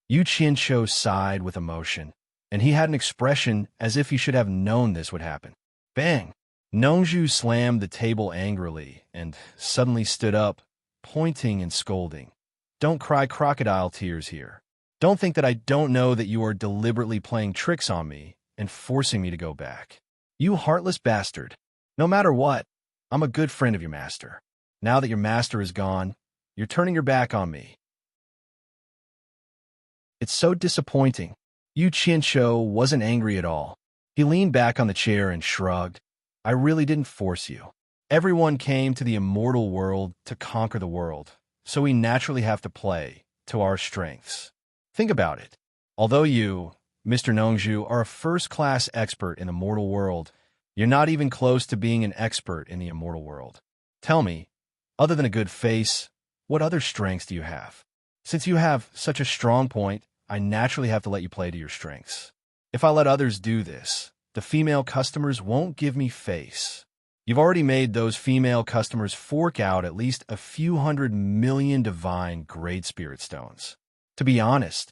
Yu Qianqiu sighed with emotion, and he had an expression as if he should have known this would happen. Bang! Nongzhu slammed the table angrily and suddenly stood up, pointing and scolding. Don't cry crocodile tears here. Don't think that I don't know that you are deliberately playing tricks on me and forcing me to go back. You heartless bastard. No matter what, I'm a good friend of your master. Now that your master is gone, you're turning your back on me. It's so disappointing. Yu Qianqiu wasn't angry at all. He leaned back on the chair and shrugged. I really didn't force you. Everyone came to the immortal world to conquer the world, so we naturally have to play to our strengths. Think about it. Although you, Mr. Nongzhu, are a first-class expert in the mortal world, you're not even close to being an expert in the immortal world. Tell me, Other than a good face, what other strengths do you have? Since you have such a strong point, I naturally have to let you play to your strengths. If I let others do this, the female customers won't give me face. You've already made those female customers fork out at least a few 100 million divine Great Spirit stones. To be honest,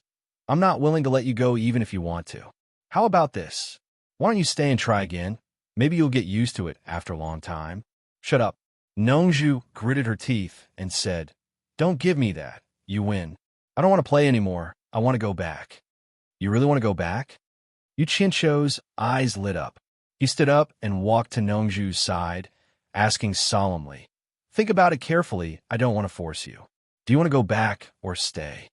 I'm not willing to let you go even if you want to. How about this? Why don't you stay and try again? Maybe you'll get used to it after a long time. Shut up. Nongju gritted her teeth and said, "Don't give me that. You win. I don't want to play anymore. I want to go back." "You really want to go back?" Yu Qianzhou's eyes lit up. He stood up and walked to Nongju's side, asking solemnly, "Think about it carefully. I don't want to force you. Do you want to go back or stay?"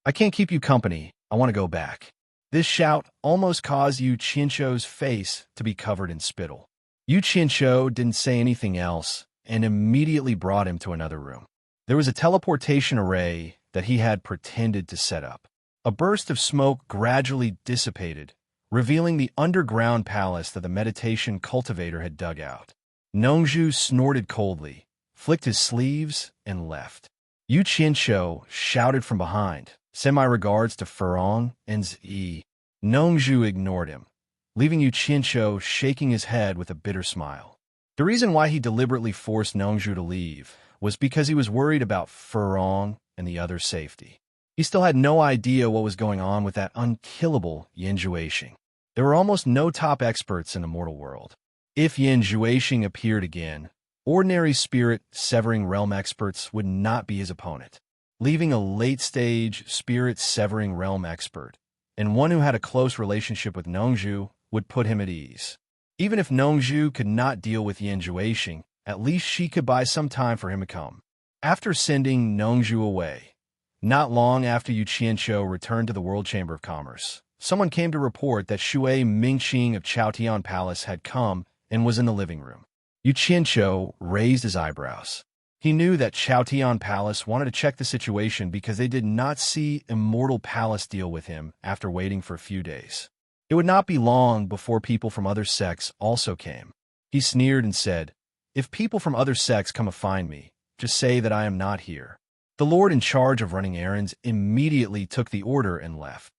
"I can't keep you company. I want to go back." This shout almost caused Yu Qianzhou's face to be covered in spittle. Yu Qianzhou didn't say anything else and immediately brought him to another room. There was a teleportation array that he had pretended to set up. A burst of smoke gradually dissipated, revealing the underground palace that the meditation cultivator had dug out. Nongju snorted coldly, flicked his sleeves, and left. Yu Qianzhou shouted from behind, "Send my regards to Furong and Zi." Nongju ignored him, leaving Yu Qianzhou shaking his head with a bitter smile. The reason why he deliberately forced Nongju to leave was because he was worried about Furong and the other's safety. He still had no idea what was going on with that unkillable Yin Juexing. There were almost no top experts in the mortal world. If Yin Juexing appeared again, ordinary spirit severing realm experts would not be his opponent. Leaving a late-stage spirit severing realm expert and one who had a close relationship with Nongju would put him at ease. Even if Nongju could not deal with Yin Juexing, at least she could buy some time for him to come. After sending Nongju away, not long after Yu Qianzhou returned to the World Chamber of Commerce, someone came to report that Shui Mingqing of Chaotian Palace had come and was in the living room. Yu Qianzhou raised his eyebrows. He knew that Chaotian Palace wanted to check the situation because they did not see Immortal Palace deal with him after waiting for a few days. It would not be long before people from other sects also came. He sneered and said, "If people from other sects come to find me, just say that I am not here." The lord in charge of running errands immediately took the order and left.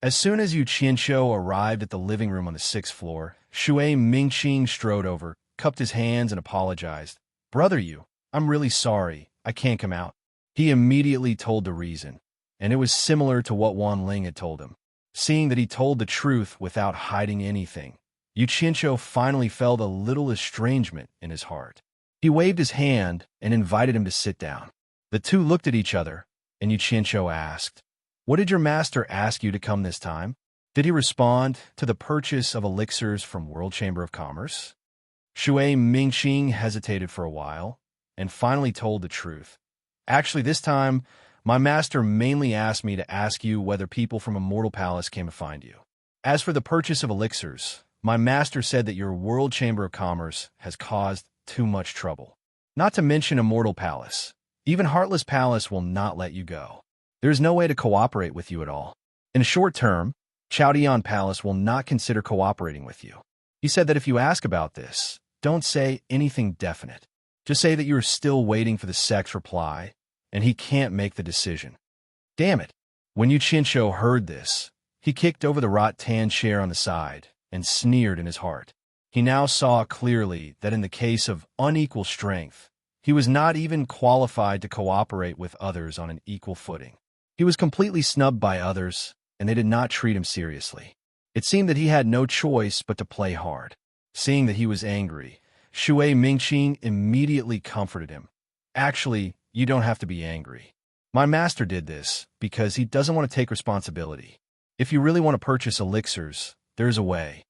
As soon as Yu Qianzhou arrived at the living room on the 6th floor, Shui Mingqing strode over, cupped his hands, and apologized. "Brother Yu, I'm really sorry. I can't come out." He immediately told the reason, and it was similar to what Wan Ling had told him. Seeing that he told the truth without hiding anything, Yu Qianzhou finally felt a little estrangement in his heart. He waved his hand and invited him to sit down. The two looked at each other, and Yu Qianzhou asked, "What did your master ask you to come this time?" Did he respond to the purchase of elixirs from World Chamber of Commerce? Shui Mingqing hesitated for a while, and finally told the truth. "Actually, this time, my master mainly asked me to ask you whether people from Immortal Palace came to find you. As for the purchase of elixirs, my master said that your World Chamber of Commerce has caused too much trouble. Not to mention Immortal Palace. Even Heartless Palace will not let you go. There is no way to cooperate with you at all. In a short term, Chaotian Palace will not consider cooperating with you." He said that if you ask about this, don't say anything definite. Just say that you are still waiting for the sect's reply, and he can't make the decision. Damn it. When Yu Qianzhou heard this, he kicked over the rattan chair on the side and sneered in his heart. He now saw clearly that in the case of unequal strength, he was not even qualified to cooperate with others on an equal footing. He was completely snubbed by others, and they did not treat him seriously. It seemed that he had no choice but to play hard. Seeing that he was angry, Shui Mingqing immediately comforted him. "Actually, you don't have to be angry. My master did this because he doesn't want to take responsibility. If you really want to purchase elixirs, there's a way."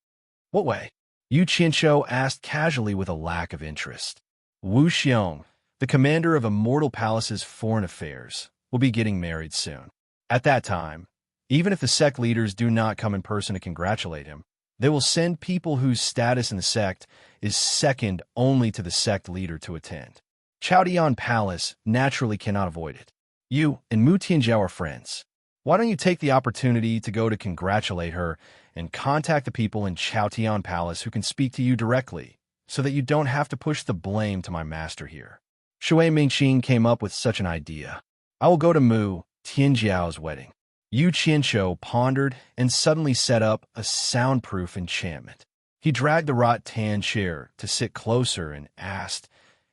"What way?" Yu Qianzhou asked casually with a lack of interest. "Wu Xiong, the commander of Immortal Palace's foreign affairs, will be getting married soon. At that time, even if the sect leaders do not come in person to congratulate him, they will send people whose status in the sect is second only to the sect leader to attend. Chaotian Palace naturally cannot avoid it. You and Mu Tianjiao are friends. Why don't you take the opportunity to go to congratulate her and contact the people in Chaotian Palace who can speak to you directly, so that you don't have to push the blame to my master here. Shui Mingqing came up with such an idea. I will go to Mu Tianjiao's wedding. Yu Qianqiu pondered and suddenly set up a soundproof enchantment. He dragged the rattan chair to sit closer and asked,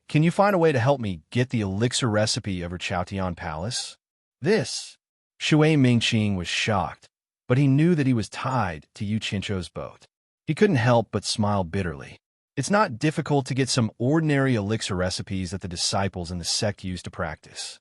"Can you find a way to help me get the elixir recipe of her Chaotian palace?" This. Shui Mingqing was shocked, but he knew that he was tied to Yu Qianqiu's boat. He couldn't help but smile bitterly. It's not difficult to get some ordinary elixir recipes that the disciples in the sect used to practice.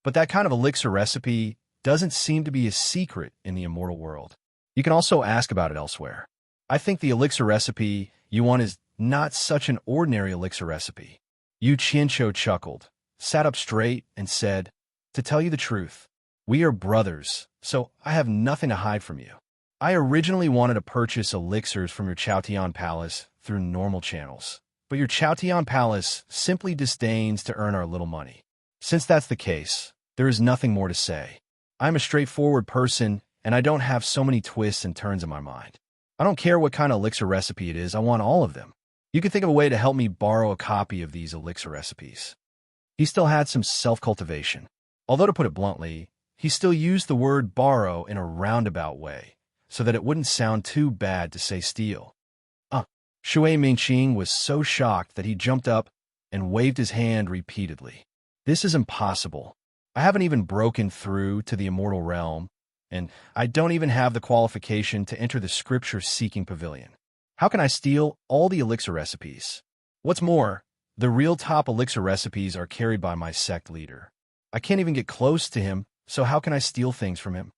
But that kind of elixir recipe doesn't seem to be a secret in the immortal world. You can also ask about it elsewhere. I think the elixir recipe you want is not such an ordinary elixir recipe. Yu Qianqiu chuckled, sat up straight, and said, "To tell you the truth, we are brothers, so I have nothing to hide from you. I originally wanted to purchase elixirs from your Chaotian Palace through normal channels, but your Chaotian Palace simply disdains to earn our little money. Since that's the case, there is nothing more to say. I'm a straightforward person, and I don't have so many twists and turns in my mind. I don't care what kind of elixir recipe it is, I want all of them. You can think of a way to help me borrow a copy of these elixir recipes." He still had some self-cultivation. Although, to put it bluntly, he still used the word borrow in a roundabout way, so that it wouldn't sound too bad to say steal. Shui Mingqing was so shocked that he jumped up and waved his hand repeatedly. "This is impossible. I haven't even broken through to the immortal realm, and I don't even have the qualification to enter the scripture-seeking pavilion. How can I steal all the elixir recipes? What's more, the real top elixir recipes are carried by my sect leader. I can't even get close to him, so how can I steal things from him?"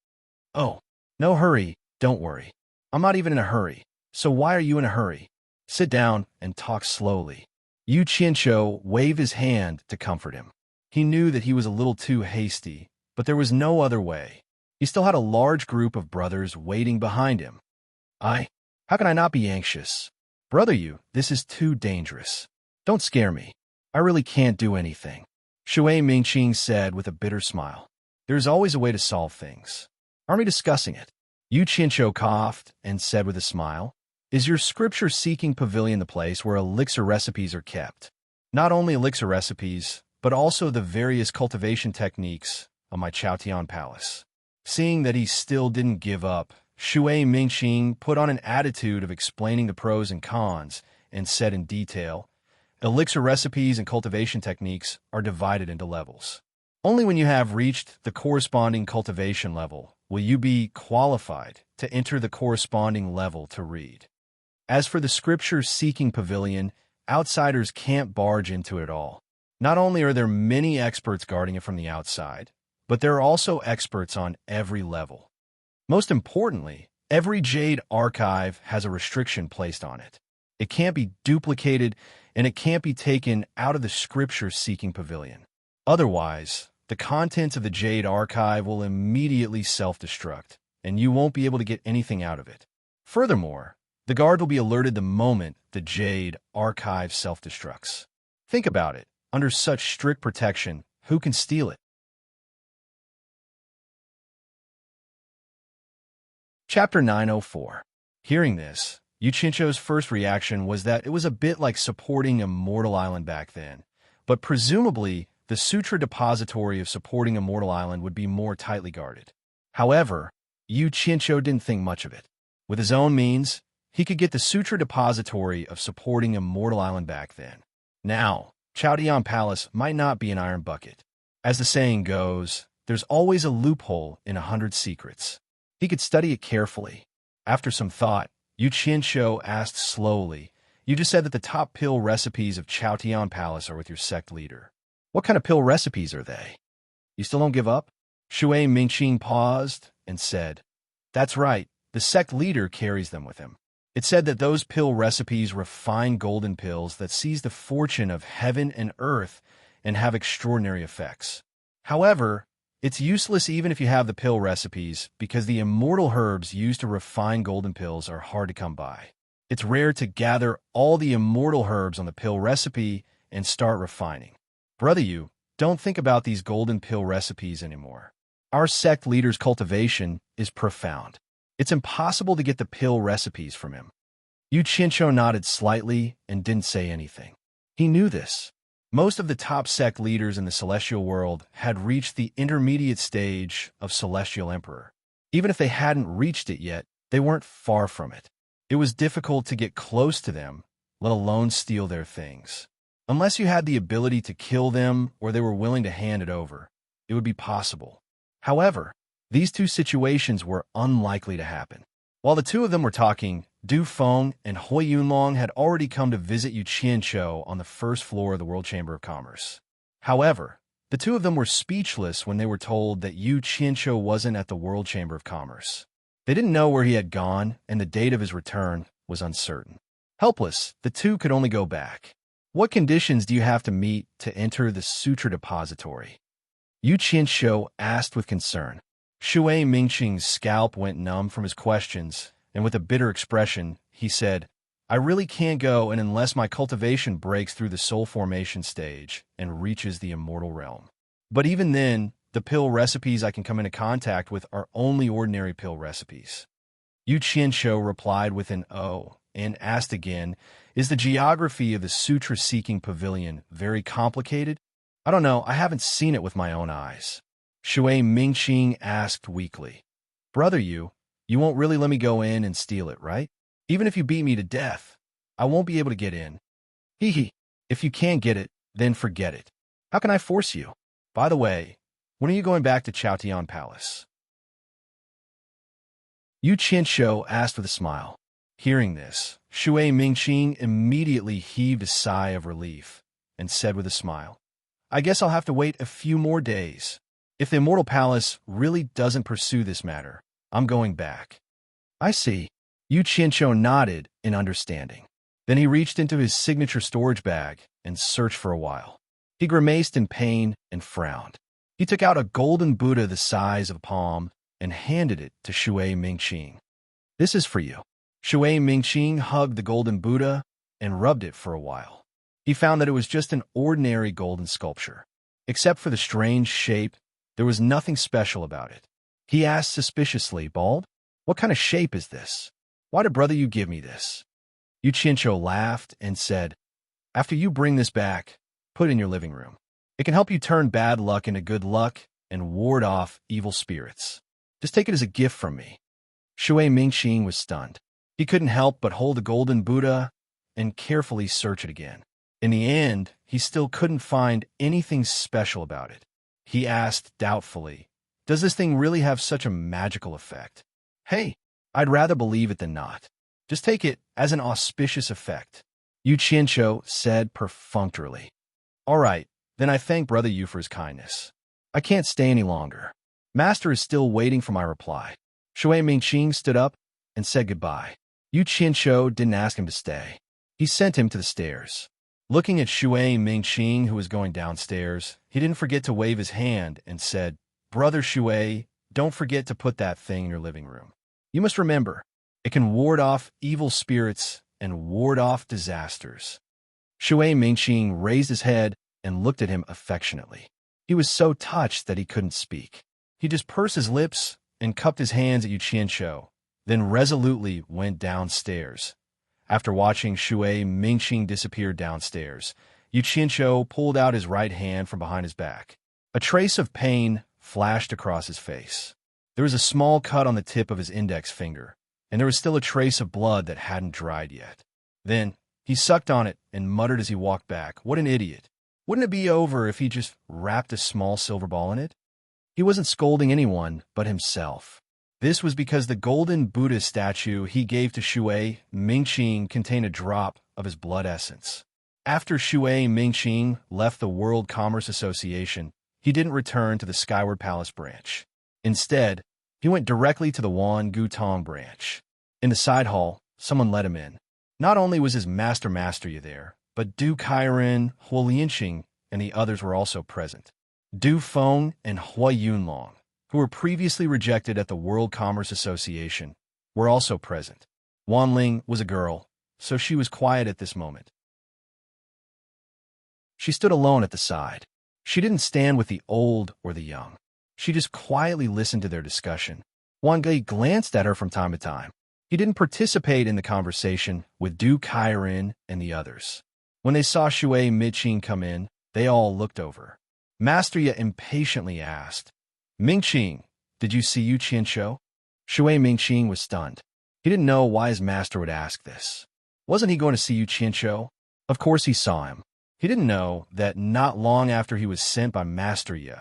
"Oh, no hurry, don't worry. I'm not even in a hurry, so why are you in a hurry? Sit down and talk slowly." Yu Qianqiu waved his hand to comfort him. He knew that he was a little too hasty, but there was no other way. He still had a large group of brothers waiting behind him. How can I not be anxious? Brother Yu, this is too dangerous. Don't scare me. I really can't do anything," Shui Mingqing said with a bitter smile. "There's always a way to solve things. Aren't we discussing it?" Yu Qianqiu coughed and said with a smile, "Is your scripture-seeking pavilion the place where elixir recipes are kept? Not only elixir recipes, but also the various cultivation techniques of my Chaotian Palace." Seeing that he still didn't give up, Shui Mingqing put on an attitude of explaining the pros and cons and said in detail, "Elixir recipes and cultivation techniques are divided into levels. Only when you have reached the corresponding cultivation level will you be qualified to enter the corresponding level to read. As for the scripture-seeking pavilion, outsiders can't barge into it at all. Not only are there many experts guarding it from the outside, but there are also experts on every level. Most importantly, every Jade archive has a restriction placed on it. It can't be duplicated, and it can't be taken out of the scripture-seeking pavilion. Otherwise, the contents of the Jade archive will immediately self-destruct, and you won't be able to get anything out of it. Furthermore, the guard will be alerted the moment the Jade archive self-destructs. Think about it. Under such strict protection, who can steal it?" Chapter 904. Hearing this, Yu Qianqiu's first reaction was that it was a bit like supporting Immortal Island back then, but presumably the Sutra depository of supporting Immortal Island would be more tightly guarded. However, Yu Qianqiu didn't think much of it. With his own means, he could get the Sutra depository of supporting Immortal Island back then. Now, Chaotian Palace might not be an iron bucket. As the saying goes, there's always a loophole in 100 secrets. He could study it carefully. After some thought, Yu Qianqiu asked slowly, "You just said that the top pill recipes of Chaotian Palace are with your sect leader. What kind of pill recipes are they? You still don't give up?" Shui Mingqing paused and said, "That's right, the sect leader carries them with him. It said that those pill recipes refine golden pills that seize the fortune of heaven and earth and have extraordinary effects. However, it's useless even if you have the pill recipes because the immortal herbs used to refine golden pills are hard to come by. It's rare to gather all the immortal herbs on the pill recipe and start refining. Brother Yu, don't think about these golden pill recipes anymore. Our sect leader's cultivation is profound. It's impossible to get the pill recipes from him. Yu Qianqiu nodded slightly and didn't say anything. He knew this. Most of the top sect leaders in the celestial world had reached the intermediate stage of celestial emperor. Even if they hadn't reached it yet, they weren't far from it. It was difficult to get close to them, let alone steal their things. Unless you had the ability to kill them or they were willing to hand it over, it would be possible. However, these two situations were unlikely to happen. While the two of them were talking, Du Feng and Hui Yunlong had already come to visit Yu Qianqiu on the first floor of the World Chamber of Commerce. However, the two of them were speechless when they were told that Yu Qianqiu wasn't at the World Chamber of Commerce. They didn't know where he had gone, and the date of his return was uncertain. Helpless, the two could only go back. What conditions do you have to meet to enter the Sutra Depository? Yu Qianqiu asked with concern. Shui Mingqing's scalp went numb from his questions, and with a bitter expression, he said, I really can't go and unless my cultivation breaks through the soul formation stage and reaches the immortal realm. But even then, the pill recipes I can come into contact with are only ordinary pill recipes. Yu Qianqiu replied with an "oh" and asked again, is the geography of the sutra-seeking pavilion very complicated? I don't know, I haven't seen it with my own eyes. Shui Mingqing asked weakly. Brother you won't really let me go in and steal it, right? Even if you beat me to death, I won't be able to get in. Hee hee. If you can't get it, then forget it. How can I force you? By the way, when are you going back to Chaotian Palace? Yu Qianqiu asked with a smile. Hearing this, Shui Mingqing immediately heaved a sigh of relief and said with a smile, I guess I'll have to wait a few more days. If the Immortal Palace really doesn't pursue this matter, I'm going back. I see. Yu Qianqiu nodded in understanding. Then he reached into his signature storage bag and searched for a while. He grimaced in pain and frowned. He took out a golden Buddha the size of a palm and handed it to Shui Mingqing. This is for you. Shui Mingqing hugged the golden Buddha and rubbed it for a while. He found that it was just an ordinary golden sculpture. Except for the strange shape, there was nothing special about it. He asked suspiciously, Bald, what kind of shape is this? Why did brother you give me this? Yu Qianqiu laughed and said, after you bring this back, put it in your living room. It can help you turn bad luck into good luck and ward off evil spirits. Just take it as a gift from me. Shui Mingqing was stunned. He couldn't help but hold the golden Buddha and carefully search it again. In the end, he still couldn't find anything special about it. He asked doubtfully, does this thing really have such a magical effect? Hey, I'd rather believe it than not. Just take it as an auspicious effect. Yu Qianqiu said perfunctorily. All right, then I thank Brother Yu for his kindness. I can't stay any longer. Master is still waiting for my reply. Shui Mingqing stood up and said goodbye. Yu Qianqiu didn't ask him to stay. He sent him to the stairs. Looking at Shui Mingqing, who was going downstairs, he didn't forget to wave his hand and said, Brother Shui, don't forget to put that thing in your living room. You must remember, it can ward off evil spirits and ward off disasters. Shui Mingqing raised his head and looked at him affectionately. He was so touched that he couldn't speak. He just pursed his lips and cupped his hands at Yu Qianqiu, then resolutely went downstairs. After watching Shui Mingqing disappear downstairs, Yu Qianqiu pulled out his right hand from behind his back. A trace of pain flashed across his face. There was a small cut on the tip of his index finger, and there was still a trace of blood that hadn't dried yet. Then, he sucked on it and muttered as he walked back, what an idiot. Wouldn't it be over if he just wrapped a small silver ball in it? He wasn't scolding anyone but himself. This was because the golden Buddha statue he gave to Shui Mingqing contained a drop of his blood essence. After Shui Mingqing left the World Commerce Association, he didn't return to the Skyward Palace branch. Instead, he went directly to the Wan Gutong branch. In the side hall, someone let him in. Not only was his master there, but Du Kairen, Huo Lianqing, and the others were also present. Du Feng and Hui Yunlong, who were previously rejected at the World Commerce Association, were also present. Wan Ling was a girl, so she was quiet at this moment. She stood alone at the side. She didn't stand with the old or the young. She just quietly listened to their discussion. Wang Gei glanced at her from time to time. He didn't participate in the conversation with Du Kairin and the others. When they saw Shui Mingqing come in, they all looked over. Master Yi impatiently asked, Mingqing, did you see Yu Qianshou? Shui Mingqing was stunned. He didn't know why his master would ask this. Wasn't he going to see Yu Qianshou? Of course he saw him. He didn't know that not long after he was sent by Master Yi,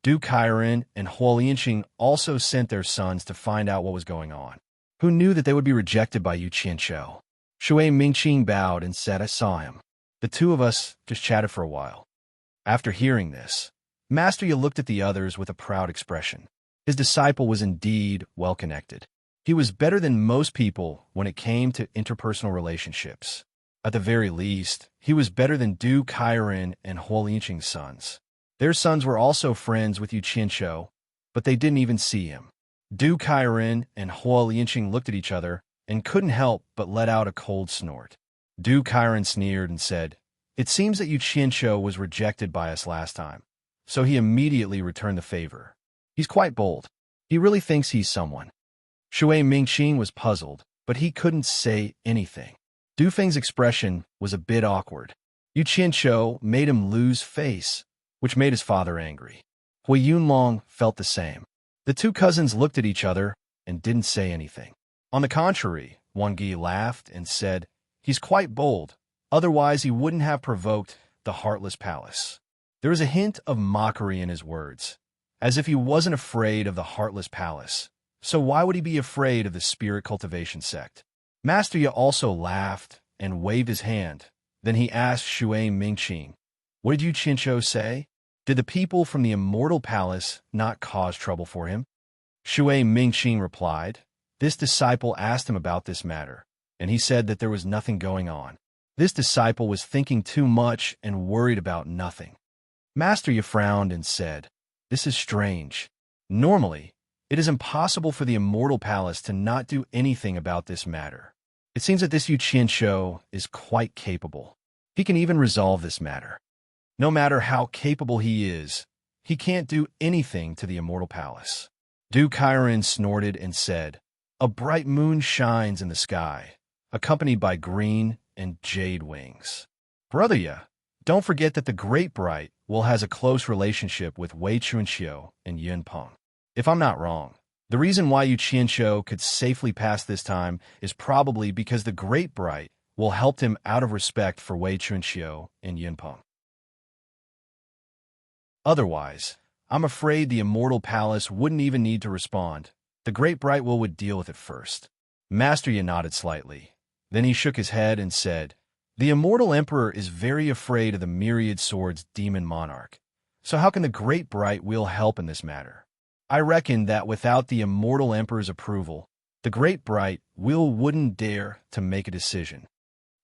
Du Kairin and Huolianqing also sent their sons to find out what was going on. Who knew that they would be rejected by Yu Qianshou? Shui Mingqing bowed and said, I saw him. The two of us just chatted for a while. After hearing this, Master Yi looked at the others with a proud expression. His disciple was indeed well-connected. He was better than most people when it came to interpersonal relationships. At the very least, he was better than Du Kairin and Huolianqing's sons. Their sons were also friends with Yu Qianshou, but they didn't even see him. Du Kairin and Huolianqing looked at each other and couldn't help but let out a cold snort. Du Kairin sneered and said, It seems that Yu Qianshou was rejected by us last time, so he immediately returned the favor. He's quite bold. He really thinks he's someone. Shui Mingqing was puzzled, but he couldn't say anything. Du Feng's expression was a bit awkward. Yu Qianshou made him lose face, which made his father angry. Hui Yunlong felt the same. The two cousins looked at each other and didn't say anything. On the contrary, Wang Yi laughed and said, He's quite bold, otherwise he wouldn't have provoked the Heartless Palace. There was a hint of mockery in his words, as if he wasn't afraid of the Heartless Palace. So why would he be afraid of the Spirit Cultivation Sect? Master Yi also laughed and waved his hand. Then he asked Shui Mingqing, What did Yu Qianshou say? Did the people from the Immortal Palace not cause trouble for him? Shui Mingqing replied, This disciple asked him about this matter, and he said that there was nothing going on. This disciple was thinking too much and worried about nothing. Master Yi frowned and said, This is strange. Normally, it is impossible for the Immortal Palace to not do anything about this matter. It seems that this Yu Qianshou is quite capable. He can even resolve this matter. No matter how capable he is, he can't do anything to the Immortal Palace. Du Kairin snorted and said, A bright moon shines in the sky, accompanied by green and jade wings. Brother Yi, don't forget that the Great Bright has a close relationship with Wei Chunxiu and Yun Peng. If I'm not wrong, the reason why Yu Qianshou could safely pass this time is probably because the Great Bright helped him out of respect for Wei Chunxiu and Yun Peng. Otherwise, I'm afraid the Immortal Palace wouldn't even need to respond. The Great Bright would deal with it first. Master Yi nodded slightly. Then he shook his head and said, The Immortal Emperor is very afraid of the Myriad Swords Demon Monarch. So how can the Great Bright help in this matter? I reckon that without the Immortal Emperor's approval, the Great Bright wouldn't dare to make a decision.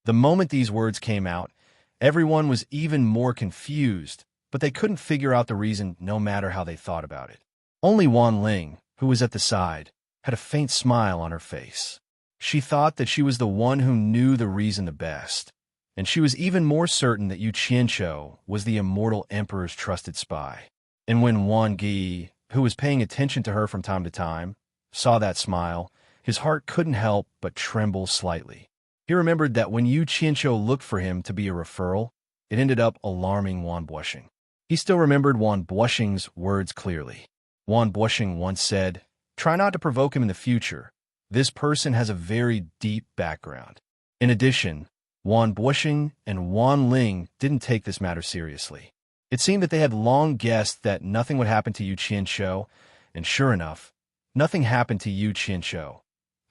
The moment these words came out, everyone was even more confused, but they couldn't figure out the reason no matter how they thought about it. Only Wan Ling, who was at the side, had a faint smile on her face. She thought that she was the one who knew the reason the best, and she was even more certain that Yu Qianshou was the Immortal Emperor's trusted spy. And when Wang Yi, who was paying attention to her from time to time, saw that smile, his heart couldn't help but tremble slightly. He remembered that when Yu Qianshou looked for him to be a referral, it ended up alarming Wan Buoxing. He still remembered Wan Buoxing's words clearly. Wan Buoxing once said, Try not to provoke him in the future. This person has a very deep background. In addition, Wan Buoxing and Wan Ling didn't take this matter seriously. It seemed that they had long guessed that nothing would happen to Yu Qianshou, and sure enough, nothing happened to Yu Qianshou.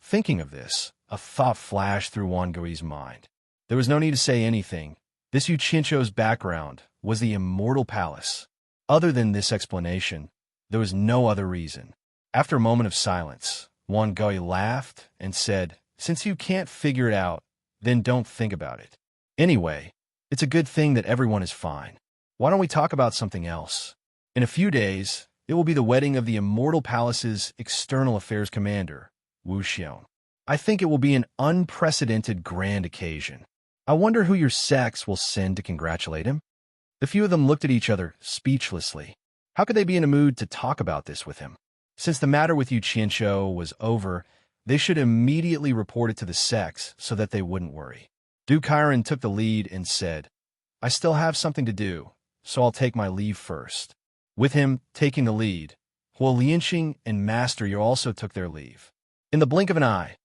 Thinking of this, a thought flashed through Wang Gui's mind. There was no need to say anything. This Yu Qianshou's background was the Immortal Palace. Other than this explanation, there was no other reason. After a moment of silence, Wang Gui laughed and said, Since you can't figure it out, then don't think about it. Anyway, it's a good thing that everyone is fine. Why don't we talk about something else? In a few days, it will be the wedding of the Immortal Palace's External Affairs Commander, Wu Xiong. I think it will be an unprecedented grand occasion. I wonder who your sects will send to congratulate him? The few of them looked at each other speechlessly. How could they be in a mood to talk about this with him? Since the matter with Yu Qianshou was over, They should immediately report it to the Sects so that they wouldn't worry. Du Chiron took the lead and said, I still have something to do, so I'll take my leave first. With him taking the lead, Huo Lianqing and Master Yu also took their leave. In the blink of an eye,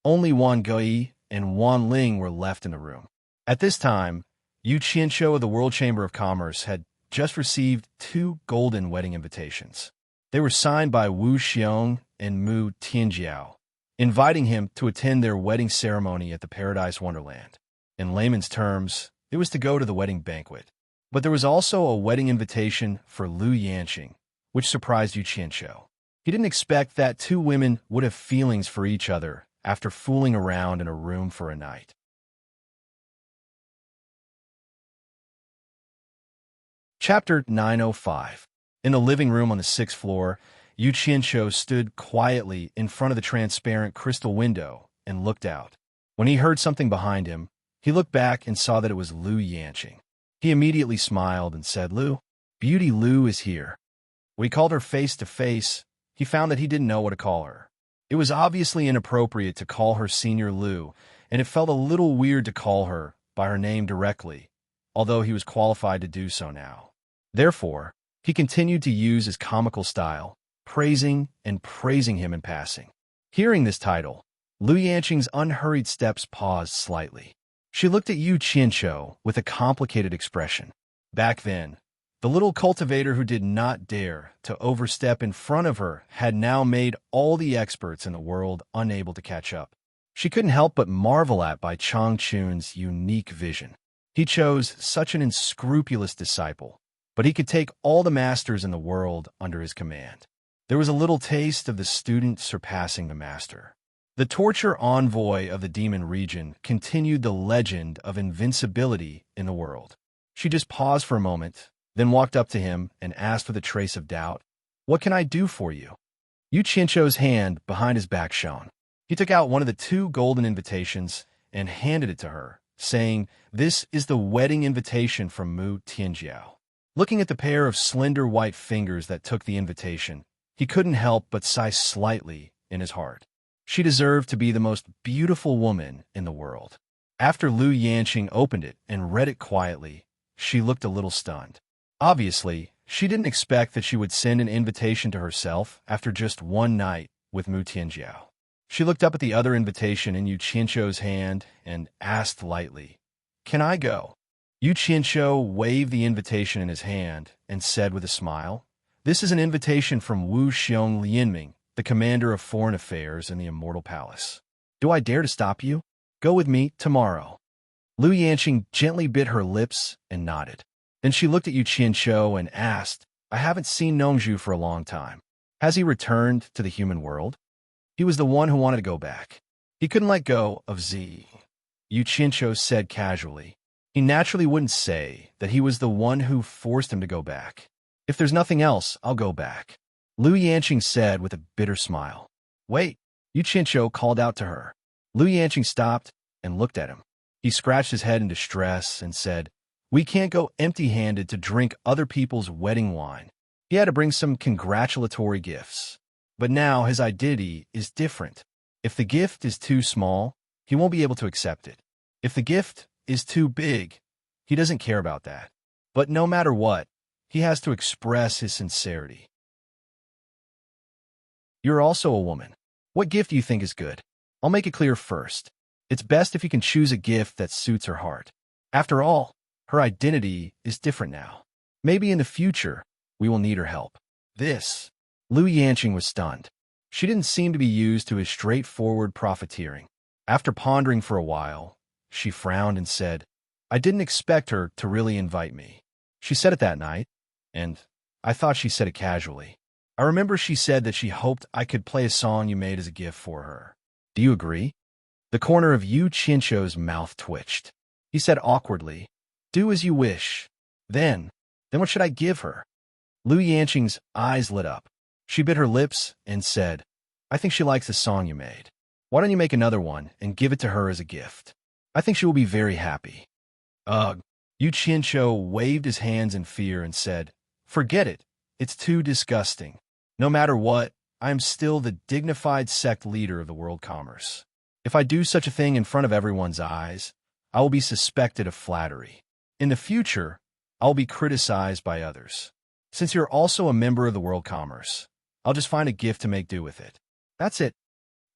only Wan Gui and Wan Ling were left in the room. At this time, Yu Qianqiu of the World Chamber of Commerce had just received 2 golden wedding invitations. They were signed by Wu Xiong and Mu Tianjiao, inviting him to attend their wedding ceremony at the Paradise Wonderland. In layman's terms, it was to go to the wedding banquet. But there was also a wedding invitation for Lu Yanqing, which surprised Yu Qianqiu. He didn't expect that 2 women would have feelings for each other after fooling around in a room for a night. Chapter 905. In the living room on the 6th floor, Yu Qianqiu stood quietly in front of the transparent crystal window and looked out. When he heard something behind him, he looked back and saw that it was Lu Yanqing. He immediately smiled and said, Lu, Beauty Lu is here. When he called her face to face, he found that he didn't know what to call her. It was obviously inappropriate to call her Senior Lu, and it felt a little weird to call her by her name directly, although he was qualified to do so now. Therefore, he continued to use his comical style, praising him in passing. Hearing this title, Lu Yanqing's unhurried steps paused slightly. She looked at Yu Qianqiu with a complicated expression. Back then, the little cultivator who did not dare to overstep in front of her had now made all the experts in the world unable to catch up. She couldn't help but marvel at Bai Changchun's unique vision. He chose such an unscrupulous disciple, but he could take all the masters in the world under his command. There was a little taste of the student surpassing the master. The torture envoy of the demon region continued the legend of invincibility in the world. She just paused for a moment, then walked up to him and asked with a trace of doubt, What can I do for you? Yu Qianqiu's hand behind his back shone. He took out one of the 2 golden invitations and handed it to her, saying, This is the wedding invitation from Mu Tianjiao. Looking at the pair of slender white fingers that took the invitation, he couldn't help but sigh slightly in his heart. She deserved to be the most beautiful woman in the world. After Lu Yanqing opened it and read it quietly, she looked a little stunned. Obviously, she didn't expect that she would send an invitation to herself after just one night with Mu Tianjiao. She looked up at the other invitation in Yu Qianqiu's hand and asked lightly, Can I go? Yu Qianqiu waved the invitation in his hand and said with a smile, This is an invitation from Wu Xiong Lianming, the commander of foreign affairs in the Immortal Palace. Do I dare to stop you? Go with me tomorrow. Lu Yanqing gently bit her lips and nodded. Then she looked at Yu Qianqiu and asked, I haven't seen Nongzhu for a long time. Has he returned to the human world? He was the one who wanted to go back. He couldn't let go of Z. Yu Qianqiu said casually. He naturally wouldn't say that he was the one who forced him to go back. If there's nothing else, I'll go back. Lu Yanqing said with a bitter smile. Wait, Yu Qianqiu called out to her. Lu Yanqing stopped and looked at him. He scratched his head in distress and said, We can't go empty-handed to drink other people's wedding wine. He had to bring some congratulatory gifts. But now his identity is different. If the gift is too small, he won't be able to accept it. If the gift is too big, he doesn't care about that. But no matter what, he has to express his sincerity. You're also a woman. What gift do you think is good? I'll make it clear first. It's best if you can choose a gift that suits her heart. After all, her identity is different now. Maybe in the future, we will need her help. Lu Yanqing was stunned. She didn't seem to be used to his straightforward profiteering. After pondering for a while, she frowned and said, I didn't expect her to really invite me. She said it that night, and I thought she said it casually. I remember she said that she hoped I could play a song you made as a gift for her. Do you agree? The corner of Yu Qianqiu's mouth twitched. He said awkwardly, Do as you wish. Then what should I give her? Lu Yanqing's eyes lit up. She bit her lips and said, I think she likes the song you made. Why don't you make another one and give it to her as a gift? I think she will be very happy. Ugh. Yu Qianqiu waved his hands in fear and said, Forget it. It's too disgusting. No matter what, I am still the dignified sect leader of the world commerce. If I do such a thing in front of everyone's eyes, I will be suspected of flattery. In the future, I will be criticized by others. Since you're also a member of the world commerce, I'll just find a gift to make do with it. That's it.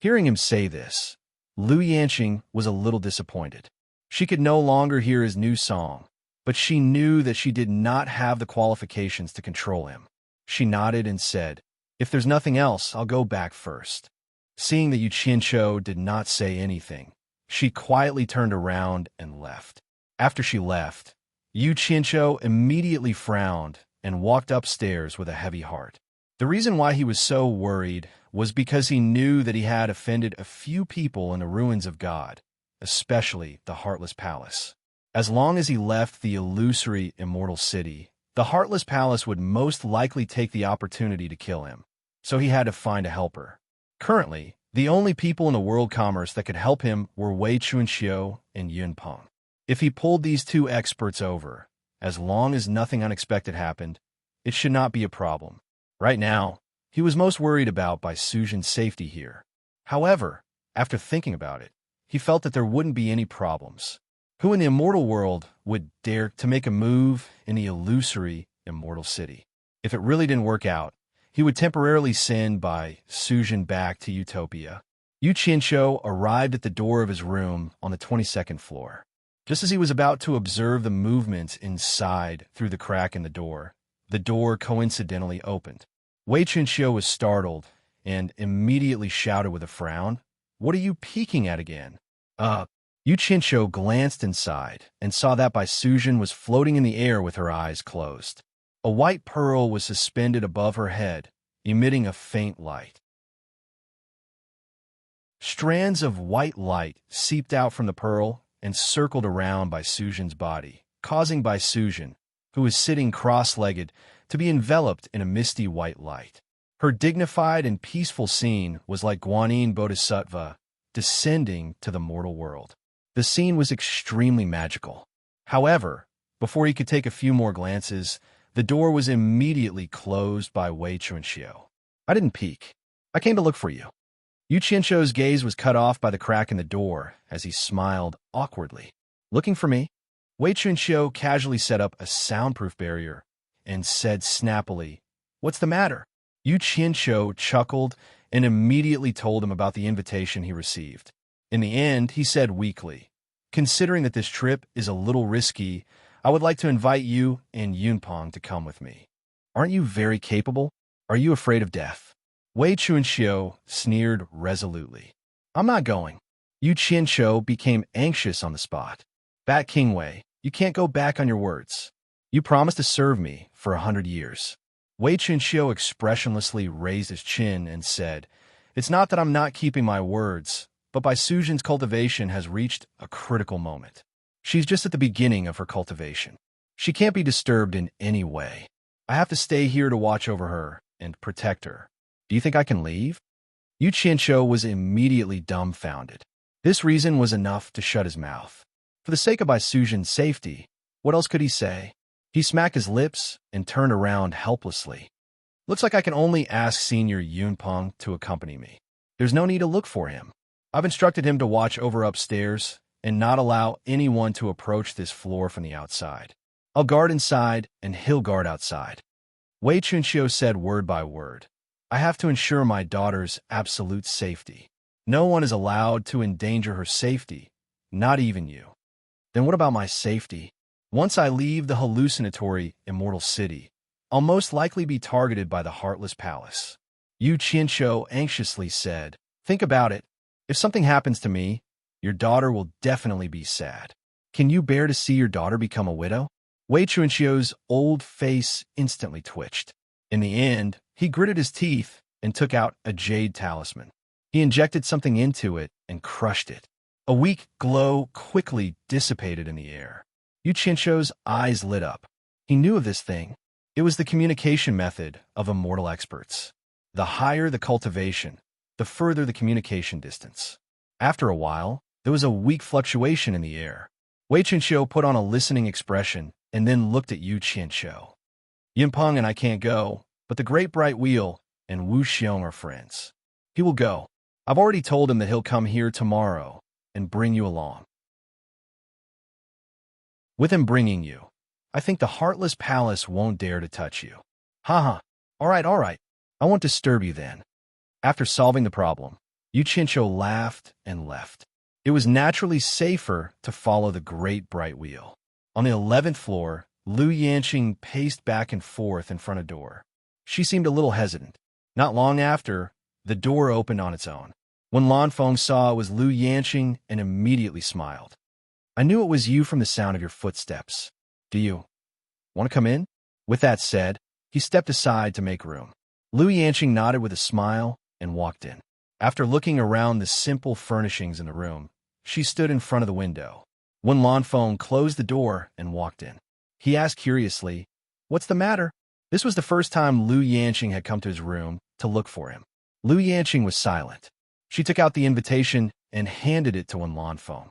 Hearing him say this, Liu Yanqing was a little disappointed. She could no longer hear his new song, but she knew that she did not have the qualifications to control him. She nodded and said, "If there's nothing else, I'll go back first." Seeing that Yu Qianqiu did not say anything, she quietly turned around and left. After she left, Yu Qianqiu immediately frowned and walked upstairs with a heavy heart. The reason why he was so worried was because he knew that he had offended a few people in the ruins of God, especially the Heartless Palace. As long as he left the illusory immortal city, the Heartless Palace would most likely take the opportunity to kill him, so he had to find a helper. Currently, the only people in the world commerce that could help him were Wei Chunxiu and Yun Peng. If he pulled these two experts over, as long as nothing unexpected happened, it should not be a problem. Right now, he was most worried about Bai Suzhen's safety here. However, after thinking about it, he felt that there wouldn't be any problems. Who in the immortal world would dare to make a move in the illusory immortal city? If it really didn't work out, he would temporarily send Bai Suzhen back to Utopia. Yu Qianqiu arrived at the door of his room on the 22nd floor. Just as he was about to observe the movements inside through the crack in the door coincidentally opened. Wei Chunxiu was startled and immediately shouted with a frown, "What are you peeking at again?" Yu Qianqiu glanced inside and saw that Bai Suzhen was floating in the air with her eyes closed. A white pearl was suspended above her head, emitting a faint light. Strands of white light seeped out from the pearl and circled around Bai Suzhen's body, causing Bai Suzhen, who was sitting cross-legged, to be enveloped in a misty white light. Her dignified and peaceful scene was like Guanyin Bodhisattva descending to the mortal world. The scene was extremely magical. However, before he could take a few more glances, the door was immediately closed by Wei Chunxiu. "I didn't peek. I came to look for you." Yu Qianqiu's gaze was cut off by the crack in the door as he smiled awkwardly. "Looking for me?" Wei Chunxiu casually set up a soundproof barrier and said snappily, "What's the matter?" Yu Qianqiu chuckled and immediately told him about the invitation he received. In the end, he said weakly, "Considering that this trip is a little risky, I would like to invite you and Yun Peng to come with me. Aren't you very capable? Are you afraid of death?" Wei Chunxiu sneered resolutely. "I'm not going." Yu Qianqiu became anxious on the spot. "Bat King Wei, you can't go back on your words. You promised to serve me for 100 years. Wei Chunxiu expressionlessly raised his chin and said, "It's not that I'm not keeping my words, but Bai Suzhen's cultivation has reached a critical moment. She's just at the beginning of her cultivation. She can't be disturbed in any way. I have to stay here to watch over her and protect her. Do you think I can leave?" Yu Qianqiu was immediately dumbfounded. This reason was enough to shut his mouth. For the sake of Bai Suzhen's safety, what else could he say? He smacked his lips and turned around helplessly. "Looks like I can only ask Senior Yun Peng to accompany me. There's no need to look for him. I've instructed him to watch over upstairs and not allow anyone to approach this floor from the outside. I'll guard inside and he'll guard outside." Wei Chunxiu said word by word, "I have to ensure my daughter's absolute safety. No one is allowed to endanger her safety, not even you." "Then what about my safety? Once I leave the hallucinatory immortal city, I'll most likely be targeted by the Heartless Palace." Yu Qianqiu anxiously said, "Think about it. If something happens to me, your daughter will definitely be sad. Can you bear to see your daughter become a widow?" Wei Chunxiu's old face instantly twitched. In the end, he gritted his teeth and took out a jade talisman. He injected something into it and crushed it. A weak glow quickly dissipated in the air. Yu Qianqiu's eyes lit up. He knew of this thing. It was the communication method of immortal experts. The higher the cultivation, the further the communication distance. After a while, there was a weak fluctuation in the air. Wei Chunxiu put on a listening expression and then looked at Yu Qianqiu. "Yun Peng and I can't go, but the Great Bright Wheel and Wu Xiong are friends. He will go. I've already told him that he'll come here tomorrow and bring you along. With him bringing you, I think the Heartless Palace won't dare to touch you. Haha. All right. I won't disturb you then. After solving the problem, Yu Qincho laughed and left. It was naturally safer to follow the great bright wheel. On the 11th floor, Lu Yanqing paced back and forth in front of the door. She seemed a little hesitant. Not long after, the door opened on its own. When Lanfeng saw it was Lu Yanqing and immediately smiled. I knew it was you from the sound of your footsteps. Do you want to come in? With that said, he stepped aside to make room. Lu Yanqing nodded with a smile and walked in. After looking around the simple furnishings in the room, she stood in front of the window. When Lanfeng closed the door and walked in, he asked curiously, "What's the matter?" This was the first time Lu Yanqing had come to his room to look for him. Lu Yanqing was silent. She took out the invitation and handed it to Wen Lanfeng.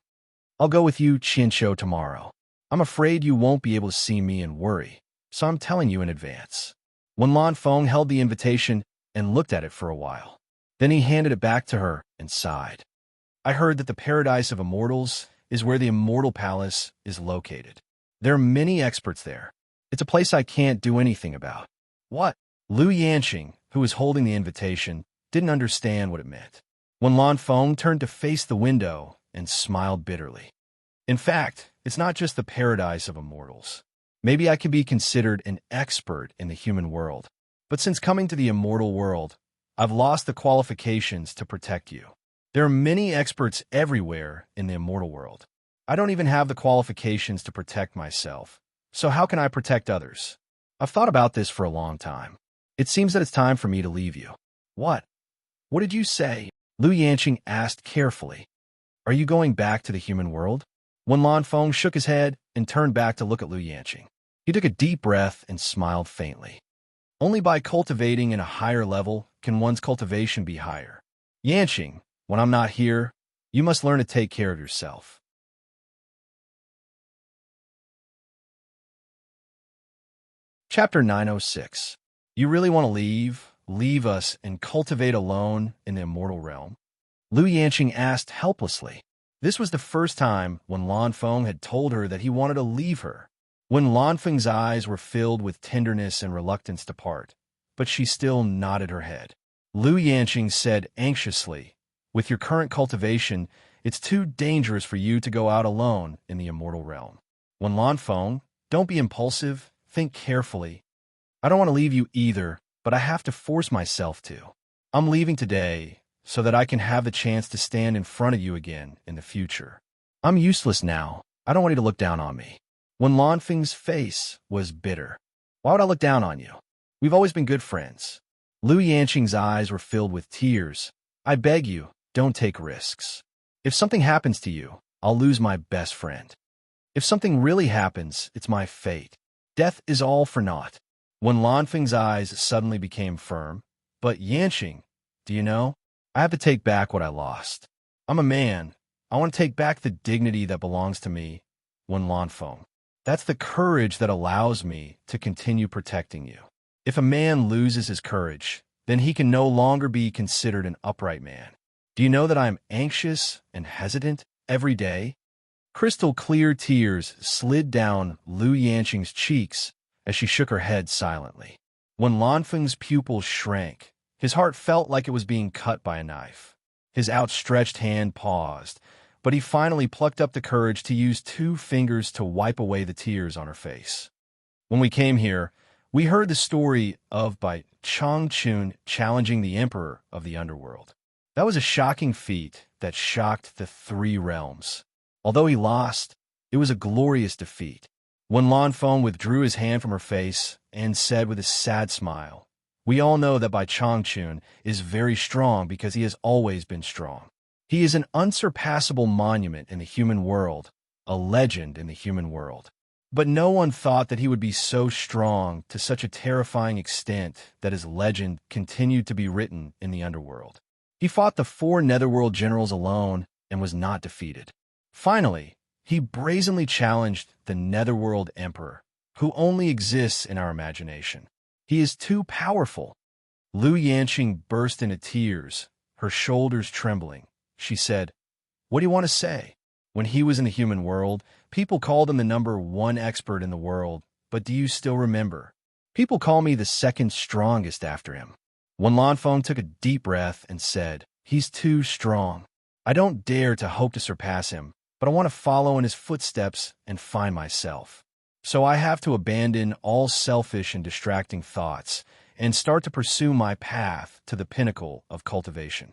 "I'll go with you, Qincho, tomorrow. I'm afraid you won't be able to see me and worry, so I'm telling you in advance." Wen Lanfeng held the invitation and looked at it for a while. Then he handed it back to her and sighed. "I heard that the Paradise of Immortals is where the Immortal Palace is located. There are many experts there. It's a place I can't do anything about." "What?" Lu Yanqing, who was holding the invitation, didn't understand what it meant. When Lanfeng turned to face the window and smiled bitterly. "In fact, it's not just the Paradise of Immortals. Maybe I could be considered an expert in the human world. But since coming to the immortal world, I've lost the qualifications to protect you. There are many experts everywhere in the immortal world. I don't even have the qualifications to protect myself. So how can I protect others? I've thought about this for a long time. It seems that it's time for me to leave you." "What? What did you say?" Lu Yanqing asked carefully. "Are you going back to the human world?" Wen Lanfeng shook his head and turned back to look at Lu Yanqing. He took a deep breath and smiled faintly. "Only by cultivating in a higher level can one's cultivation be higher. Yanqing, when I'm not here, you must learn to take care of yourself." Chapter 906. You really want to leave us, and cultivate alone in the immortal realm? Lu Yanqing asked helplessly. This was the first time when Lanfeng had told her that he wanted to leave her. When Lanfeng's eyes were filled with tenderness and reluctance to part, but she still nodded her head. Lu Yanqing said anxiously, "With your current cultivation, it's too dangerous for you to go out alone in the immortal realm." When Lanfeng, don't be impulsive, think carefully. I don't want to leave you either, but I have to force myself to. I'm leaving today so that I can have the chance to stand in front of you again in the future. I'm useless now. I don't want you to look down on me. When Lanfeng's face was bitter. "Why would I look down on you? We've always been good friends." Lu Yanqing's eyes were filled with tears. "I beg you, don't take risks. If something happens to you, I'll lose my best friend. If something really happens, it's my fate. Death is all for naught." When Lanfeng's eyes suddenly became firm. "But Yanqing, do you know? I have to take back what I lost. I'm a man. I want to take back the dignity that belongs to me." When Lanfeng. "That's the courage that allows me to continue protecting you. If a man loses his courage, then he can no longer be considered an upright man. Do you know that I'm anxious and hesitant every day?" Crystal clear tears slid down Lu Yanqing's cheeks as she shook her head silently. When Lanfeng's pupils shrank, his heart felt like it was being cut by a knife. His outstretched hand paused, but he finally plucked up the courage to use 2 fingers to wipe away the tears on her face. "When we came here, we heard the story of Bai Changchun challenging the Emperor of the Underworld. That was a shocking feat that shocked the 3 realms. Although he lost, it was a glorious defeat." When Lanfeng withdrew his hand from her face and said with a sad smile, "We all know that Bai Changchun is very strong because he has always been strong. He is an unsurpassable monument in the human world, a legend in the human world. But no one thought that he would be so strong to such a terrifying extent that his legend continued to be written in the underworld. He fought the 4 netherworld generals alone and was not defeated. Finally, he brazenly challenged the netherworld emperor, who only exists in our imagination. He is too powerful." Lu Yanqing burst into tears, her shoulders trembling. She said, "What do you want to say?" When he was in the human world, people called him the #1 expert in the world, but do you still remember? People call me the second strongest after him. Wen Lanfeng took a deep breath and said, "He's too strong. I don't dare to hope to surpass him, but I want to follow in his footsteps and find myself. So I have to abandon all selfish and distracting thoughts and start to pursue my path to the pinnacle of cultivation.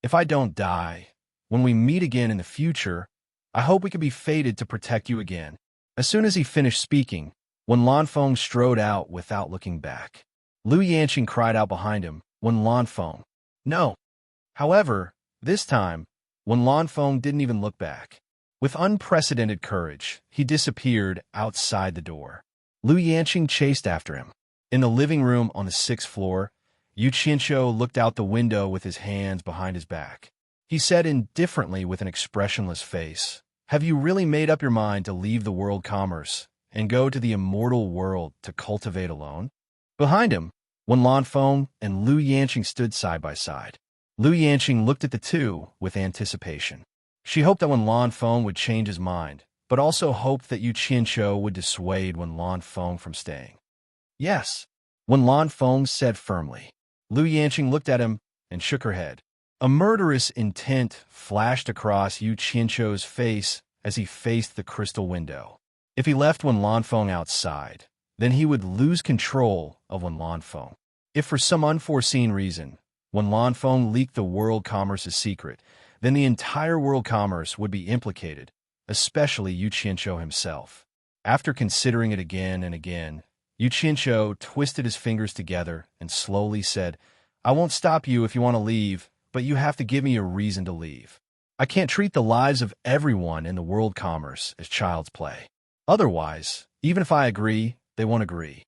If I don't die, when we meet again in the future, I hope we can be fated to protect you again." As soon as he finished speaking, Wen Lanfeng strode out without looking back. Lu Yanqing cried out behind him, "Wen Lanfeng, no!" However, this time, Wen Lanfeng didn't even look back. With unprecedented courage, he disappeared outside the door. Lu Yanqing chased after him. In the living room on the 6th floor, Yu Qianqiu looked out the window with his hands behind his back. He said indifferently with an expressionless face, "Have you really made up your mind to leave the world commerce and go to the immortal world to cultivate alone?" Behind him, Wen Lanfeng and Lu Yanqing stood side by side. Lu Yanqing looked at the two with anticipation. She hoped that Wen Lanfeng would change his mind, but also hoped that Yu Qianqiu would dissuade Wen Lanfeng from staying. "Yes," Wen Lanfeng said firmly. Lu Yanqing looked at him and shook her head. A murderous intent flashed across Yu Qianqiu's face as he faced the crystal window. If he left Wen Lanfeng outside, then he would lose control of Wen Lanfeng. If for some unforeseen reason, Wen Lanfeng leaked the world commerce's secret, then the entire world commerce would be implicated, especially Yu Qianqiu himself. After considering it again and again, Yu Qianqiu twisted his fingers together and slowly said, "I won't stop you if you want to leave, but you have to give me a reason to leave. I can't treat the lives of everyone in the world commerce as child's play. Otherwise, even if I agree, they won't agree."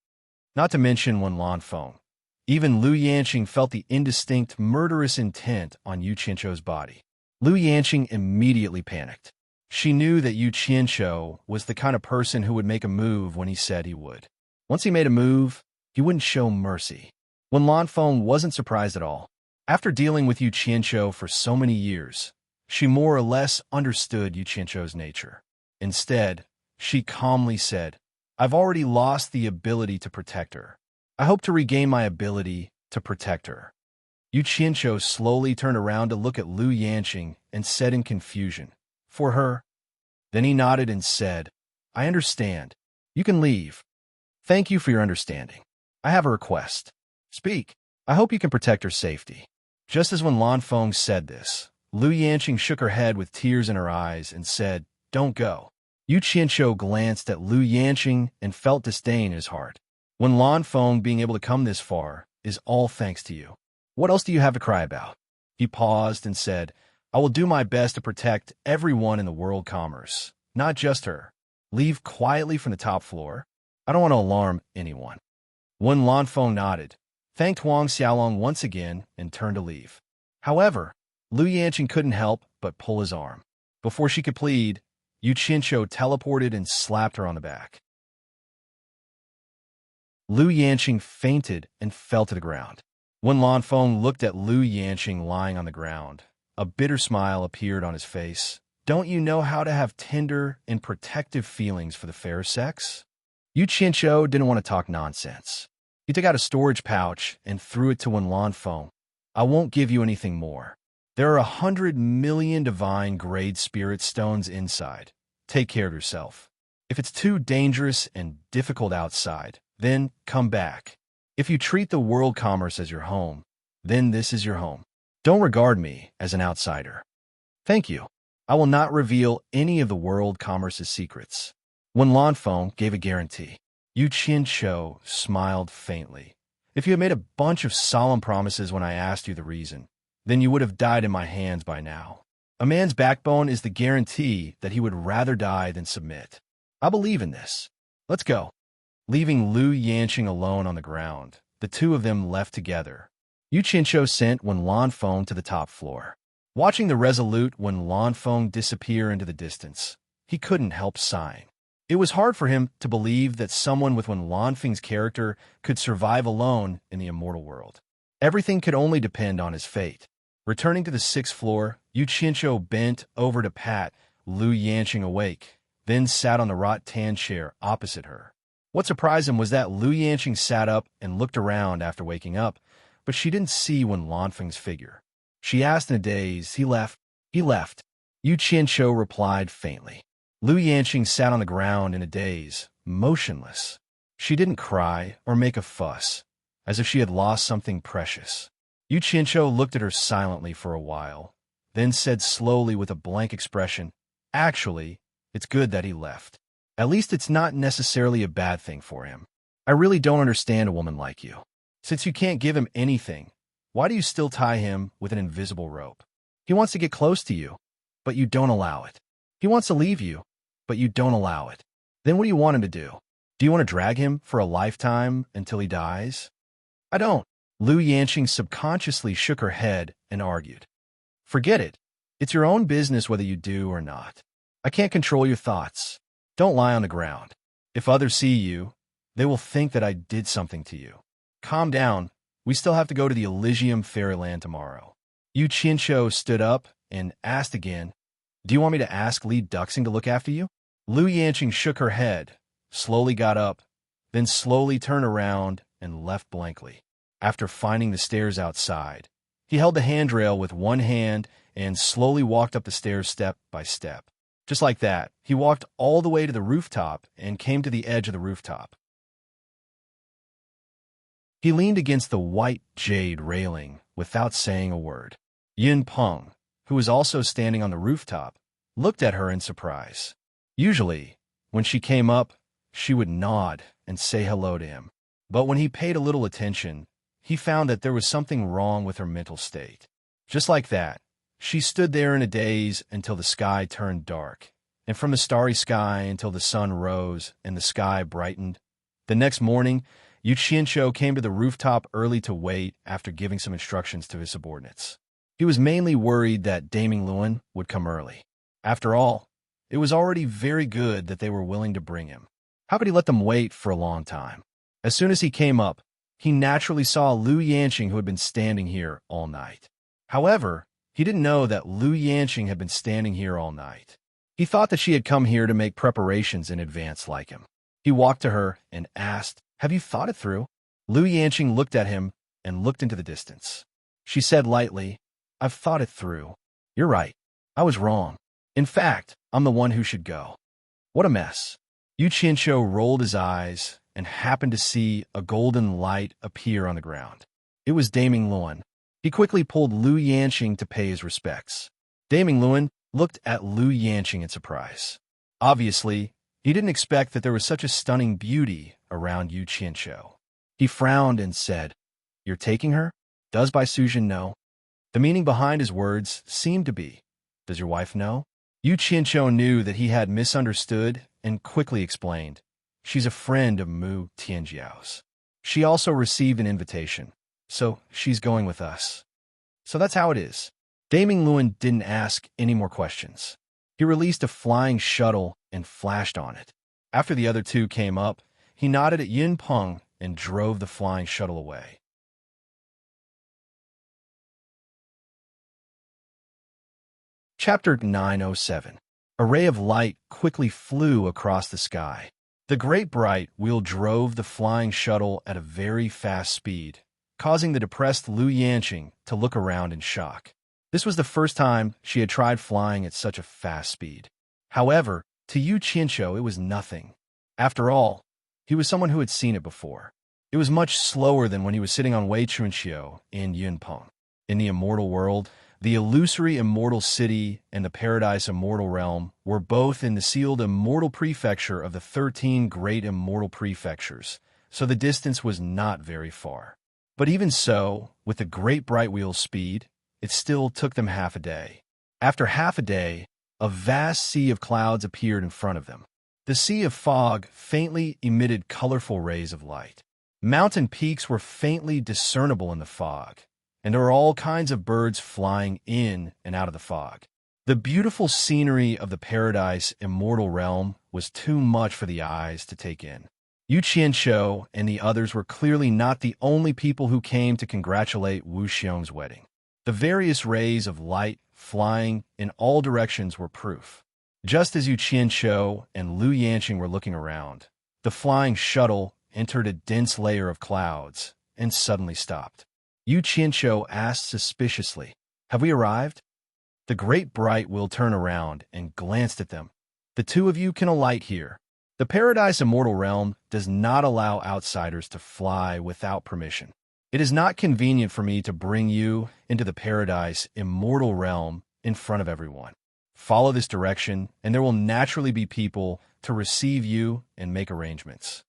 Not to mention Wen Lanfeng. Even Lu Yanqing felt the indistinct, murderous intent on Yu Qianqiu's body. Lu Yanqing immediately panicked. She knew that Yu Qianqiu was the kind of person who would make a move when he said he would. Once he made a move, he wouldn't show mercy. Wen Lanfeng wasn't surprised at all. After dealing with Yu Qianqiu for so many years, she more or less understood Yu Qianqiu's nature. Instead, she calmly said, "I've already lost the ability to protect her. I hope to regain my ability to protect her." Yu Qianqiu slowly turned around to look at Lu Yanqing and said in confusion, "For her?" Then he nodded and said, "I understand. You can leave. Thank you for your understanding. I have a request. Speak. I hope you can protect her safety." Just as Wen Lanfeng said this, Lu Yanqing shook her head with tears in her eyes and said, "Don't go." Yu Qianqiu glanced at Lu Yanqing and felt disdain in his heart. Wen Lanfeng being able to come this far is all thanks to you. What else do you have to cry about? He paused and said, "I will do my best to protect everyone in the world commerce, not just her. Leave quietly from the top floor. I don't want to alarm anyone." Wen Lanfeng nodded, thanked Huang Xiaolong once again, and turned to leave. However, Lu Yanqing couldn't help but pull his arm. Before she could plead, Yu Qianqiu teleported and slapped her on the back. Lu Yanqing fainted and fell to the ground. Wen Lanfeng looked at Lu Yanqing lying on the ground. A bitter smile appeared on his face. "Don't you know how to have tender and protective feelings for the fair sex?" Yu Qianqiu didn't want to talk nonsense. He took out a storage pouch and threw it to Wen Lanfeng. "I won't give you anything more. There are 100 million divine grade spirit stones inside. Take care of yourself. If it's too dangerous and difficult outside, then come back. If you treat the world commerce as your home, then this is your home. Don't regard me as an outsider." "Thank you. I will not reveal any of the world commerce's secrets." Wen Lanfeng gave a guarantee. Yu Qianqiu smiled faintly. "If you had made a bunch of solemn promises when I asked you the reason, then you would have died in my hands by now. A man's backbone is the guarantee that he would rather die than submit. I believe in this. Let's go." Leaving Lu Yanqing alone on the ground, the two of them left together. Yu Qianqiu sent Wen Lanfeng to the top floor. Watching the resolute Wen Lanfeng disappear into the distance, he couldn't help sighing. It was hard for him to believe that someone with Wen Lanfeng's character could survive alone in the immortal world. Everything could only depend on his fate. Returning to the sixth floor, Yu Qianqiu bent over to pat Lu Yanqing awake, then sat on the rattan chair opposite her. What surprised him was that Lu Yanqing sat up and looked around after waking up, but she didn't see Wen Lanfeng's figure. She asked in a daze, "He left." "He left," Yu Qianqiu replied faintly. Lu Yanqing sat on the ground in a daze, motionless. She didn't cry or make a fuss, as if she had lost something precious. Yu Qianqiu looked at her silently for a while, then said slowly with a blank expression, "Actually, it's good that he left. At least it's not necessarily a bad thing for him. I really don't understand a woman like you. Since you can't give him anything, why do you still tie him with an invisible rope? He wants to get close to you, but you don't allow it. He wants to leave you, but you don't allow it. Then what do you want him to do? Do you want to drag him for a lifetime until he dies?" "I don't." Lu Yanqing subconsciously shook her head and argued. "Forget it. It's your own business whether you do or not. I can't control your thoughts. Don't lie on the ground. If others see you, they will think that I did something to you. Calm down. We still have to go to the Elysium Fairyland tomorrow." Yu Qianqiu stood up and asked again, "Do you want me to ask Li Duxing to look after you?" Lu Yanqing shook her head, slowly got up, then slowly turned around and left blankly. After finding the stairs outside, he held the handrail with one hand and slowly walked up the stairs step by step. Just like that, he walked all the way to the rooftop and came to the edge of the rooftop. He leaned against the white jade railing without saying a word. Yin Peng, who was also standing on the rooftop, looked at her in surprise. Usually, when she came up, she would nod and say hello to him. But when he paid a little attention, he found that there was something wrong with her mental state. Just like that, she stood there in a daze until the sky turned dark, and from the starry sky until the sun rose and the sky brightened. The next morning, Yu Qianqiu came to the rooftop early to wait after giving some instructions to his subordinates. He was mainly worried that Daming Luan would come early. After all, it was already very good that they were willing to bring him. How could he let them wait for a long time? As soon as he came up, he naturally saw Lu Yanqing, who had been standing here all night. However, he didn't know that Lu Yanqing had been standing here all night. He thought that she had come here to make preparations in advance like him. He walked to her and asked, "Have you thought it through?" Lu Yanqing looked at him and looked into the distance. She said lightly, "I've thought it through. You're right. I was wrong. In fact, I'm the one who should go." What a mess. Yu Qianqiu rolled his eyes and happened to see a golden light appear on the ground. It was Daming Luan. He quickly pulled Lu Yanqing to pay his respects. Daming Luan looked at Lu Yanqing in surprise. Obviously, he didn't expect that there was such a stunning beauty around Yu Qianqiu. He frowned and said, "You're taking her? Does Bai Sujin know?" The meaning behind his words seemed to be, "Does your wife know?" Yu Qianqiu knew that he had misunderstood and quickly explained, "She's a friend of Mu Tianjiao's. She also received an invitation, so she's going with us." So that's how it is. Daming Luan didn't ask any more questions. He released a flying shuttle and flashed on it. After the other two came up, he nodded at Yin Peng and drove the flying shuttle away. Chapter 907. A ray of light quickly flew across the sky. The great bright wheel drove the flying shuttle at a very fast speed, causing the depressed Lu Yanqing to look around in shock. This was the first time she had tried flying at such a fast speed. However, to Yu Qianqiu it was nothing. After all, he was someone who had seen it before. It was much slower than when he was sitting on Wei Chunqiu in Yunpeng. In the immortal world, the illusory immortal city and the paradise immortal realm were both in the sealed immortal prefecture of the 13 great immortal prefectures, so the distance was not very far. But even so, with the great bright wheel's speed, it still took them half a day. After half a day, a vast sea of clouds appeared in front of them. The sea of fog faintly emitted colorful rays of light. Mountain peaks were faintly discernible in the fog, and there were all kinds of birds flying in and out of the fog. The beautiful scenery of the paradise immortal realm was too much for the eyes to take in. Yu Qianqiu and the others were clearly not the only people who came to congratulate Wu Xiong's wedding. The various rays of light flying in all directions were proof. Just as Yu Qianqiu and Lu Yanqing were looking around, the flying shuttle entered a dense layer of clouds and suddenly stopped. Yu Qianqiu asked suspiciously, "Have we arrived?" The great bright will turned around and glanced at them. "The two of you can alight here. The Paradise Immortal Realm does not allow outsiders to fly without permission. It is not convenient for me to bring you into the Paradise Immortal Realm in front of everyone. Follow this direction, and there will naturally be people to receive you and make arrangements."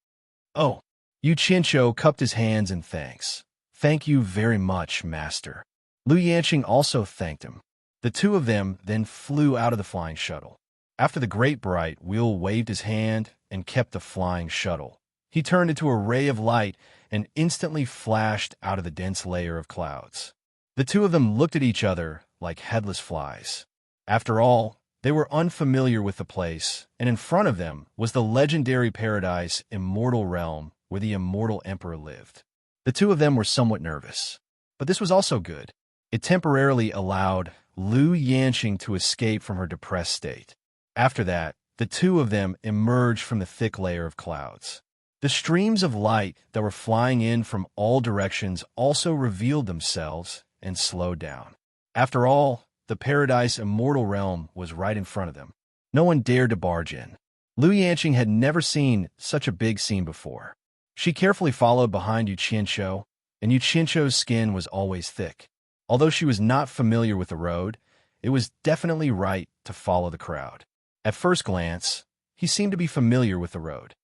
"Oh." Yu Qianqiu cupped his hands in thanks. "Thank you very much, Master." Lu Yanqing also thanked him. The two of them then flew out of the flying shuttle. After the great bright wheel waved his hand and kept the flying shuttle, he turned into a ray of light and instantly flashed out of the dense layer of clouds. The two of them looked at each other like headless flies. After all, they were unfamiliar with the place, and in front of them was the legendary paradise Immortal Realm where the immortal emperor lived. The two of them were somewhat nervous, but this was also good. It temporarily allowed Lu Yanqing to escape from her depressed state. After that, the two of them emerged from the thick layer of clouds. The streams of light that were flying in from all directions also revealed themselves and slowed down. After all, the Paradise Immortal Realm was right in front of them. No one dared to barge in. Lu Yanqing had never seen such a big scene before. She carefully followed behind Yu Qianqiu, and Yu Qianqiu's skin was always thick. Although she was not familiar with the road, it was definitely right to follow the crowd. At first glance, he seemed to be familiar with the road.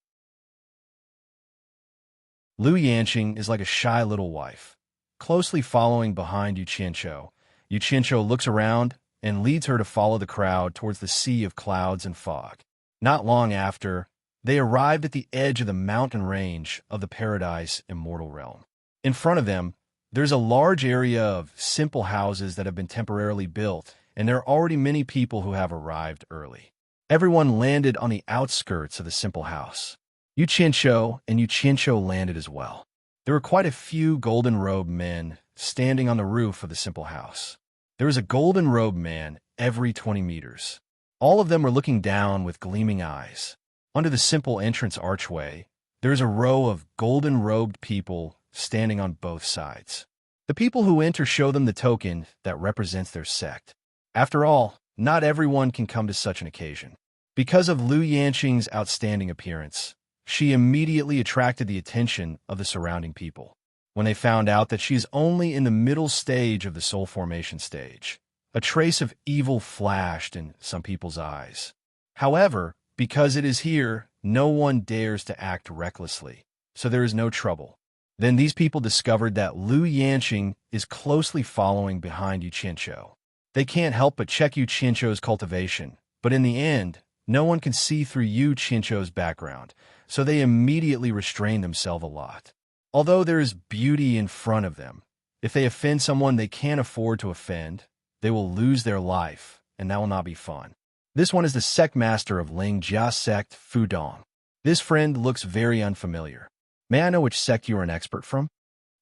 Lu Yanqing is like a shy little wife. Closely following behind Yu Qianqiu looks around and leads her to follow the crowd towards the sea of clouds and fog. Not long after, they arrived at the edge of the mountain range of the Paradise Immortal Realm. In front of them, there's a large area of simple houses that have been temporarily built, and there are already many people who have arrived early. Everyone landed on the outskirts of the simple house. Yu Qianqiu landed as well. There were quite a few golden-robed men standing on the roof of the simple house. There was a golden-robed man every 20 meters. All of them were looking down with gleaming eyes. Under the simple entrance archway, there is a row of golden-robed people standing on both sides. The people who enter show them the token that represents their sect. After all, not everyone can come to such an occasion. Because of Lu Yanqing's outstanding appearance, she immediately attracted the attention of the surrounding people. When they found out that she is only in the middle stage of the soul formation stage, a trace of evil flashed in some people's eyes. However, because it is here, no one dares to act recklessly, so there is no trouble. Then these people discovered that Lu Yanqing is closely following behind Yu Qianqiu. They can't help but check Yu Qianqiu's cultivation, but in the end, no one can see through Yu Qianqiu's background, so they immediately restrain themselves a lot. Although there is beauty in front of them, if they offend someone they can't afford to offend, they will lose their life, and that will not be fun. This one is the sect master of Lingjia sect, Fu Dong. This friend looks very unfamiliar. May I know which sect you are an expert from?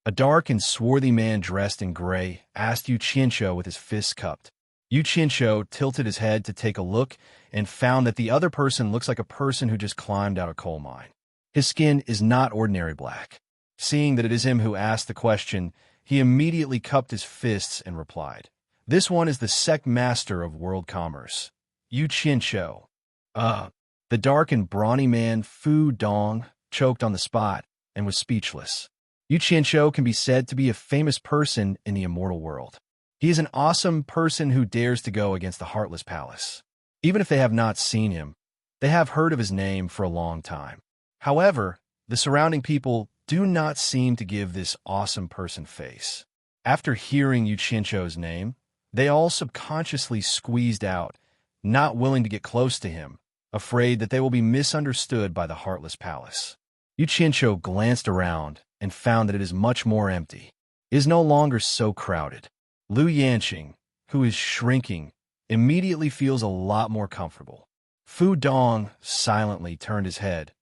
A dark and swarthy man dressed in gray asked Yu Qianqiu with his fists cupped. Yu Qianqiu tilted his head to take a look and found that the other person looks like a person who just climbed out a coal mine. His skin is not ordinary black. Seeing that it is him who asked the question, he immediately cupped his fists and replied, "This one is the sect master of world commerce, Yu Qianqiu." The dark and brawny man Fu Dong choked on the spot and was speechless. Yu Qianqiu can be said to be a famous person in the immortal world. He is an awesome person who dares to go against the Heartless Palace. Even if they have not seen him, they have heard of his name for a long time. However, the surrounding people do not seem to give this awesome person face. After hearing Yu Qianqiu's name, they all subconsciously squeezed out, not willing to get close to him, afraid that they will be misunderstood by the Heartless Palace. Yu Qianqiu glanced around and found that it is much more empty. It is no longer so crowded. Lu Yanqing, who is shrinking, immediately feels a lot more comfortable. Fu Dong silently turned his head,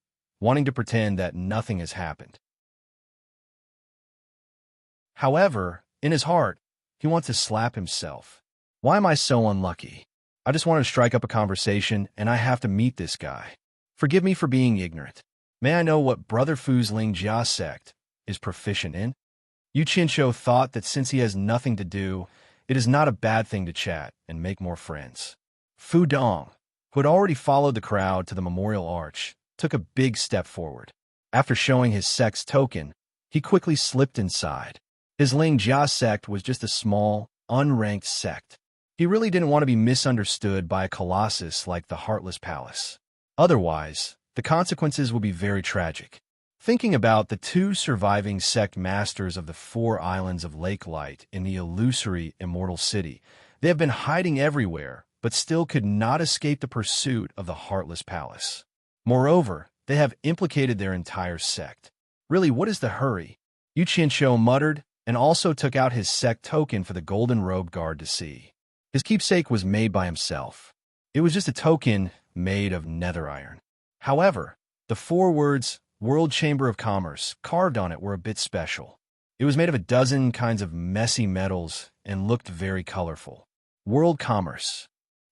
wanting to pretend that nothing has happened. However, in his heart, he wants to slap himself. Why am I so unlucky? I just wanted to strike up a conversation, and I have to meet this guy. Forgive me for being ignorant. May I know what Brother Fu's Lingjia sect is proficient in? Yu Qianqiu thought that since he has nothing to do, it is not a bad thing to chat and make more friends. Fu Dong, who had already followed the crowd to the memorial arch, took a big step forward. After showing his sect's token, he quickly slipped inside. His Lingjia sect was just a small, unranked sect. He really didn't want to be misunderstood by a colossus like the Heartless Palace. Otherwise, the consequences would be very tragic. Thinking about the two surviving sect masters of the 4 islands of Lake Light in the illusory Immortal City, they have been hiding everywhere, but still could not escape the pursuit of the Heartless Palace. Moreover, they have implicated their entire sect. Really, what is the hurry? Yu Qianqiu muttered, and also took out his sect token for the Golden Robe Guard to see. His keepsake was made by himself. It was just a token made of nether iron. However, the 4 words, World Chamber of Commerce, carved on it were a bit special. It was made of a dozen kinds of messy metals and looked very colorful. World Commerce.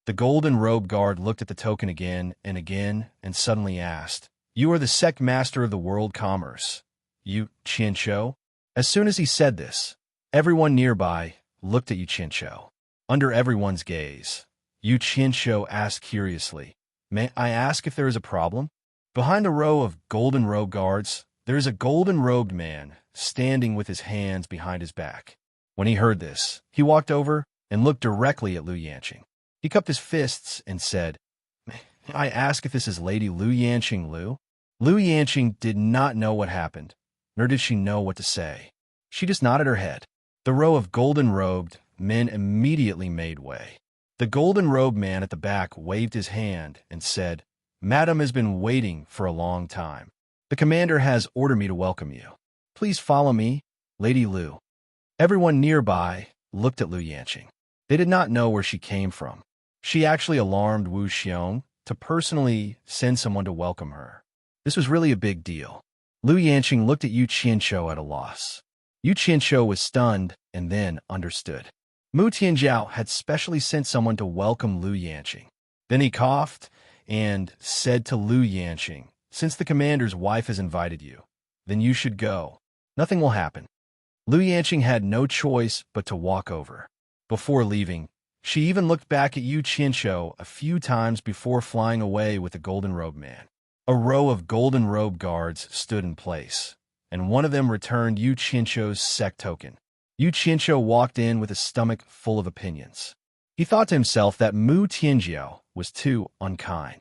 The Golden Robe Guard looked at the token again and suddenly asked, "You are the sect master of the World Commerce, Yu Qianqiu?" As soon as he said this, everyone nearby looked at Yu Qianqiu. Under everyone's gaze, Yu Qianqiu asked curiously, "May I ask if there is a problem?" Behind a row of golden robe guards, there is a golden-robed man standing with his hands behind his back. When he heard this, he walked over and looked directly at Lu Yanqing. He cupped his fists and said, "May I ask if this is Lady Lu Yanqing Lu?" Lu Yanqing did not know what happened, nor did she know what to say. She just nodded her head. The row of golden-robed men immediately made way. The golden-robed man at the back waved his hand and said, "Madam has been waiting for a long time. The commander has ordered me to welcome you. Please follow me, Lady Lu." Everyone nearby looked at Lu Yanqing. They did not know where she came from. She actually alarmed Wu Xiong to personally send someone to welcome her. This was really a big deal. Lu Yanqing looked at Yu Qianqiu at a loss. Yu Qianqiu was stunned and then understood. Mu Tianjiao had specially sent someone to welcome Lu Yanqing. Then he coughed and said to Lu Yanqing, "Since the commander's wife has invited you, then you should go. Nothing will happen." Lu Yanqing had no choice but to walk over. Before leaving, she even looked back at Yu Qianqiu a few times before flying away with the golden robe man. A row of golden robe guards stood in place, and one of them returned Yu Qianqiu's sect token. Yu Qianqiu walked in with a stomach full of opinions. He thought to himself that Mu Tianjiao was too unkind.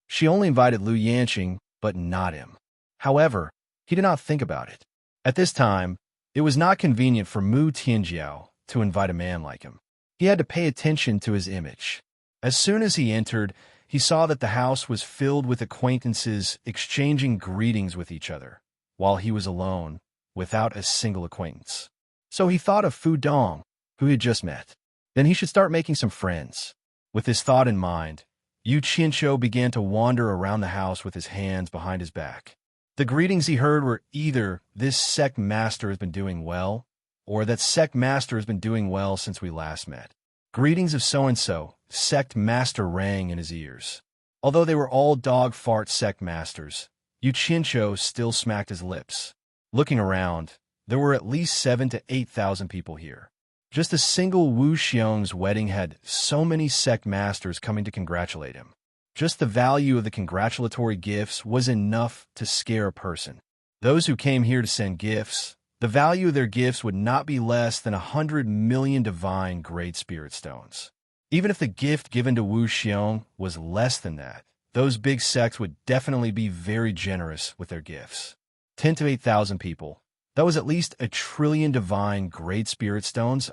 She only invited Lu Yanqing, but not him. However, he did not think about it. At this time, it was not convenient for Mu Tianjiao to invite a man like him. He had to pay attention to his image. As soon as he entered, he saw that the house was filled with acquaintances exchanging greetings with each other, while he was alone, without a single acquaintance. So he thought of Fu Dong, who he had just met. Then he should start making some friends. With this thought in mind, Yu Qianqiu began to wander around the house with his hands behind his back. The greetings he heard were either, "This sect master has been doing well," or "That sect master has been doing well since we last met." Greetings of so-and-so, sect master rang in his ears. Although they were all dog-fart sect masters, Yu Qianqiu still smacked his lips. Looking around, there were at least 7,000 to 8,000 people here. Just a single Wu Xiong's wedding had so many sect masters coming to congratulate him. Just the value of the congratulatory gifts was enough to scare a person. Those who came here to send gifts, the value of their gifts would not be less than 100 million divine Great Spirit Stones. Even if the gift given to Wu Xiong was less than that, those big sects would definitely be very generous with their gifts. 10 to 8,000 people. That was at least 1 trillion divine Great Spirit Stones.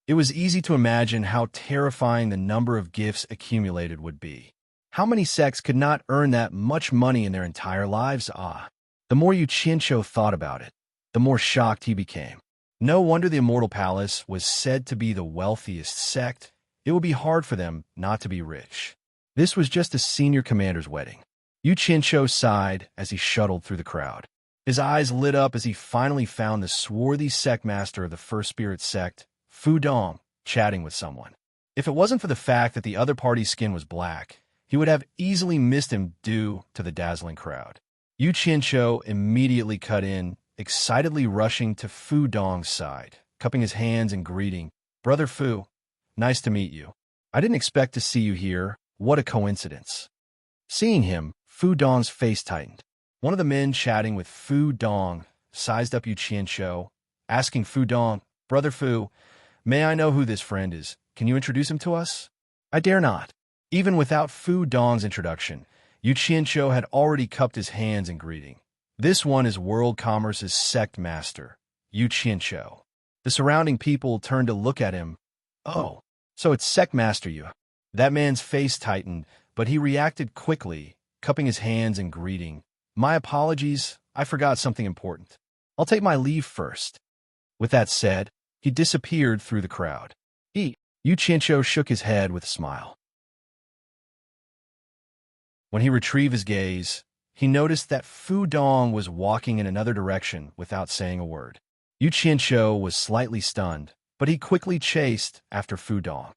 It was easy to imagine how terrifying the number of gifts accumulated would be. How many sects could not earn that much money in their entire lives? The more Yu Qianqiu thought about it, the more shocked he became. No wonder the Immortal Palace was said to be the wealthiest sect. It would be hard for them not to be rich. This was just a senior commander's wedding. Yu Qianqiu sighed as he shuttled through the crowd. His eyes lit up as he finally found the swarthy sect master of the First Spirit sect, Fu Dong, chatting with someone. If it wasn't for the fact that the other party's skin was black, he would have easily missed him due to the dazzling crowd. Yu Qianqiu immediately cut in, excitedly rushing to Fu Dong's side, cupping his hands and greeting, "Brother Fu, nice to meet you. I didn't expect to see you here. What a coincidence." Seeing him, Fu Dong's face tightened. One of the men chatting with Fu Dong sized up Yu Qianqiu, asking Fu Dong, "Brother Fu, may I know who this friend is? Can you introduce him to us?" "I dare not." Even without Fu Dong's introduction, Yu Qianqiu had already cupped his hands in greeting. This one is World Commerce's sect master, Yu Qianqiu. The surrounding people turned to look at him. "Oh, so it's Sect Master Yu." That man's face tightened, but he reacted quickly, cupping his hands in greeting. "My apologies, I forgot something important. I'll take my leave first." With that said, he disappeared through the crowd. Yu Qianqiu shook his head with a smile. When he retrieved his gaze, he noticed that Fu Dong was walking in another direction without saying a word. Yu Qianqiu was slightly stunned, but he quickly chased after Fu Dong.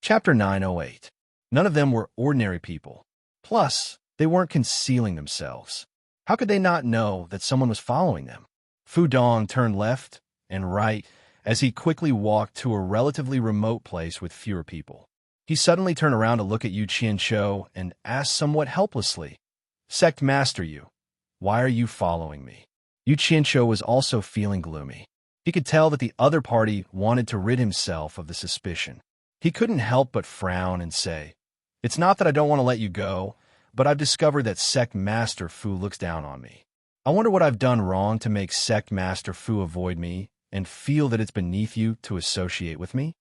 Chapter 908. None of them were ordinary people. Plus, they weren't concealing themselves. How could they not know that someone was following them? Fu Dong turned left and right as he quickly walked to a relatively remote place with fewer people. He suddenly turned around to look at Yu Qianqiu and asked somewhat helplessly, "Sect Master Yu, why are you following me?" Yu Qianqiu was also feeling gloomy. He could tell that the other party wanted to rid himself of the suspicion. He couldn't help but frown and say, "It's not that I don't want to let you go, but I've discovered that Sect Master Fu looks down on me. I wonder what I've done wrong to make Sect Master Fu avoid me and feel that it's beneath you to associate with me?"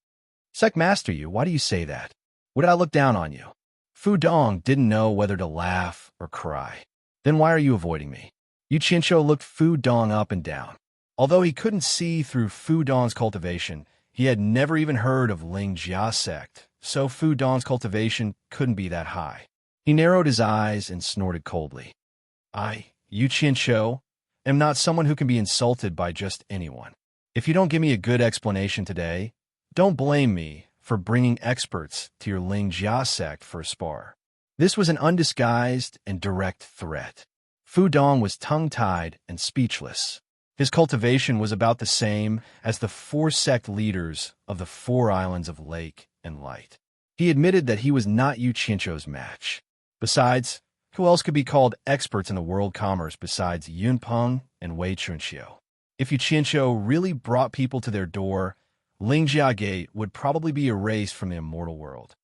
"Sect Master Yu, why do you say that? Would I look down on you?" Fu Dong didn't know whether to laugh or cry. "Then why are you avoiding me?" Yu Qianqiu looked Fu Dong up and down. Although he couldn't see through Fu Dong's cultivation, he had never even heard of Ling Jia sect, so Fu Dong's cultivation couldn't be that high. He narrowed his eyes and snorted coldly. "I, Yu Qianqiu, am not someone who can be insulted by just anyone. If you don't give me a good explanation today, don't blame me for bringing experts to your Ling Jia sect for a spar." This was an undisguised and direct threat. Fu Dong was tongue-tied and speechless. His cultivation was about the same as the 4 sect leaders of the 4 islands of Lake and Light. He admitted that he was not Yu Qianqiu's match. Besides, who else could be called experts in the world commerce besides Yun Peng and Wei Chunqiu? If Yu Qianqiu really brought people to their door, Lingjia Gate would probably be erased from the immortal world.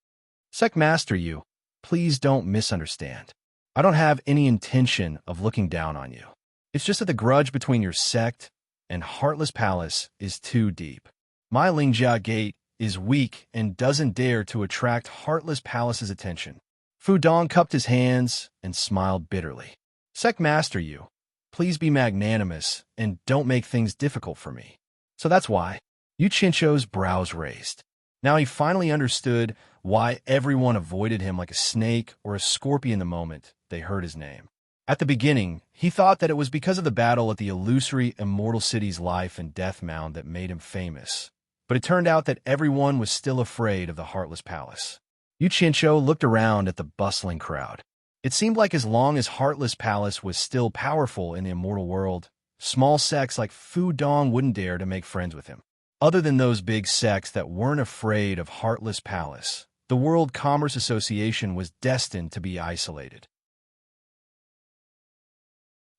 "Sect Master Yu, please don't misunderstand. I don't have any intention of looking down on you. It's just that the grudge between your sect and Heartless Palace is too deep. My Lingjia Gate is weak and doesn't dare to attract Heartless Palace's attention." Fu Dong cupped his hands and smiled bitterly. "Sect Master Yu, please be magnanimous and don't make things difficult for me." "So that's why." Yu Qianqiu's brows raised. Now he finally understood why everyone avoided him like a snake or a scorpion the moment they heard his name. At the beginning, he thought that it was because of the battle at the illusory Immortal City's life and death mound that made him famous. But it turned out that everyone was still afraid of the Heartless Palace. Yu Qianqiu looked around at the bustling crowd. It seemed like as long as Heartless Palace was still powerful in the immortal world, small sects like Fu Dong wouldn't dare to make friends with him. Other than those big sects that weren't afraid of Heartless Palace, the World Commerce Association was destined to be isolated.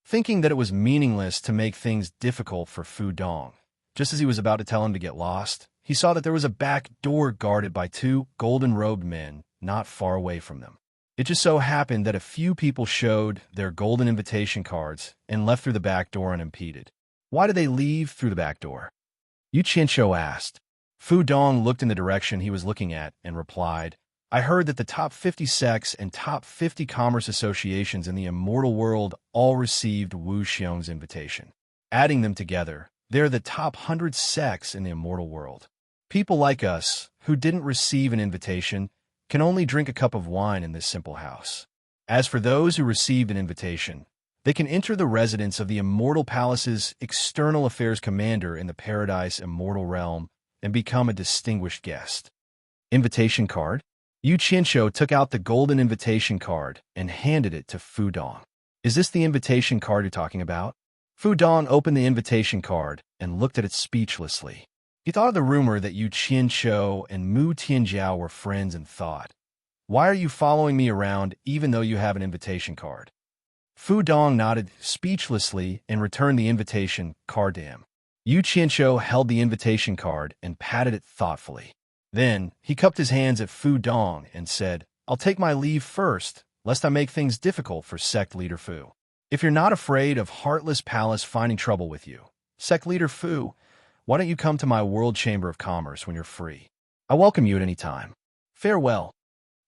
Thinking that it was meaningless to make things difficult for Fu Dong, just as he was about to tell him to get lost, he saw that there was a back door guarded by 2 golden-robed men not far away from them. It just so happened that a few people showed their golden invitation cards and left through the back door unimpeded. Why did they leave through the back door? Yu Qianqiu asked. Fu Dong looked in the direction he was looking at and replied, I heard that the top 50 sects and top 50 commerce associations in the immortal world all received Wu Xiong's invitation. Adding them together, they're the top 100 sects in the immortal world. People like us, who didn't receive an invitation, can only drink a cup of wine in this simple house. As for those who received an invitation, they can enter the residence of the Immortal Palace's External Affairs Commander in the Paradise Immortal Realm and become a distinguished guest. Invitation card? Yu Qianshou took out the golden invitation card and handed it to Fu Dong. Is this the invitation card you're talking about? Fu Dong opened the invitation card and looked at it speechlessly. He thought of the rumor that Yu Qianshou and Mu Tianjiao were friends and thought, "Why are you following me around even though you have an invitation card?" Fu Dong nodded speechlessly and returned the invitation card to him. Yu Qianshou held the invitation card and patted it thoughtfully. Then, he cupped his hands at Fu Dong and said, "I'll take my leave first, lest I make things difficult for Sect Leader Fu. If you're not afraid of Heartless Palace finding trouble with you, Sect Leader Fu, why don't you come to my World Chamber of Commerce when you're free? I welcome you at any time. Farewell."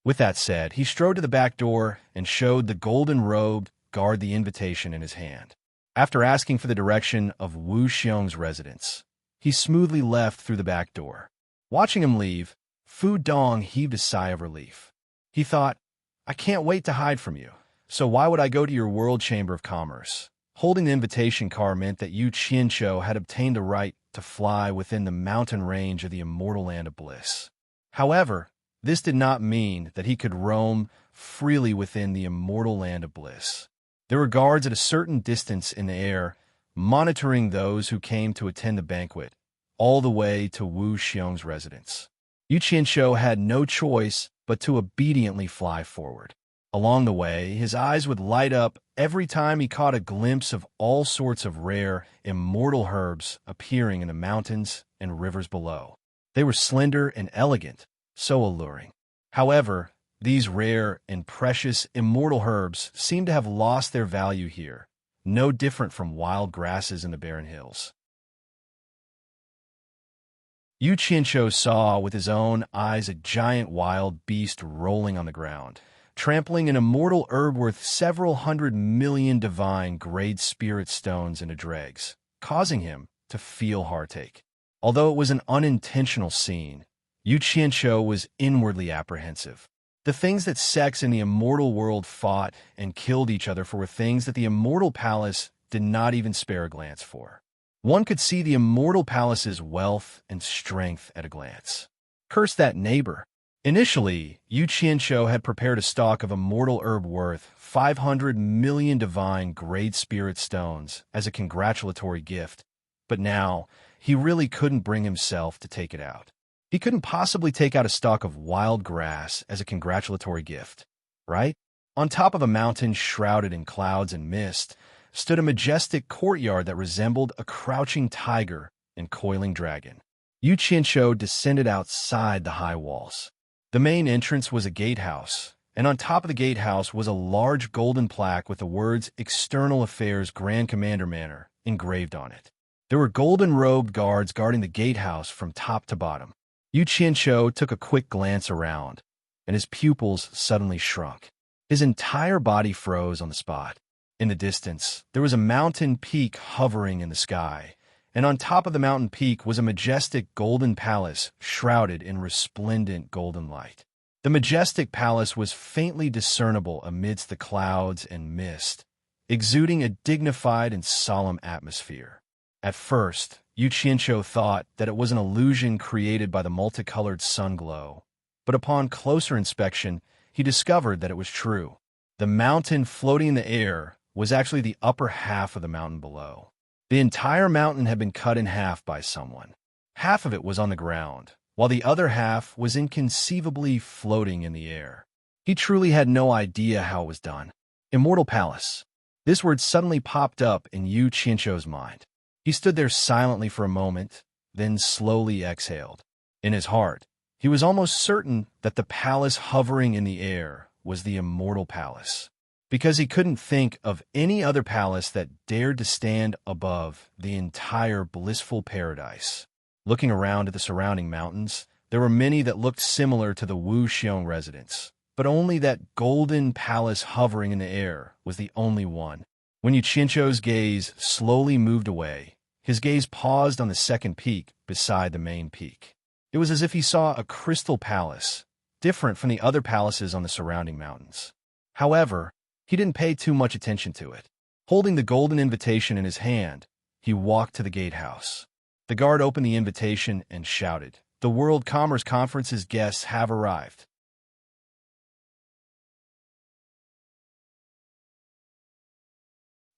With that said, he strode to the back door and showed the golden-robed guard the invitation in his hand. After asking for the direction of Wu Xiong's residence, he smoothly left through the back door. Watching him leave, Fu Dong heaved a sigh of relief. He thought, "I can't wait to hide from you, so why would I go to your World Chamber of Commerce?" Holding the invitation card meant that Yu Qianshou had obtained the right to fly within the mountain range of the immortal land of bliss. However, this did not mean that he could roam freely within the immortal land of bliss. There were guards at a certain distance in the air, monitoring those who came to attend the banquet, all the way to Wu Xiong's residence. Yu Qianshou had no choice but to obediently fly forward. Along the way, his eyes would light up every time he caught a glimpse of all sorts of rare, immortal herbs appearing in the mountains and rivers below. They were slender and elegant, so alluring. However, these rare and precious immortal herbs seemed to have lost their value here, no different from wild grasses in the barren hills. Yu Qianshou saw with his own eyes a giant wild beast rolling on the ground, trampling an immortal herb worth several 100 million divine grade spirit stones into dregs, causing him to feel heartache. Although it was an unintentional scene, Yu Qianshou was inwardly apprehensive. The things that sects in the immortal world fought and killed each other for were things that the immortal palace did not even spare a glance for. One could see the immortal palace's wealth and strength at a glance. Curse that neighbor. Initially, Yu Qianshou had prepared a stock of immortal herb worth 500 million divine grade spirit stones as a congratulatory gift, but now he really couldn't bring himself to take it out. He couldn't possibly take out a stalk of wild grass as a congratulatory gift, right? On top of a mountain shrouded in clouds and mist stood a majestic courtyard that resembled a crouching tiger and coiling dragon. Yu Qianshou descended outside the high walls. The main entrance was a gatehouse, and on top of the gatehouse was a large golden plaque with the words External Affairs Grand Commander Manor engraved on it. There were golden-robed guards guarding the gatehouse from top to bottom. Yu Qianshou took a quick glance around, and his pupils suddenly shrunk. His entire body froze on the spot. In the distance, there was a mountain peak hovering in the sky, and on top of the mountain peak was a majestic golden palace shrouded in resplendent golden light. The majestic palace was faintly discernible amidst the clouds and mist, exuding a dignified and solemn atmosphere. At first, Yu Qianshou thought that it was an illusion created by the multicolored sun glow, but upon closer inspection, he discovered that it was true. The mountain floating in the air was actually the upper half of the mountain below. The entire mountain had been cut in half by someone. Half of it was on the ground, while the other half was inconceivably floating in the air. He truly had no idea how it was done. Immortal Palace. This word suddenly popped up in Yu Qianshou's mind. He stood there silently for a moment, then slowly exhaled. In his heart, he was almost certain that the palace hovering in the air was the Immortal Palace, because he couldn't think of any other palace that dared to stand above the entire blissful paradise. Looking around at the surrounding mountains, There were many that looked similar to the Wu Xiong residence, but only that golden palace hovering in the air was the only one. When Yu Qianzhou's gaze slowly moved away, his gaze paused on the second peak beside the main peak. It was as if he saw a crystal palace, different from the other palaces on the surrounding mountains. However, he didn't pay too much attention to it. Holding the golden invitation in his hand, he walked to the gatehouse. The guard opened the invitation and shouted, "The World Commerce Conference's guests have arrived."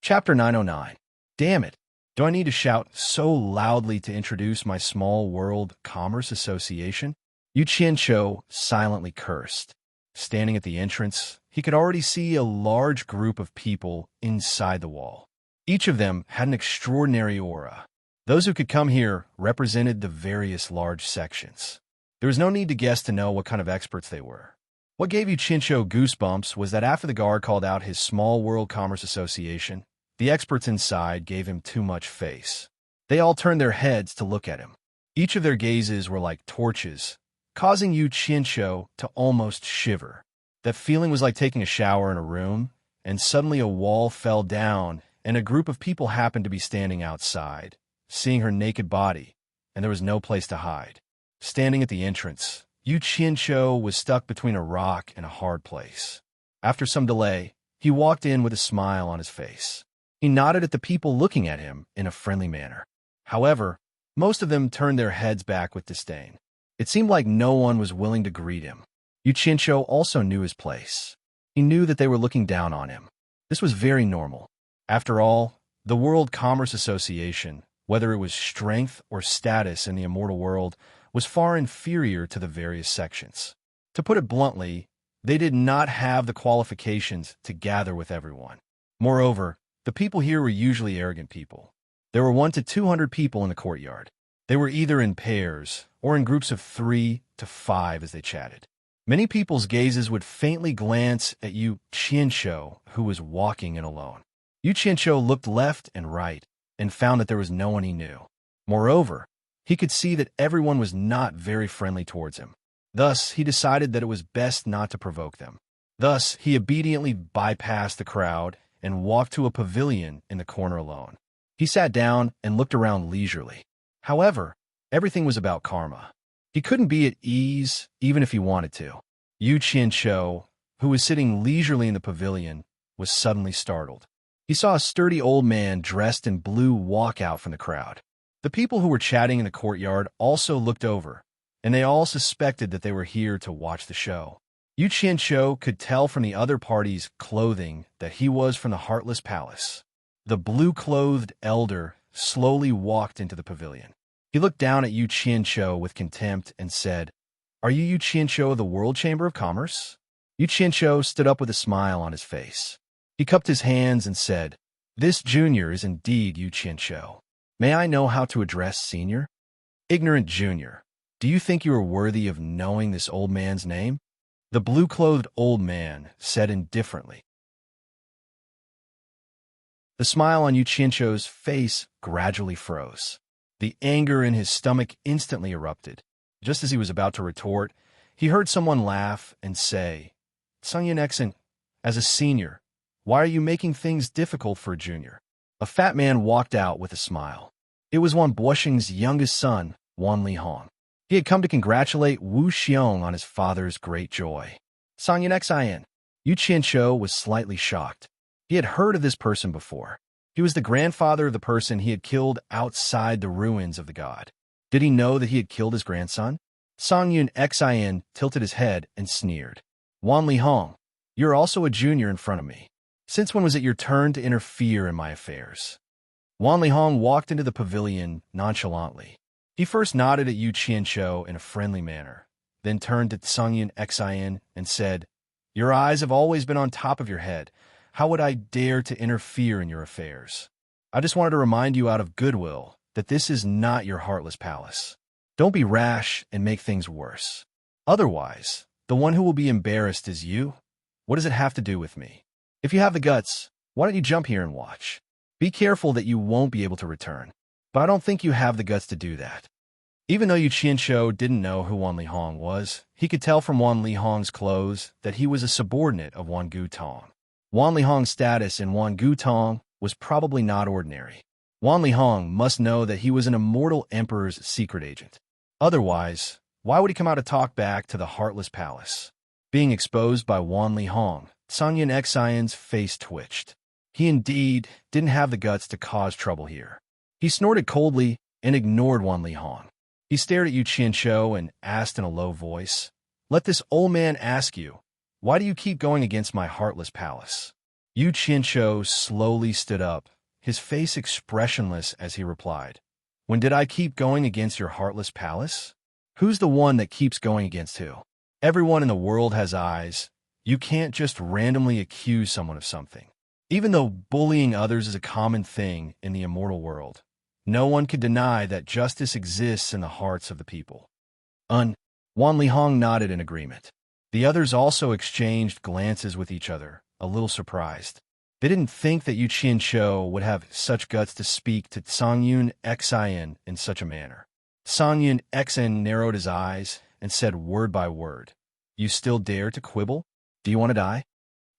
Chapter 909. Damn it. Do I need to shout so loudly to introduce my small World Commerce Association? Yu Qianzhou silently cursed. Standing at the entrance, he could already see a large group of people inside the wall. Each of them had an extraordinary aura. Those who could come here represented the various large sections. There was no need to guess to know what kind of experts they were. What gave Yu Qianzhou goosebumps was that after the guard called out his small World Commerce Association, the experts inside gave him too much face. They all turned their heads to look at him. Each of their gazes were like torches, causing Yu Qianzhou to almost shiver. That feeling was like taking a shower in a room, and suddenly a wall fell down, and a group of people happened to be standing outside, seeing her naked body, and there was no place to hide. Standing at the entrance, Yu Qianzhou was stuck between a rock and a hard place. After some delay, he walked in with a smile on his face. He nodded at the people looking at him in a friendly manner. However, most of them turned their heads back with disdain. It seemed like no one was willing to greet him. Yu Qianzhou also knew his place. He knew that they were looking down on him. This was very normal. After all, the World Commerce Association, whether it was strength or status in the immortal world, was far inferior to the various sections. To put it bluntly, they did not have the qualifications to gather with everyone. Moreover, the people here were usually arrogant people. There were 1 to 200 people in the courtyard. They were either in pairs or in groups of 3 to 5 as they chatted. Many people's gazes would faintly glance at Yu Qianzhou, who was walking in alone. Yu Qianzhou looked left and right and found that there was no one he knew. Moreover, he could see that everyone was not very friendly towards him. Thus, he decided that it was best not to provoke them. Thus, he obediently bypassed the crowd and walked to a pavilion in the corner alone. He sat down and looked around leisurely. However, everything was about karma. He couldn't be at ease even if he wanted to. Yu Qianzhou, who was sitting leisurely in the pavilion, was suddenly startled. He saw a sturdy old man dressed in blue walk out from the crowd. The people who were chatting in the courtyard also looked over, and they all suspected that they were here to watch the show. Yu Qianzhou could tell from the other party's clothing that he was from the Heartless Palace. The blue-clothed elder slowly walked into the pavilion. He looked down at Yu Qianzhou with contempt and said, "Are you Yu Qianzhou of the World Chamber of Commerce?" Yu Qianzhou stood up with a smile on his face. He cupped his hands and said, "This junior is indeed Yu Qianzhou. May I know how to address senior?" "Ignorant junior, do you think you are worthy of knowing this old man's name?" The blue-clothed old man said indifferently. The smile on Yu Qianzhou's face gradually froze. The anger in his stomach instantly erupted. Just as he was about to retort, he heard someone laugh and say, "Sungyun Exon, as a senior, why are you making things difficult for a junior?" A fat man walked out with a smile. It was Wan Buoxing's youngest son, Wan Lihong. He had come to congratulate Wu Xiong on his father's great joy. Sungyun Exon. Yu Qianzhou was slightly shocked. He had heard of this person before. He was the grandfather of the person he had killed outside the ruins of the god. Did he know that he had killed his grandson? Sungyun Exon tilted his head and sneered. "Wan Lihong, you're also a junior in front of me. Since when was it your turn to interfere in my affairs?" Wan Lihong walked into the pavilion nonchalantly. He first nodded at Yu Qianzhou in a friendly manner, then turned to Sungyun Exon and said, "Your eyes have always been on top of your head. How would I dare to interfere in your affairs? I just wanted to remind you out of goodwill that this is not your Heartless Palace. Don't be rash and make things worse. Otherwise, the one who will be embarrassed is you. What does it have to do with me? If you have the guts, why don't you jump here and watch? Be careful that you won't be able to return. But I don't think you have the guts to do that." Even though Yu Qianqiu didn't know who Wan Lihong was, he could tell from Wan Lihong's clothes that he was a subordinate of Wan Gutong. Wan Lihong's status in Wan Gutong was probably not ordinary. Wan Lihong must know that he was an immortal emperor's secret agent. Otherwise, why would he come out to talk back to the Heartless Palace? Being exposed by Wan Lihong, Sanyan Xian's face twitched. He indeed didn't have the guts to cause trouble here. He snorted coldly and ignored Wan Lihong. He stared at Yu Qianqiu and asked in a low voice, "Let this old man ask you, why do you keep going against my Heartless Palace?" Yu Qianqiu slowly stood up, his face expressionless as he replied, "When did I keep going against your Heartless Palace? Who's the one that keeps going against who? Everyone in the world has eyes. You can't just randomly accuse someone of something. Even though bullying others is a common thing in the immortal world, no one can deny that justice exists in the hearts of the people." Wan Lihong nodded in agreement. The others also exchanged glances with each other, a little surprised. They didn't think that Yu Qianqiu would have such guts to speak to Sanyan Xian in such a manner. Sanyan Xian narrowed his eyes and said word by word, "You still dare to quibble? Do you want to die?"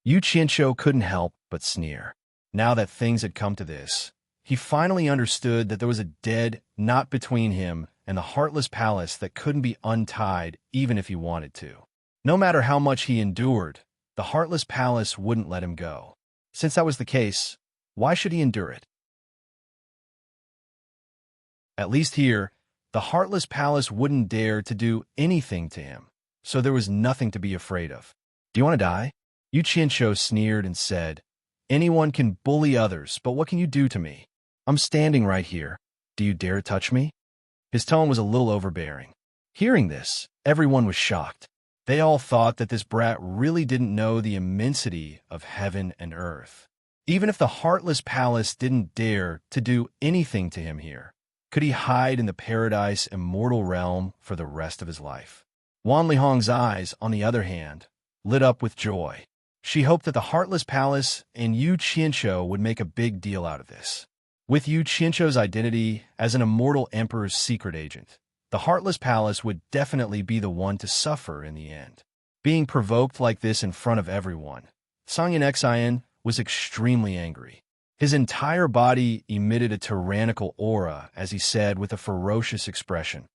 Yu Qianqiu couldn't help but sneer. Now that things had come to this, he finally understood that there was a dead knot between him and the Heartless Palace that couldn't be untied even if he wanted to. No matter how much he endured, the Heartless Palace wouldn't let him go. Since that was the case, why should he endure it? At least here, the Heartless Palace wouldn't dare to do anything to him, so there was nothing to be afraid of. "Do you want to die?" Yu Qianqiu sneered and said, "Anyone can bully others, but what can you do to me? I'm standing right here. Do you dare touch me?" His tone was a little overbearing. Hearing this, everyone was shocked. They all thought that this brat really didn't know the immensity of heaven and earth. Even if the Heartless Palace didn't dare to do anything to him here, could he hide in the paradise immortal realm for the rest of his life? Wan Lihong's eyes, on the other hand, lit up with joy. She hoped that the Heartless Palace and Yu Qianqiu would make a big deal out of this. With Yu Qianqiu's identity as an immortal emperor's secret agent, the Heartless Palace would definitely be the one to suffer in the end. Being provoked like this in front of everyone, Sanyan Xian was extremely angry. His entire body emitted a tyrannical aura as he said with a ferocious expression,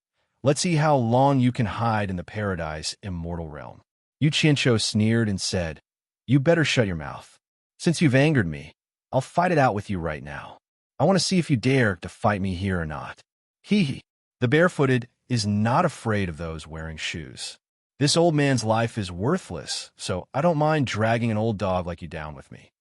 "Let's see how long you can hide in the paradise immortal realm." Yu Qianqiu sneered and said, "You better shut your mouth. Since you've angered me, I'll fight it out with you right now. I want to see if you dare to fight me here or not." Hee. The barefooted is not afraid of those wearing shoes. This old man's life is worthless, so I don't mind dragging an old dog like you down with me.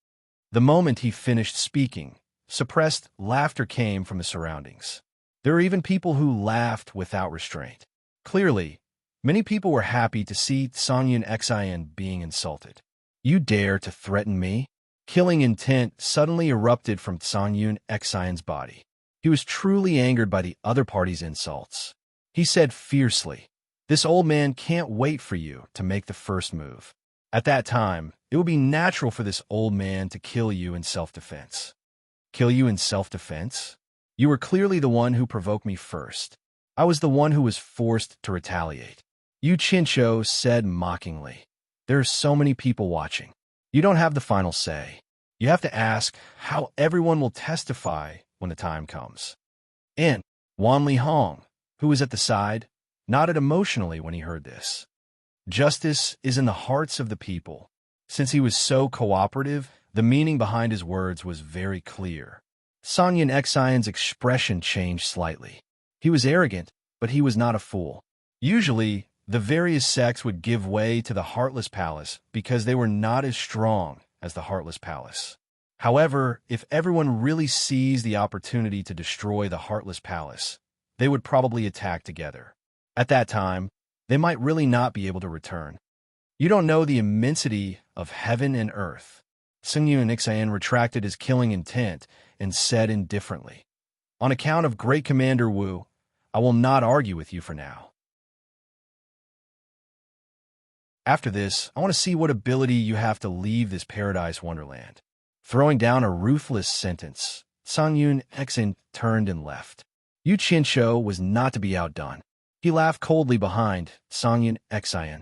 The moment he finished speaking, suppressed laughter came from the surroundings. There were even people who laughed without restraint. Clearly, many people were happy to see Sanyan Xian being insulted. "You dare to threaten me?" Killing intent suddenly erupted from Sanyan Xian's body. He was truly angered by the other party's insults. He said fiercely, "This old man can't wait for you to make the first move. At that time, it would be natural for this old man to kill you in self-defense." "Kill you in self-defense? You were clearly the one who provoked me first. I was the one who was forced to retaliate." Yu Qianqiu said mockingly, "There are so many people watching. You don't have the final say. You have to ask how everyone will testify when the time comes." And Wan Lihong, who was at the side, nodded emotionally when he heard this. Justice is in the hearts of the people. Since he was so cooperative, the meaning behind his words was very clear. Sanyan Xian's expression changed slightly. He was arrogant, but he was not a fool. Usually, the various sects would give way to the Heartless Palace because they were not as strong as the Heartless Palace. However, if everyone really seized the opportunity to destroy the Heartless Palace, they would probably attack together. At that time, they might really not be able to return. "You don't know the immensity of heaven and earth." Sanyan Xian retracted his killing intent and said indifferently, "On account of Great Commander Wu, I will not argue with you for now. After this, I want to see what ability you have to leave this paradise wonderland." Throwing down a ruthless sentence, Sanyan Xian turned and left. Yu Qianshou was not to be outdone. He laughed coldly behind Songyan Xian.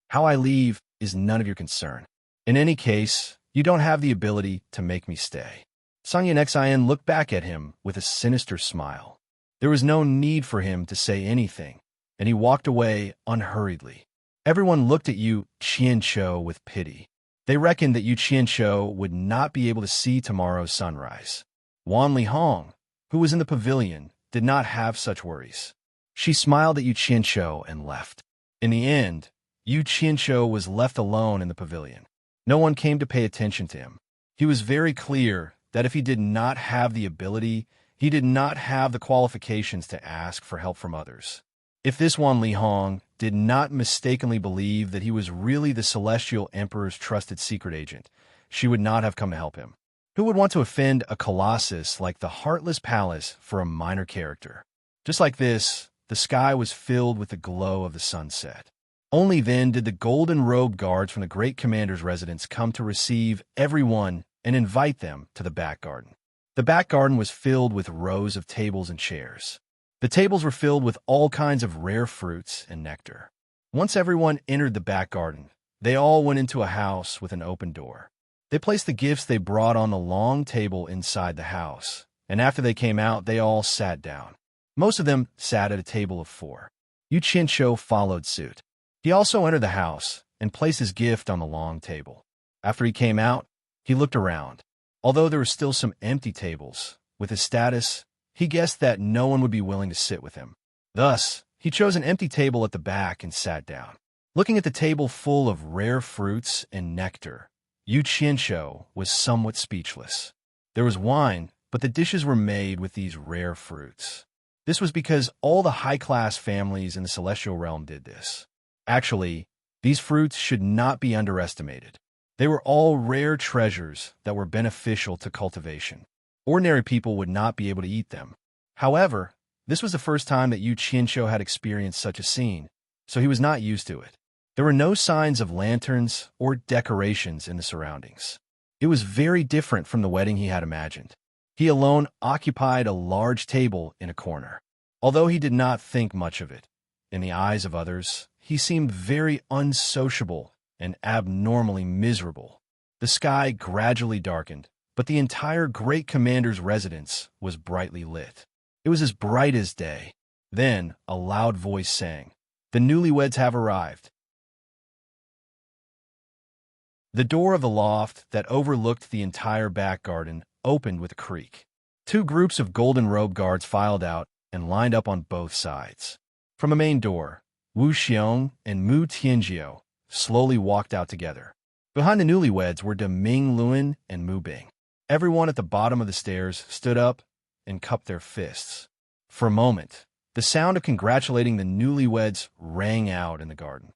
How I leave is none of your concern. In any case, you don't have the ability to make me stay. Songyan Xian looked back at him with a sinister smile. There was no need for him to say anything, and he walked away unhurriedly. Everyone looked at Yu Qianshou with pity. They reckoned that Yu Qianshou would not be able to see tomorrow's sunrise. Wan Lihong, who was in the pavilion, did not have such worries. She smiled at Yu Qianshou and left. In the end, Yu Qianshou was left alone in the pavilion. No one came to pay attention to him. He was very clear that if he did not have the ability, he did not have the qualifications to ask for help from others. If this Wan Lihong did not mistakenly believe that he was really the Celestial Emperor's trusted secret agent, she would not have come to help him. Who would want to offend a colossus like the Heartless Palace for a minor character? Just like this, the sky was filled with the glow of the sunset. Only then did the golden-robed guards from the great commander's residence come to receive everyone and invite them to the back garden. The back garden was filled with rows of tables and chairs. The tables were filled with all kinds of rare fruits and nectar. Once everyone entered the back garden, they all went into a house with an open door. They placed the gifts they brought on the long table inside the house, and after they came out, they all sat down. Most of them sat at a table of 4. Yu Qianshou followed suit. He also entered the house and placed his gift on the long table. After he came out, he looked around. Although there were still some empty tables, with his status, he guessed that no one would be willing to sit with him. Thus, he chose an empty table at the back and sat down. Looking at the table full of rare fruits and nectar, Yu Qianshou was somewhat speechless. There was wine, but the dishes were made with these rare fruits. This was because all the high-class families in the celestial realm did this. Actually, these fruits should not be underestimated. They were all rare treasures that were beneficial to cultivation. Ordinary people would not be able to eat them. However, this was the first time that Yu Qianshou had experienced such a scene, so he was not used to it. There were no signs of lanterns or decorations in the surroundings. It was very different from the wedding he had imagined. He alone occupied a large table in a corner. Although he did not think much of it, in the eyes of others, he seemed very unsociable and abnormally miserable. The sky gradually darkened, but the entire great commander's residence was brightly lit. It was as bright as day. Then a loud voice sang, "The newlyweds have arrived." The door of the loft that overlooked the entire back garden opened with a creak. 2 groups of golden-robed guards filed out and lined up on both sides. From a main door, Wu Xiong and Mu Tianjiao slowly walked out together. Behind the newlyweds were Ming Luan and Mu Bing. Everyone at the bottom of the stairs stood up and cupped their fists. For a moment, the sound of congratulating the newlyweds rang out in the garden.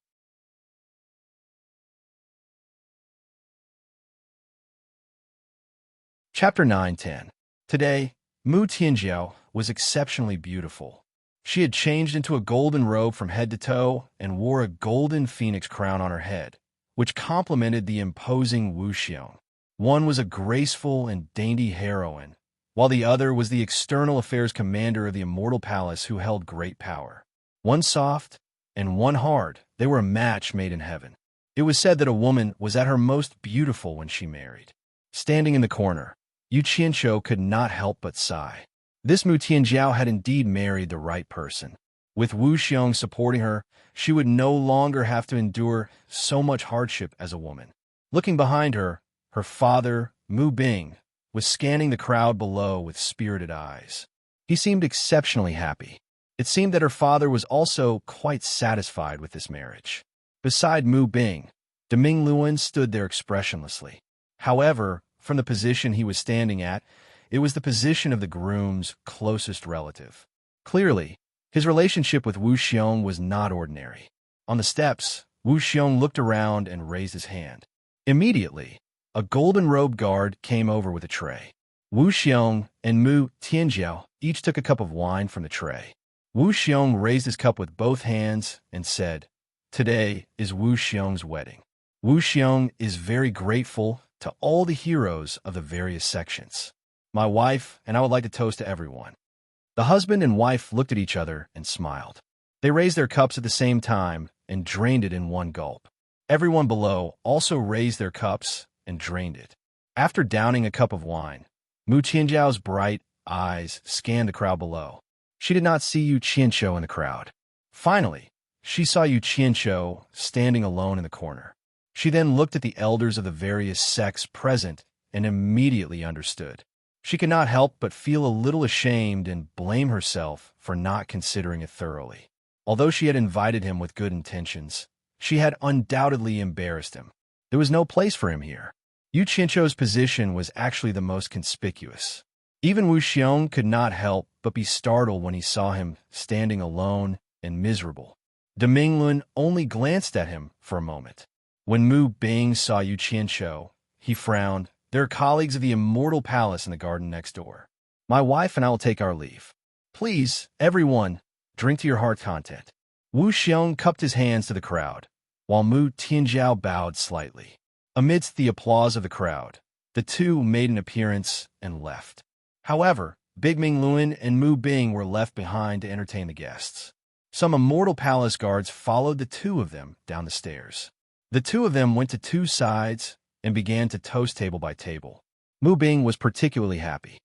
Chapter 9-10. Today, Mu Tianjiao was exceptionally beautiful. She had changed into a golden robe from head to toe and wore a golden phoenix crown on her head, which complemented the imposing Wu Xiong. One was a graceful and dainty heroine, while the other was the external affairs commander of the immortal palace who held great power. One soft and one hard, they were a match made in heaven. It was said that a woman was at her most beautiful when she married. Standing in the corner, Yu Qianshou could not help but sigh. This Mu Tianjiao had indeed married the right person. With Wu Xiong supporting her, she would no longer have to endure so much hardship as a woman. Looking behind her, her father, Mu Bing, was scanning the crowd below with spirited eyes. He seemed exceptionally happy. It seemed that her father was also quite satisfied with this marriage. Beside Mu Bing, Ming Luan stood there expressionlessly. However, from the position he was standing at, it was the position of the groom's closest relative. Clearly, his relationship with Wu Xiong was not ordinary. On the steps, Wu Xiong looked around and raised his hand. Immediately, a golden-robed guard came over with a tray. Wu Xiong and Mu Tianjiao each took a cup of wine from the tray. Wu Xiong raised his cup with both hands and said, "Today is Wu Xiong's wedding. Wu Xiong is very grateful to all the heroes of the various sections. My wife and I would like to toast to everyone." The husband and wife looked at each other and smiled. They raised their cups at the same time and drained it in one gulp. Everyone below also raised their cups and drained it. After downing a cup of wine, Mu Qianzhao's bright eyes scanned the crowd below. She did not see Yu Qianzhou in the crowd. Finally, she saw Yu Qianzhou standing alone in the corner. She then looked at the elders of the various sects present and immediately understood. She could not help but feel a little ashamed and blame herself for not considering it thoroughly. Although she had invited him with good intentions, she had undoubtedly embarrassed him. There was no place for him here. Yu Qianzhou's position was actually the most conspicuous. Even Wu Xiong could not help but be startled when he saw him standing alone and miserable. De Minglun only glanced at him for a moment. When Mu Bing saw Yu Qianzhou, he frowned. "There are colleagues of the Immortal Palace in the garden next door. My wife and I will take our leave. Please, everyone, drink to your heart's content." Wu Xiong cupped his hands to the crowd, while Mu Tianzhao bowed slightly. Amidst the applause of the crowd, the two made an appearance and left. However, Big Ming Luan and Mu Bing were left behind to entertain the guests. Some Immortal Palace guards followed the two of them down the stairs. The two of them went to two sides and began to toast table by table. Mu Bing was particularly happy.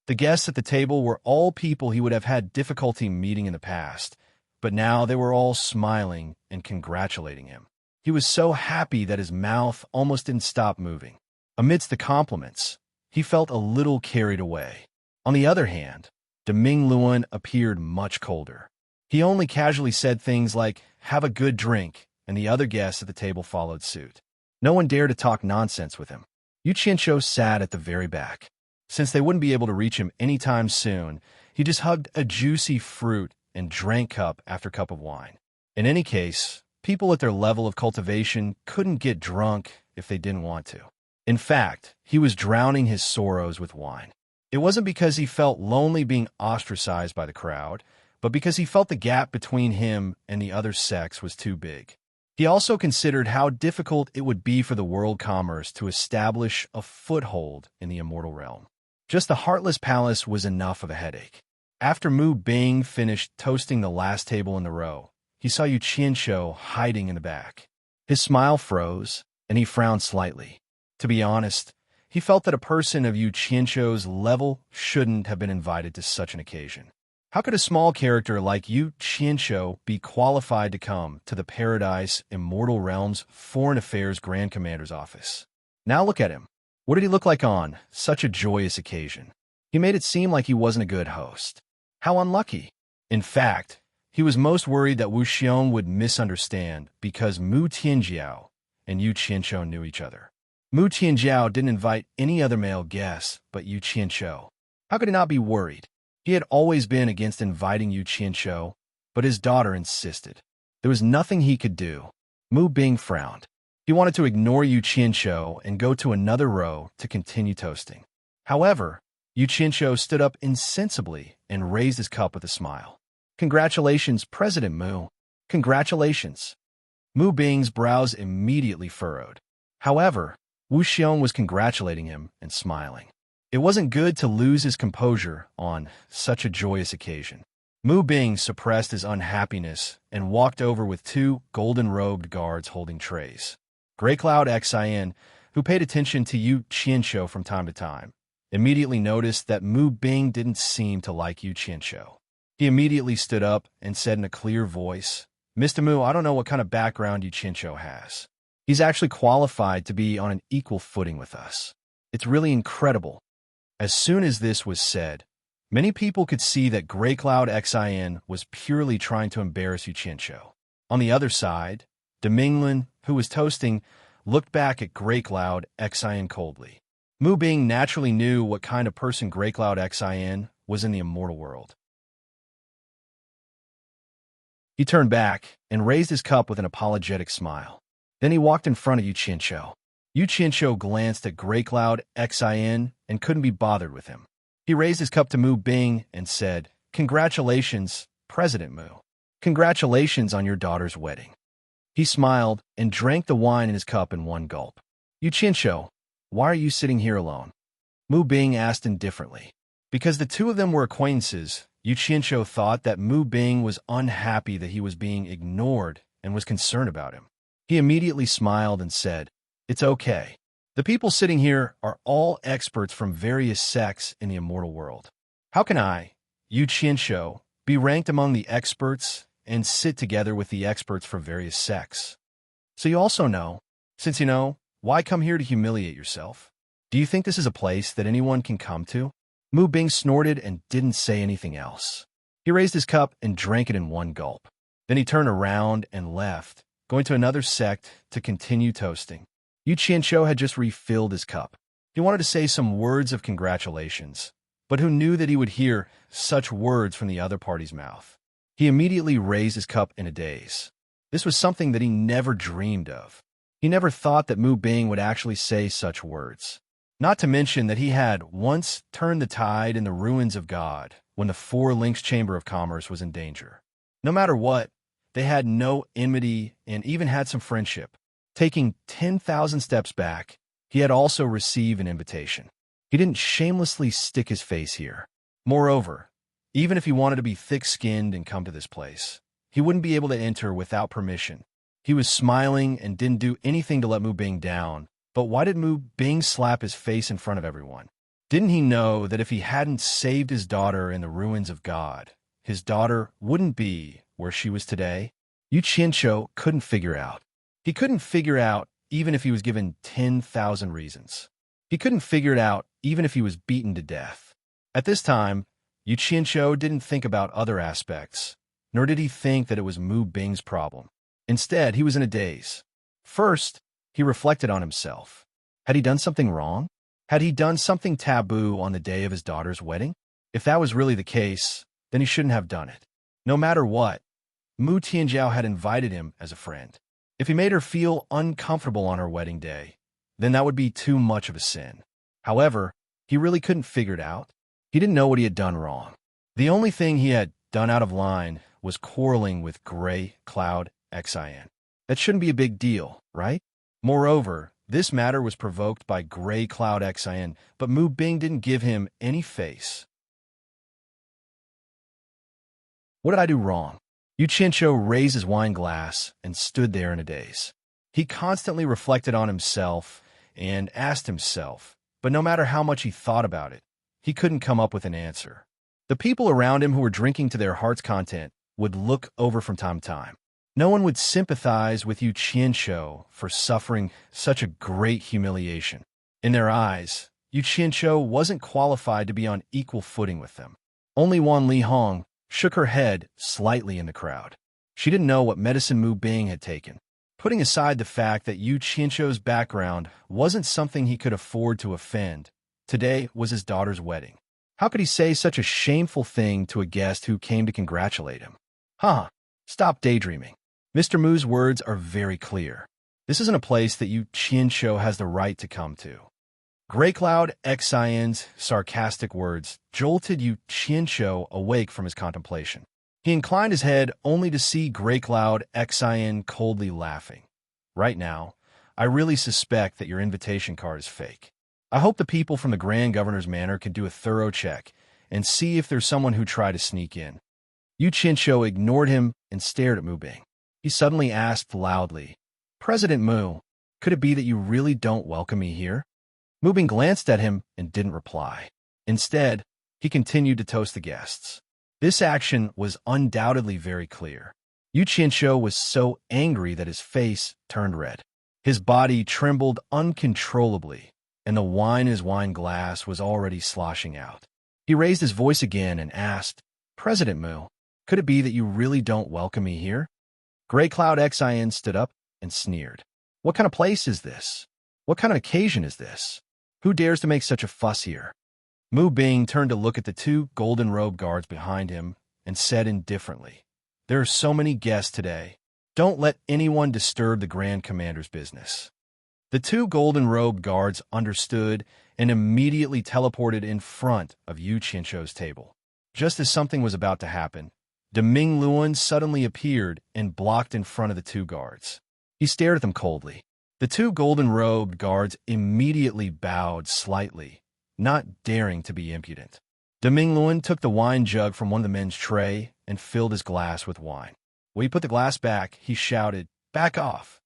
The guests at the table were all people he would have had difficulty meeting in the past, but now they were all smiling and congratulating him. He was so happy that his mouth almost didn't stop moving. Amidst the compliments, he felt a little carried away. On the other hand, De Ming Luan appeared much colder. He only casually said things like, "Have a good drink," and the other guests at the table followed suit. No one dared to talk nonsense with him. Yu Qianzhou sat at the very back. Since they wouldn't be able to reach him anytime soon, he just hugged a juicy fruit and drank cup after cup of wine. In any case, people at their level of cultivation couldn't get drunk if they didn't want to. In fact, he was drowning his sorrows with wine. It wasn't because he felt lonely being ostracized by the crowd, but because he felt the gap between him and the other sects was too big. He also considered how difficult it would be for the world commerce to establish a foothold in the immortal realm. Just the Heartless Palace was enough of a headache. After Mu Bing finished toasting the last table in the row, he saw Yu Qianzhou hiding in the back. His smile froze, and he frowned slightly. To be honest, he felt that a person of Yu Qianzhou's level shouldn't have been invited to such an occasion. How could a small character like Yu Qianzhou be qualified to come to the Paradise Immortal Realms Foreign Affairs Grand Commander's office? Now look at him. What did he look like on such a joyous occasion? He made it seem like he wasn't a good host. How unlucky. In fact, he was most worried that Wu Xiong would misunderstand because Mu Tianzhao and Yu Qianzhou knew each other. Mu Tianzhao didn't invite any other male guests but Yu Qianzhou. How could he not be worried? He had always been against inviting Yu Qianzhou, but his daughter insisted. There was nothing he could do. Mu Bing frowned. He wanted to ignore Yu Qianzhou and go to another row to continue toasting. However, Yu Qianzhou stood up insensibly and raised his cup with a smile. "Congratulations, President Mu. Congratulations." Mu Bing's brows immediately furrowed. However, Wu Xiong was congratulating him and smiling. It wasn't good to lose his composure on such a joyous occasion. Mu Bing suppressed his unhappiness and walked over with two golden-robed guards holding trays. Grey Cloud Xin, who paid attention to Yu Qianzhou from time to time, immediately noticed that Mu Bing didn't seem to like Yu Qianzhou. He immediately stood up and said in a clear voice, "Mr. Mu, I don't know what kind of background Yu Qianzhou has. He's actually qualified to be on an equal footing with us. It's really incredible." As soon as this was said, many people could see that Grey Cloud Xin was purely trying to embarrass Yu Qianzhou. On the other side, De Minglun, who was toasting, looked back at Grey Cloud Xin coldly. Mu Bing naturally knew what kind of person Grey Cloud Xin was in the immortal world. He turned back and raised his cup with an apologetic smile. Then he walked in front of Yu Qianzhou. Yu Qianzhou glanced at Grey Cloud Xin and couldn't be bothered with him. He raised his cup to Mu Bing and said, "Congratulations, President Mu. Congratulations on your daughter's wedding." He smiled and drank the wine in his cup in one gulp. "Yu Qianzhou, why are you sitting here alone?" Mu Bing asked indifferently. Because the two of them were acquaintances, Yu Qianshou thought that Mu Bing was unhappy that he was being ignored and was concerned about him. He immediately smiled and said, "It's okay. The people sitting here are all experts from various sects in the immortal world. How can I, Yu Qianshou, be ranked among the experts and sit together with the experts from various sects? So you also know, since you know, why come here to humiliate yourself? Do you think this is a place that anyone can come to?" Mu Bing snorted and didn't say anything else. He raised his cup and drank it in one gulp. Then he turned around and left, going to another sect to continue toasting. Yu Qianshou had just refilled his cup. He wanted to say some words of congratulations, but who knew that he would hear such words from the other party's mouth? He immediately raised his cup in a daze. This was something that he never dreamed of. He never thought that Mu Bing would actually say such words. Not to mention that he had once turned the tide in the ruins of God when the Four Links Chamber of Commerce was in danger. No matter what, they had no enmity and even had some friendship. Taking 10,000 steps back, he had also received an invitation. He didn't shamelessly stick his face here. Moreover, even if he wanted to be thick-skinned and come to this place, he wouldn't be able to enter without permission. He was smiling and didn't do anything to let Mu Bing down. But why did Mu Bing slap his face in front of everyone? Didn't he know that if he hadn't saved his daughter in the ruins of God, his daughter wouldn't be where she was today? Yu Qianshou couldn't figure out. He couldn't figure out even if he was given 10,000 reasons. He couldn't figure it out even if he was beaten to death. At this time, Yu Qianshou didn't think about other aspects, nor did he think that it was Mu Bing's problem. Instead, he was in a daze. First, he reflected on himself. Had he done something wrong? Had he done something taboo on the day of his daughter's wedding? If that was really the case, then he shouldn't have done it. No matter what, Mu Tianjiao had invited him as a friend. If he made her feel uncomfortable on her wedding day, then that would be too much of a sin. However, he really couldn't figure it out. He didn't know what he had done wrong. The only thing he had done out of line was quarreling with Gray Cloud Xin. That shouldn't be a big deal, right? Moreover, this matter was provoked by Gray Cloud Xin, but Mu Bing didn't give him any face. What did I do wrong? Yu Qianshou raised his wine glass and stood there in a daze. He constantly reflected on himself and asked himself, but no matter how much he thought about it, he couldn't come up with an answer. The people around him who were drinking to their heart's content would look over from time to time. No one would sympathize with Yu Qianshou for suffering such a great humiliation. In their eyes, Yu Qianshou wasn't qualified to be on equal footing with them. Only Wan Li Hong shook her head slightly in the crowd. She didn't know what medicine Mu Bing had taken. Putting aside the fact that Yu Qianshou's background wasn't something he could afford to offend, today was his daughter's wedding. How could he say such a shameful thing to a guest who came to congratulate him? Stop daydreaming. Mr. Mu's words are very clear. This isn't a place that Yu Qianshou has the right to come to. Gray Cloud Xion's sarcastic words jolted Yu Qianshou awake from his contemplation. He inclined his head only to see Gray Cloud Xion coldly laughing. Right now, I really suspect that your invitation card is fake. I hope the people from the Grand Governor's Manor can do a thorough check and see if there's someone who tried to sneak in. Yu Qianshou ignored him and stared at Mu Bing. He suddenly asked loudly, "President Mu, could it be that you really don't welcome me here?" Mu Bing glanced at him and didn't reply. Instead, he continued to toast the guests. This action was undoubtedly very clear. Yu Qianshou was so angry that his face turned red. His body trembled uncontrollably, and the wine in his wine glass was already sloshing out. He raised his voice again and asked, "President Mu, could it be that you really don't welcome me here?" Gray Cloud Xion stood up and sneered. "What kind of place is this? What kind of occasion is this? Who dares to make such a fuss here?" Mu Bing turned to look at the two golden-robed guards behind him and said indifferently, "There are so many guests today. Don't let anyone disturb the Grand Commander's business." The two golden-robed guards understood and immediately teleported in front of Yu Qianshou's table. Just as something was about to happen, Deming Luan suddenly appeared and blocked in front of the two guards. He stared at them coldly. The two golden-robed guards immediately bowed slightly not daring to be impudent. Dominglin took the wine jug from one of the men's tray and filled his glass with wine. When he put the glass back, he shouted, "Back off!"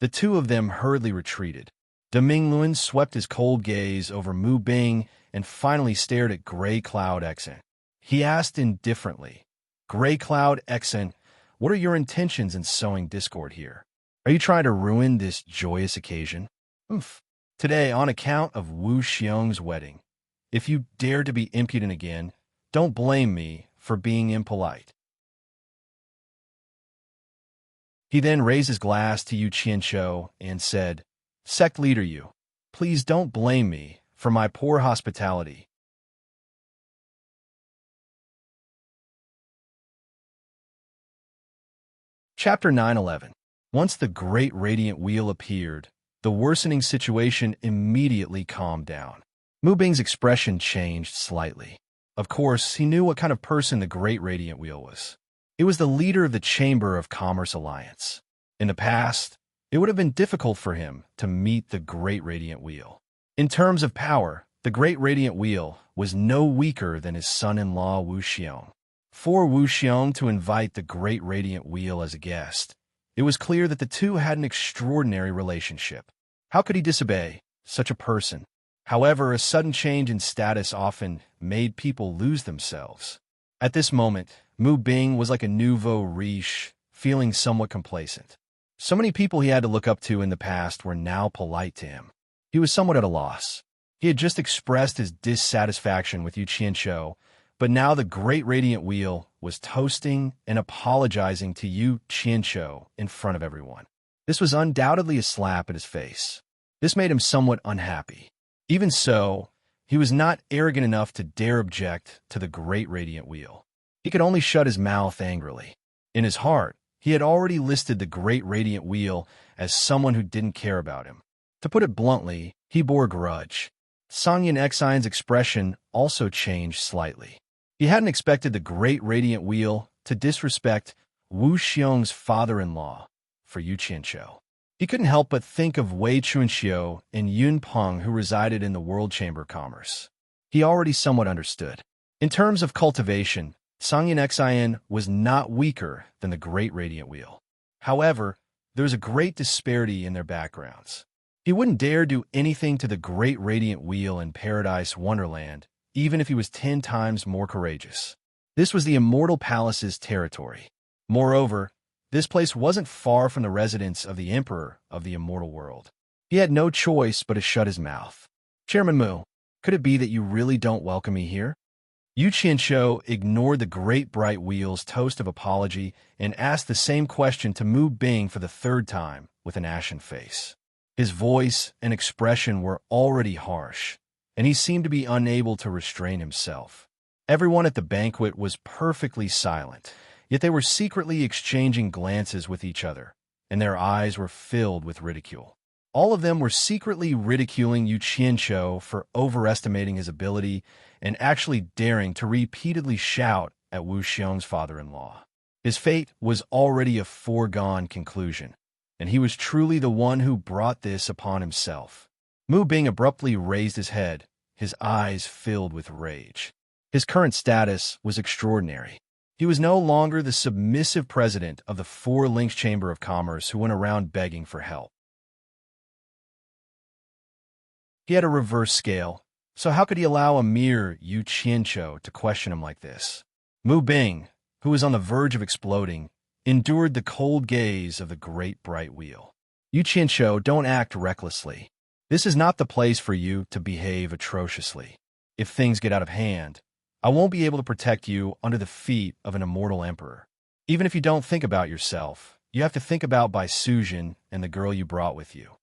The two of them hurriedly retreated. Dominglin swept his cold gaze over Mu Bing and finally stared at Gray Cloud Exen. He asked indifferently, "Gray Cloud Exen, what are your intentions in sowing discord here? Are you trying to ruin this joyous occasion?" "Oof. Today, on account of Wu Xiong's wedding. If you dare to be impudent again, don't blame me for being impolite." He then raised his glass to Yu Qianqiu and said, "Sect leader Yu, please don't blame me for my poor hospitality." Chapter 9:11. Once the great radiant wheel appeared, the worsening situation immediately calmed down. Mu Bing's expression changed slightly. Of course, he knew what kind of person the Great Radiant Wheel was. It was the leader of the Chamber of Commerce Alliance. In the past, it would have been difficult for him to meet the Great Radiant Wheel. In terms of power, the Great Radiant Wheel was no weaker than his son-in-law Wu Xiong. For Wu Xiong to invite the Great Radiant Wheel as a guest, it was clear that the two had an extraordinary relationship. How could he disobey such a person? However, a sudden change in status often made people lose themselves. At this moment, Mu Bing was like a nouveau riche, feeling somewhat complacent. So many people he had to look up to in the past were now polite to him. He was somewhat at a loss. He had just expressed his dissatisfaction with Yu Qianqiu, but now the Great Radiant Wheel was toasting and apologizing to Yu Qianqiu in front of everyone. This was undoubtedly a slap in his face. This made him somewhat unhappy. Even so, he was not arrogant enough to dare object to the Great Radiant Wheel. He could only shut his mouth angrily. In his heart, he had already listed the Great Radiant Wheel as someone who didn't care about him. To put it bluntly, he bore a grudge. Sanyan Xian's expression also changed slightly. He hadn't expected the Great Radiant Wheel to disrespect Wu Xiong's father-in-law for Yu Qianqiu. He couldn't help but think of Wei Chunxiu and Yun Peng, who resided in the World Chamber of Commerce. He already somewhat understood. In terms of cultivation, Sanyan Xian was not weaker than the Great Radiant Wheel. However, there was a great disparity in their backgrounds. He wouldn't dare do anything to the Great Radiant Wheel in Paradise Wonderland, even if he was 10 times more courageous. This was the Immortal Palace's territory. Moreover, this place wasn't far from the residence of the Emperor of the Immortal World. He had no choice but to shut his mouth. "Chairman Mu, could it be that you really don't welcome me here?" Yu Qianqiu ignored the Great Bright Wheel's toast of apology and asked the same question to Mu Bing for the third time with an ashen face. His voice and expression were already harsh, and he seemed to be unable to restrain himself. Everyone at the banquet was perfectly silent, yet they were secretly exchanging glances with each other, and their eyes were filled with ridicule. All of them were secretly ridiculing Yu Qianqiu for overestimating his ability and actually daring to repeatedly shout at Wu Xiong's father-in-law. His fate was already a foregone conclusion, and he was truly the one who brought this upon himself. Mu Bing abruptly raised his head, his eyes filled with rage. His current status was extraordinary. He was no longer the submissive president of the Four Links Chamber of Commerce who went around begging for help. He had a reverse scale, so how could he allow a mere Yu Qianqiu to question him like this? Mu Bing, who was on the verge of exploding, endured the cold gaze of the Great Bright Wheel. "Yu Qianqiu, don't act recklessly. This is not the place for you to behave atrociously. If things get out of hand, I won't be able to protect you under the feet of an immortal emperor. Even if you don't think about yourself, you have to think about Bai Sujin and the girl you brought with you."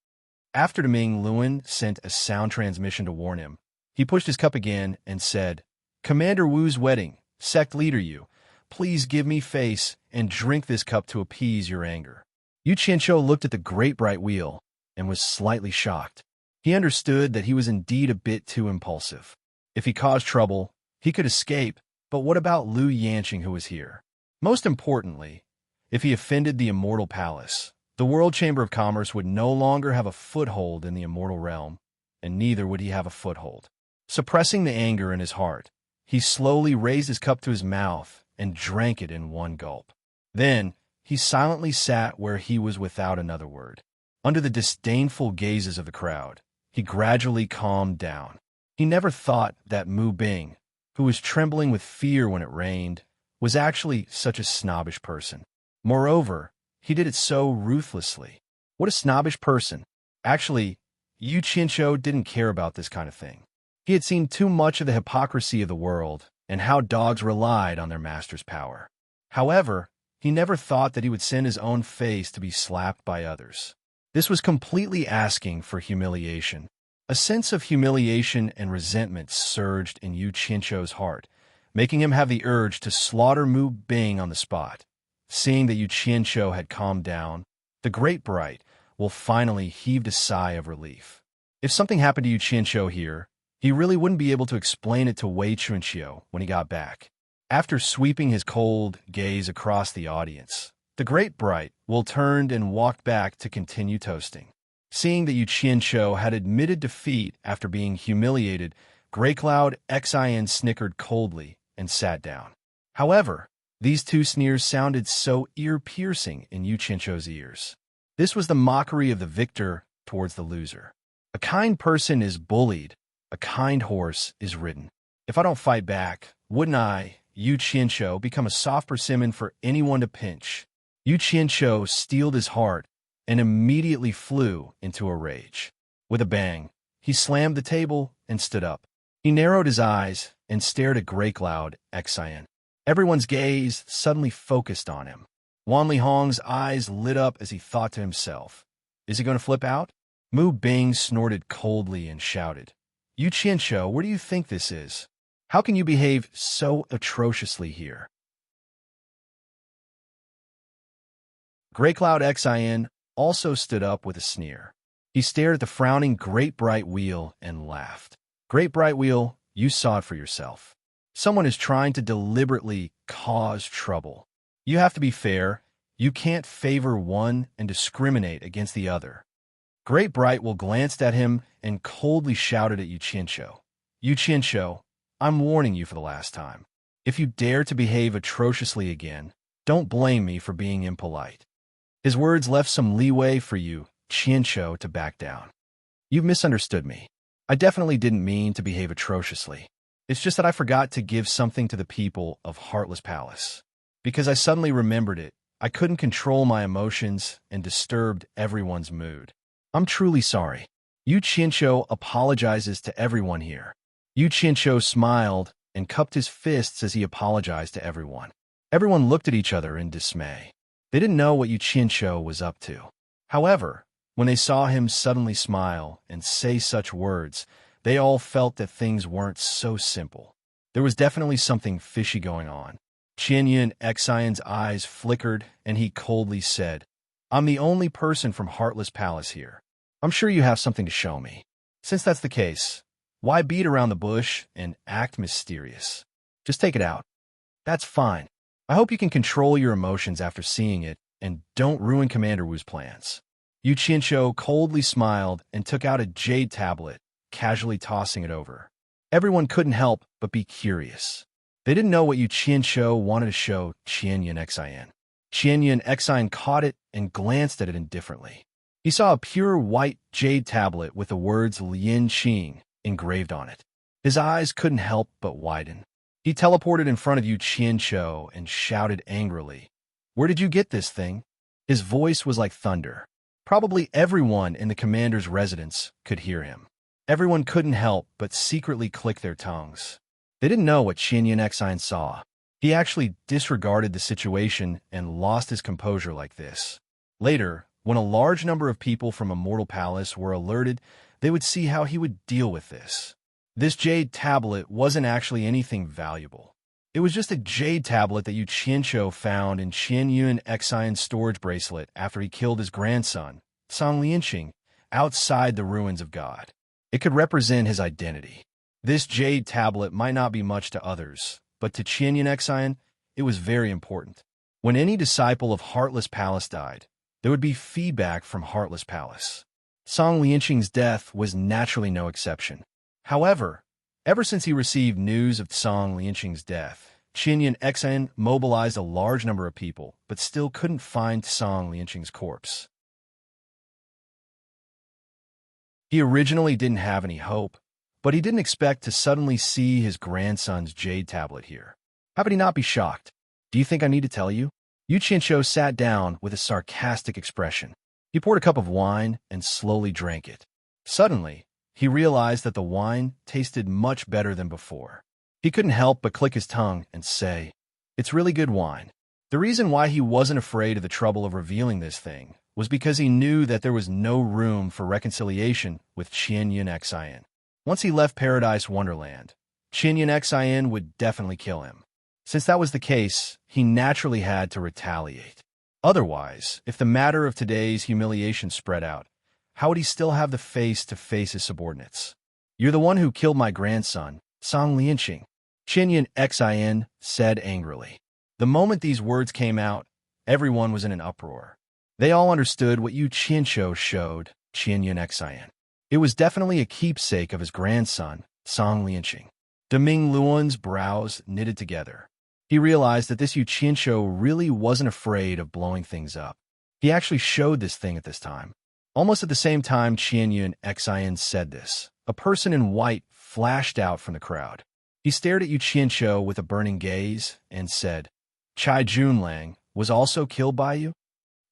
After Ming Luan sent a sound transmission to warn him, he pushed his cup again and said, "Commander Wu's wedding, Sect leader Yu, please give me face and drink this cup to appease your anger." Yu Qianqiu looked at the Great Bright Wheel and was slightly shocked. He understood that he was indeed a bit too impulsive. If he caused trouble, he could escape, but what about Lu Yanqing who was here? Most importantly, if he offended the Immortal Palace, the World Chamber of Commerce would no longer have a foothold in the Immortal Realm, and neither would he have a foothold. Suppressing the anger in his heart, he slowly raised his cup to his mouth and drank it in one gulp. Then, he silently sat where he was without another word. Under the disdainful gazes of the crowd, he gradually calmed down. He never thought that Mu Bing, who was trembling with fear when it rained, was actually such a snobbish person. Moreover, he did it so ruthlessly. What a snobbish person. Actually, Yu Qianqiu didn't care about this kind of thing. He had seen too much of the hypocrisy of the world and how dogs relied on their master's power. However, he never thought that he would send his own face to be slapped by others. This was completely asking for humiliation. A sense of humiliation and resentment surged in Yu Qianqiu's heart, making him have the urge to slaughter Mu Bing on the spot. Seeing that Yu Qianqiu had calmed down, the Great Bright Wolf finally heaved a sigh of relief. If something happened to Yu Qianqiu here, he really wouldn't be able to explain it to Wei Chunqiu when he got back. After sweeping his cold gaze across the audience, the Great Bright Wolf turned and walked back to continue toasting. Seeing that Yu Qianqiu had admitted defeat after being humiliated, Grey Cloud Xin snickered coldly and sat down. However, these two sneers sounded so ear-piercing in Yu Qianqiu's ears. This was the mockery of the victor towards the loser. A kind person is bullied, a kind horse is ridden. If I don't fight back, wouldn't I, Yu Qianqiu, become a soft persimmon for anyone to pinch? Yu Qianqiu steeled his heart and immediately flew into a rage. With a bang, he slammed the table and stood up. He narrowed his eyes and stared at Grey Cloud Xin. Everyone's gaze suddenly focused on him. Wan Lihong's eyes lit up as he thought to himself, is he going to flip out? Mu Bing snorted coldly and shouted, Yu Qianqiu, where do you think this is? How can you behave so atrociously here? Grey Cloud Xin also stood up with a sneer. He stared at the frowning Great Bright Wheel and laughed. Great Bright Wheel, you saw it for yourself. Someone is trying to deliberately cause trouble. You have to be fair. You can't favor one and discriminate against the other. Great Bright Will glanced at him and coldly shouted at Yu Qianqiu. Yu Qianqiu, I'm warning you for the last time. If you dare to behave atrociously again, don't blame me for being impolite. His words left some leeway for Yu Qianqiu to back down. You've misunderstood me. I definitely didn't mean to behave atrociously. It's just that I forgot to give something to the people of Heartless Palace. Because I suddenly remembered it, I couldn't control my emotions and disturbed everyone's mood. I'm truly sorry. Yu Qianqiu apologizes to everyone here. Yu Qianqiu smiled and cupped his fists as he apologized to everyone. Everyone looked at each other in dismay. They didn't know what Yu Qianqiu was up to. However, when they saw him suddenly smile and say such words, they all felt that things weren't so simple. There was definitely something fishy going on. Qianyan Xion's eyes flickered, and he coldly said, I'm the only person from Heartless Palace here. I'm sure you have something to show me. Since that's the case, why beat around the bush and act mysterious? Just take it out. That's fine. I hope you can control your emotions after seeing it, and don't ruin Commander Wu's plans. Yu Qianqiu coldly smiled and took out a jade tablet, casually tossing it over. Everyone couldn't help but be curious. They didn't know what Yu Qianqiu wanted to show Qianyan Xian. Qianyan Xian caught it and glanced at it indifferently. He saw a pure white jade tablet with the words Lian Qing engraved on it. His eyes couldn't help but widen. He teleported in front of Yu Qianqiu and shouted angrily, Where did you get this thing? His voice was like thunder. Probably everyone in the commander's residence could hear him. Everyone couldn't help but secretly click their tongues. They didn't know what Qianyan Xian saw. He actually disregarded the situation and lost his composure like this. Later, when a large number of people from Immortal Palace were alerted, they would see how he would deal with this. This jade tablet wasn't actually anything valuable. It was just a jade tablet that Yu Qianqiu found in Qianyan Xion's storage bracelet after he killed his grandson, Song Lianqing, outside the ruins of God. It could represent his identity. This jade tablet might not be much to others, but to Qianyan Xion, it was very important. When any disciple of Heartless Palace died, there would be feedback from Heartless Palace. Song Lianqing's death was naturally no exception. However, Ever since he received news of Song Lianqing's death, Qianyan Xian mobilized a large number of people, but still couldn't find Song Lianqing's corpse. He originally didn't have any hope, but he didn't expect to suddenly see his grandson's Jade tablet here. How could he not be shocked? Do you think I need to tell you? Yu Qianqiu sat down with a sarcastic expression. He poured a cup of wine and slowly drank it. Suddenly, he realized that the wine tasted much better than before. He couldn't help but click his tongue and say, "It's really good wine." The reason why he wasn't afraid of the trouble of revealing this thing was because he knew that there was no room for reconciliation with Qianyan Xian. Once he left Paradise Wonderland, Qianyan Xian would definitely kill him. Since that was the case, he naturally had to retaliate. Otherwise, if the matter of today's humiliation spread out, how would he still have the face to face his subordinates? "You're the one who killed my grandson, Song Lianqing," Qianyan Xian said angrily. The moment these words came out, everyone was in an uproar. They all understood what Yu Qianqiu showed Qianyan Xian. It was definitely a keepsake of his grandson, Song Lianqing. Deming Luan's brows knitted together. He realized that this Yu Qianqiu really wasn't afraid of blowing things up. He actually showed this thing at this time. Almost at the same time Qianyan Xian said this, a person in white flashed out from the crowd. He stared at Yu Qianqiu with a burning gaze and said, "Chai Junlang was also killed by you?"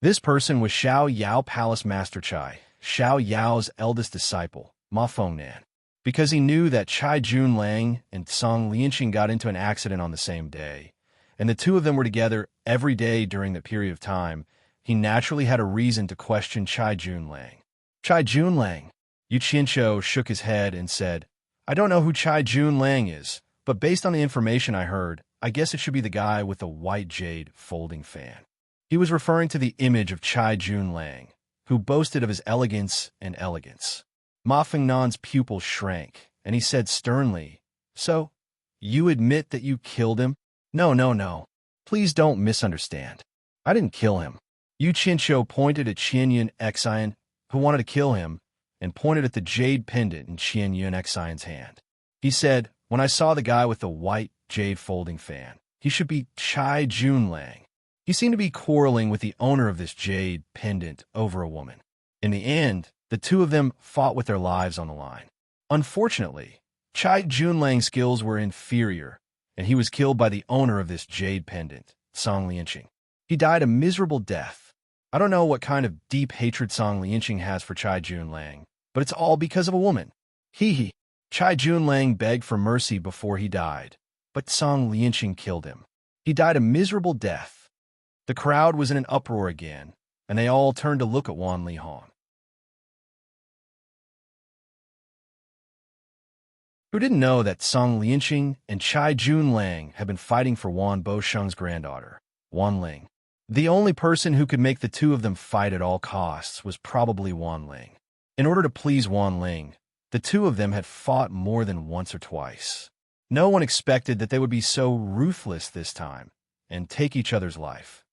This person was Xiao Yao Palace Master Chai, Xiao Yao's eldest disciple, Ma Fengnan. Because he knew that Chai Junlang and Song Lianqing got into an accident on the same day, and the two of them were together every day during that period of time, he naturally had a reason to question Chai Junlang. "Chai Junlang?" Yu Qianqiu shook his head and said, "I don't know who Chai Junlang is, but based on the information I heard, I guess it should be the guy with the white jade folding fan." He was referring to the image of Chai Junlang, who boasted of his elegance and elegance. Ma Fengnan's pupil shrank, and he said sternly, "So, you admit that you killed him?" No. Please don't misunderstand. I didn't kill him." Yu Qianqiu pointed at Qianyan Xian, who wanted to kill him, and pointed at the jade pendant in Qianyan Xian's hand. He said, "When I saw the guy with the white jade folding fan, he should be Chai Junlang." He seemed to be quarreling with the owner of this jade pendant over a woman. In the end, the two of them fought with their lives on the line. Unfortunately, Chai Junlang's skills were inferior, and he was killed by the owner of this jade pendant, Song Lianqing. He died a miserable death. I don't know what kind of deep hatred Song Lianqing has for Chai Junlang, but it's all because of a woman. He. Chai Junlang begged for mercy before he died, but Song Lianqing killed him. He died a miserable death. The crowd was in an uproar again, and they all turned to look at Wan Lihong. Who didn't know that Song Lianqing and Chai Junlang had been fighting for Wan Bosheng's granddaughter, Wan Ling? The only person who could make the two of them fight at all costs was probably Wan Ling. In order to please Wan Ling, the two of them had fought more than once or twice. No one expected that they would be so ruthless this time and take each other's life.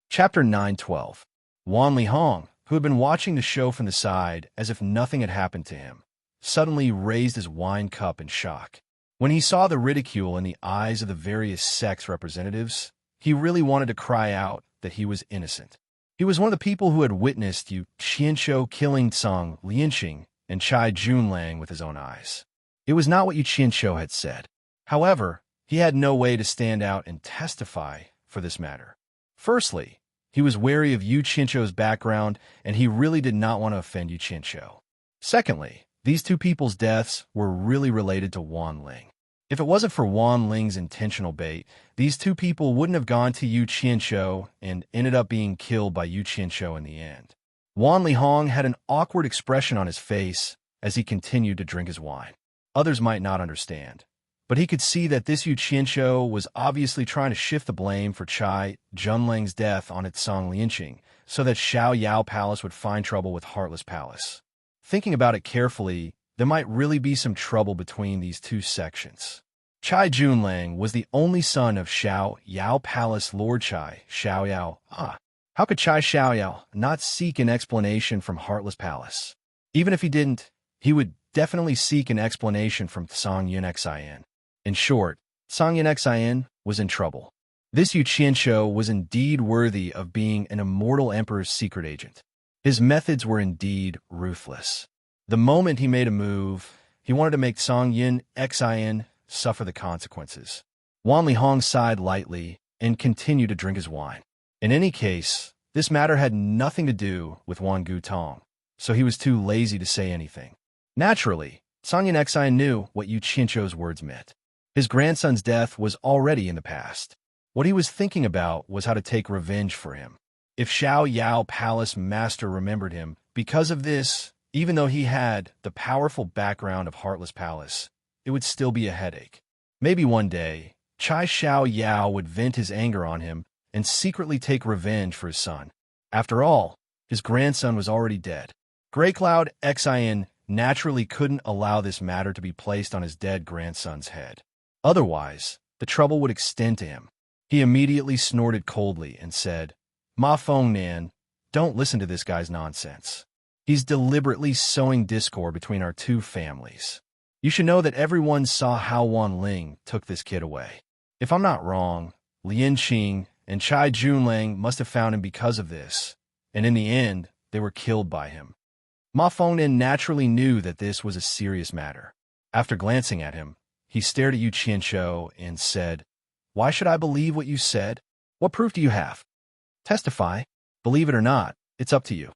Chapter 9:12. Wan Lihong, who had been watching the show from the side as if nothing had happened to him, suddenly raised his wine cup in shock. When he saw the ridicule in the eyes of the various sects representatives, he really wanted to cry out that he was innocent. He was one of the people who had witnessed Yu Qianqiu killing Song Lianqing and Chai Junlang with his own eyes. It was not what Yu Qianqiu had said. However, he had no way to stand out and testify for this matter. Firstly, he was wary of Yu Qianqiu's background, and he really did not want to offend Yu Qianqiu. Secondly, these two people's deaths were really related to Wan Ling. If it wasn't for Wan Ling's intentional bait, these two people wouldn't have gone to Yu Qianqiu and ended up being killed by Yu Qianqiu in the end. Wan Lihong had an awkward expression on his face as he continued to drink his wine. Others might not understand, but he could see that this Yu Qianqiu was obviously trying to shift the blame for Chai Junlang's death on its Song Lianqing, so that Xiao Yao Palace would find trouble with Heartless Palace. Thinking about it carefully, there might really be some trouble between these two sections. Chai Junlang was the only son of Xiao Yao Palace Lord Chai, Xiao Yao. How could Chai Xiaoyao not seek an explanation from Heartless Palace? Even if he didn't, he would definitely seek an explanation from Song Yun Xin. In short, Song Yun Xin was in trouble. This Yu Qianshou was indeed worthy of being an immortal emperor's secret agent. His methods were indeed ruthless. The moment he made a move, he wanted to make Song Yun Xin suffer the consequences. Wan Lihong sighed lightly and continued to drink his wine. In any case, this matter had nothing to do with Wan Gutong, so he was too lazy to say anything. Naturally, Song Yun Xin knew what Yu Qianshou's words meant. His grandson's death was already in the past. What he was thinking about was how to take revenge for him. If Xiao Yao Palace Master remembered him, because of this, even though he had the powerful background of Heartless Palace, it would still be a headache. Maybe one day, Chai Xiao Yao would vent his anger on him and secretly take revenge for his son. After all, his grandson was already dead. Grey Cloud Xin naturally couldn't allow this matter to be placed on his dead grandson's head. Otherwise, the trouble would extend to him. He immediately snorted coldly and said, "Ma Fengnan, don't listen to this guy's nonsense. He's deliberately sowing discord between our two families. You should know that everyone saw how Wan Ling took this kid away. If I'm not wrong, Lian Qing and Chai Junlang must have found him because of this, and in the end, they were killed by him." Ma Fengnan naturally knew that this was a serious matter. After glancing at him, he stared at Yu Qianshou and said, "Why should I believe what you said? What proof do you have? Testify. Believe it or not, it's up to you."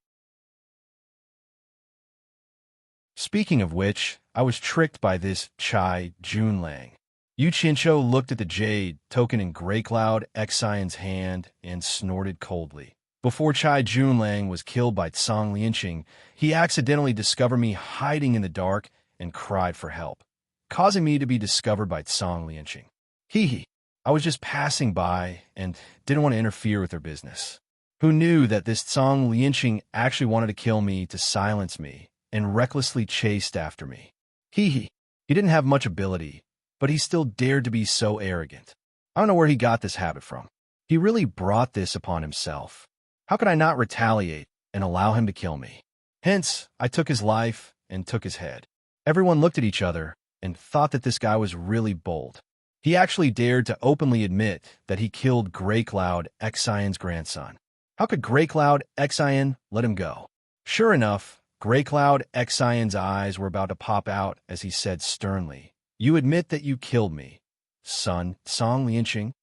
Speaking of which, I was tricked by this Chai Junlang. Yu Qianshou looked at the jade token in Grey Cloud Xion's hand and snorted coldly. Before Chai Junlang was killed by Tsang Lianqing, he accidentally discovered me hiding in the dark and cried for help, causing me to be discovered by Tsang Lianqing. Hee. I was just passing by and didn't want to interfere with their business. Who knew that this Tsang Lianqing actually wanted to kill me to silence me and recklessly chased after me? He didn't have much ability, but he still dared to be so arrogant. I don't know where he got this habit from. He really brought this upon himself. How could I not retaliate and allow him to kill me? Hence, I took his life and took his head. Everyone looked at each other and thought that this guy was really bold. He actually dared to openly admit that he killed Grey Cloud Xion's grandson. How could Grey Cloud Xion let him go? Sure enough, Grey Cloud Xion's eyes were about to pop out as he said sternly, "You admit that you killed me, son Tsang Lianqing?"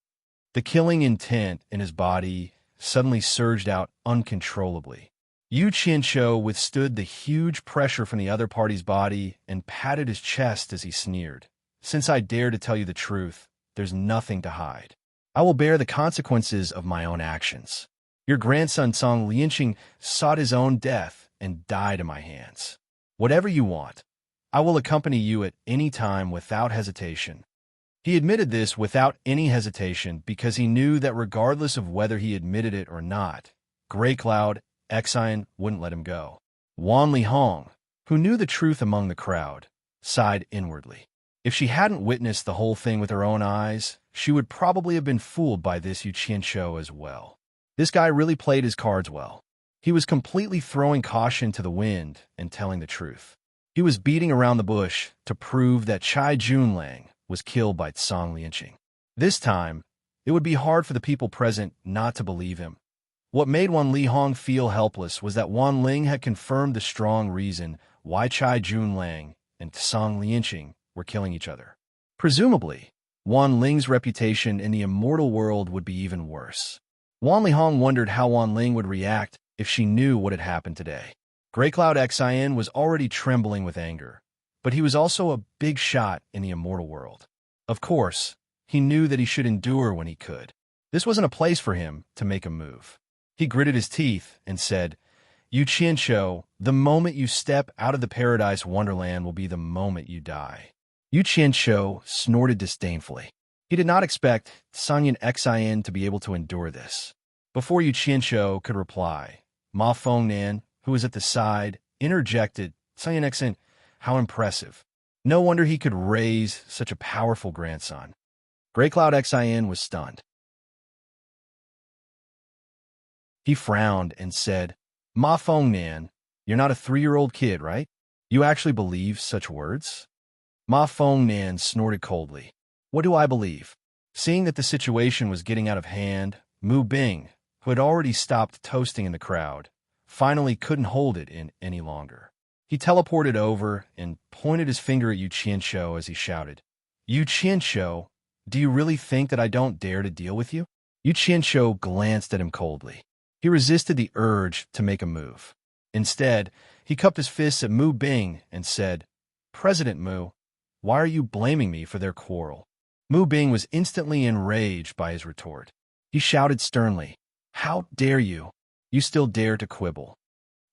The killing intent in his body suddenly surged out uncontrollably. Yu Qianshou withstood the huge pressure from the other party's body and patted his chest as he sneered. "Since I dare to tell you the truth, there's nothing to hide. I will bear the consequences of my own actions. Your grandson Tsang Lianqing sought his own death and died in my hands. Whatever you want, I will accompany you at any time without hesitation." He admitted this without any hesitation because he knew that regardless of whether he admitted it or not, Grey Cloud Xion wouldn't let him go. Wan Lihong, who knew the truth among the crowd, sighed inwardly. If she hadn't witnessed the whole thing with her own eyes, she would probably have been fooled by this Yu Qianshou as well. This guy really played his cards well. He was completely throwing caution to the wind and telling the truth. He was beating around the bush to prove that Chai Junlang was killed by Tsang Lianqing. This time, it would be hard for the people present not to believe him. What made Wan Lihong feel helpless was that Wan Ling had confirmed the strong reason why Chai Junlang and Tsang Lianqing were killing each other. Presumably, Wan Ling's reputation in the immortal world would be even worse. Wan Lihong wondered how Wan Ling would react if she knew what had happened today. Grey Cloud Xion was already trembling with anger, but he was also a big shot in the immortal world. Of course, he knew that he should endure when he could. This wasn't a place for him to make a move. He gritted his teeth and said, "Yu Qianshou, the moment you step out of the paradise wonderland will be the moment you die." Yu Qianshou snorted disdainfully. He did not expect Song Yun Xian to be able to endure this. Before Yu Qianshou could reply, Ma Fengnan, who was at the side, interjected, "Song Yun Xian, how impressive. No wonder he could raise such a powerful grandson." Grey Cloud Xian was stunned. He frowned and said, Ma Fong Nan, you're not a 3-year-old kid, right? You actually believe such words? Ma Fong Nan snorted coldly. What do I believe? Seeing that the situation was getting out of hand, Mu Bing, who had already stopped toasting in the crowd, finally couldn't hold it in any longer. He teleported over and pointed his finger at Yu Qianshou as he shouted, Yu Qianshou, do you really think that I don't dare to deal with you? Yu Qianshou glanced at him coldly. He resisted the urge to make a move. Instead, he cupped his fists at Mu Bing and said, President Mu, why are you blaming me for their quarrel? Mu Bing was instantly enraged by his retort. He shouted sternly, How dare you? You still dare to quibble.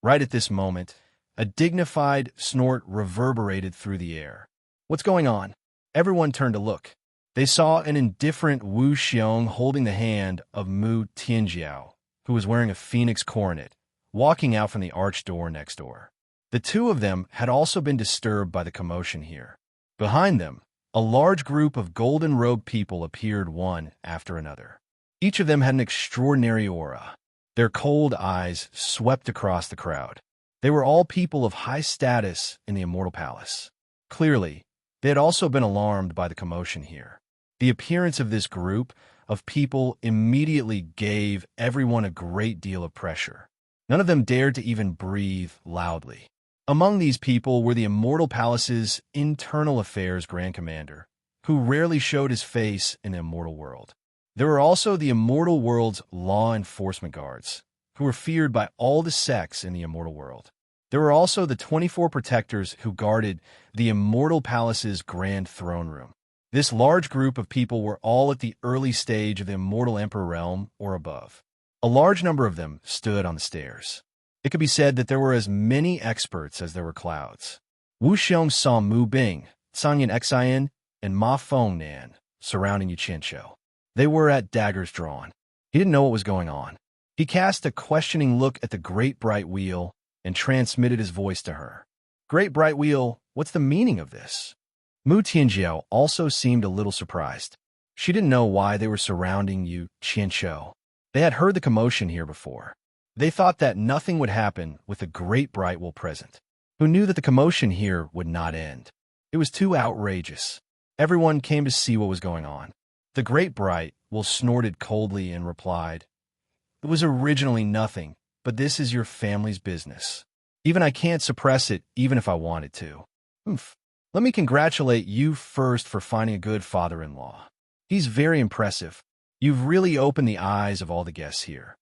Right at this moment, a dignified snort reverberated through the air. What's going on? Everyone turned to look. They saw an indifferent Wu Xiong holding the hand of Mu Tianjiao, who was wearing a phoenix coronet, walking out from the arched door next door. The two of them had also been disturbed by the commotion here. Behind them, a large group of golden-robed people appeared one after another. Each of them had an extraordinary aura. Their cold eyes swept across the crowd. They were all people of high status in the Immortal Palace. Clearly, they had also been alarmed by the commotion here. The appearance of this group of people immediately gave everyone a great deal of pressure. None of them dared to even breathe loudly. Among these people were the Immortal Palace's internal affairs Grand Commander, who rarely showed his face in the Immortal World. There were also the Immortal World's law enforcement guards, who were feared by all the sects in the Immortal World. There were also the 24 protectors who guarded the Immortal Palace's Grand Throne Room. This large group of people were all at the early stage of the Immortal Emperor realm or above. A large number of them stood on the stairs. It could be said that there were as many experts as there were clouds. Wu Xiong saw Mu Bing, Sanyan Xian, and Ma Fong Nan surrounding Yu Qianshou. They were at daggers drawn. He didn't know what was going on. He cast a questioning look at the Great Bright Wheel and transmitted his voice to her. Great Bright Wheel, what's the meaning of this? Mu Tianjiao also seemed a little surprised. She didn't know why they were surrounding Yu Qianshou. They had heard the commotion here before. They thought that nothing would happen with the Great Bright Wheel present. Who knew that the commotion here would not end? It was too outrageous. Everyone came to see what was going on. The Great Bright Wheel snorted coldly and replied, It was originally nothing, but this is your family's business. Even I can't suppress it, even if I wanted to. Let me congratulate you first for finding a good father-in-law. He's very impressive. You've really opened the eyes of all the guests here.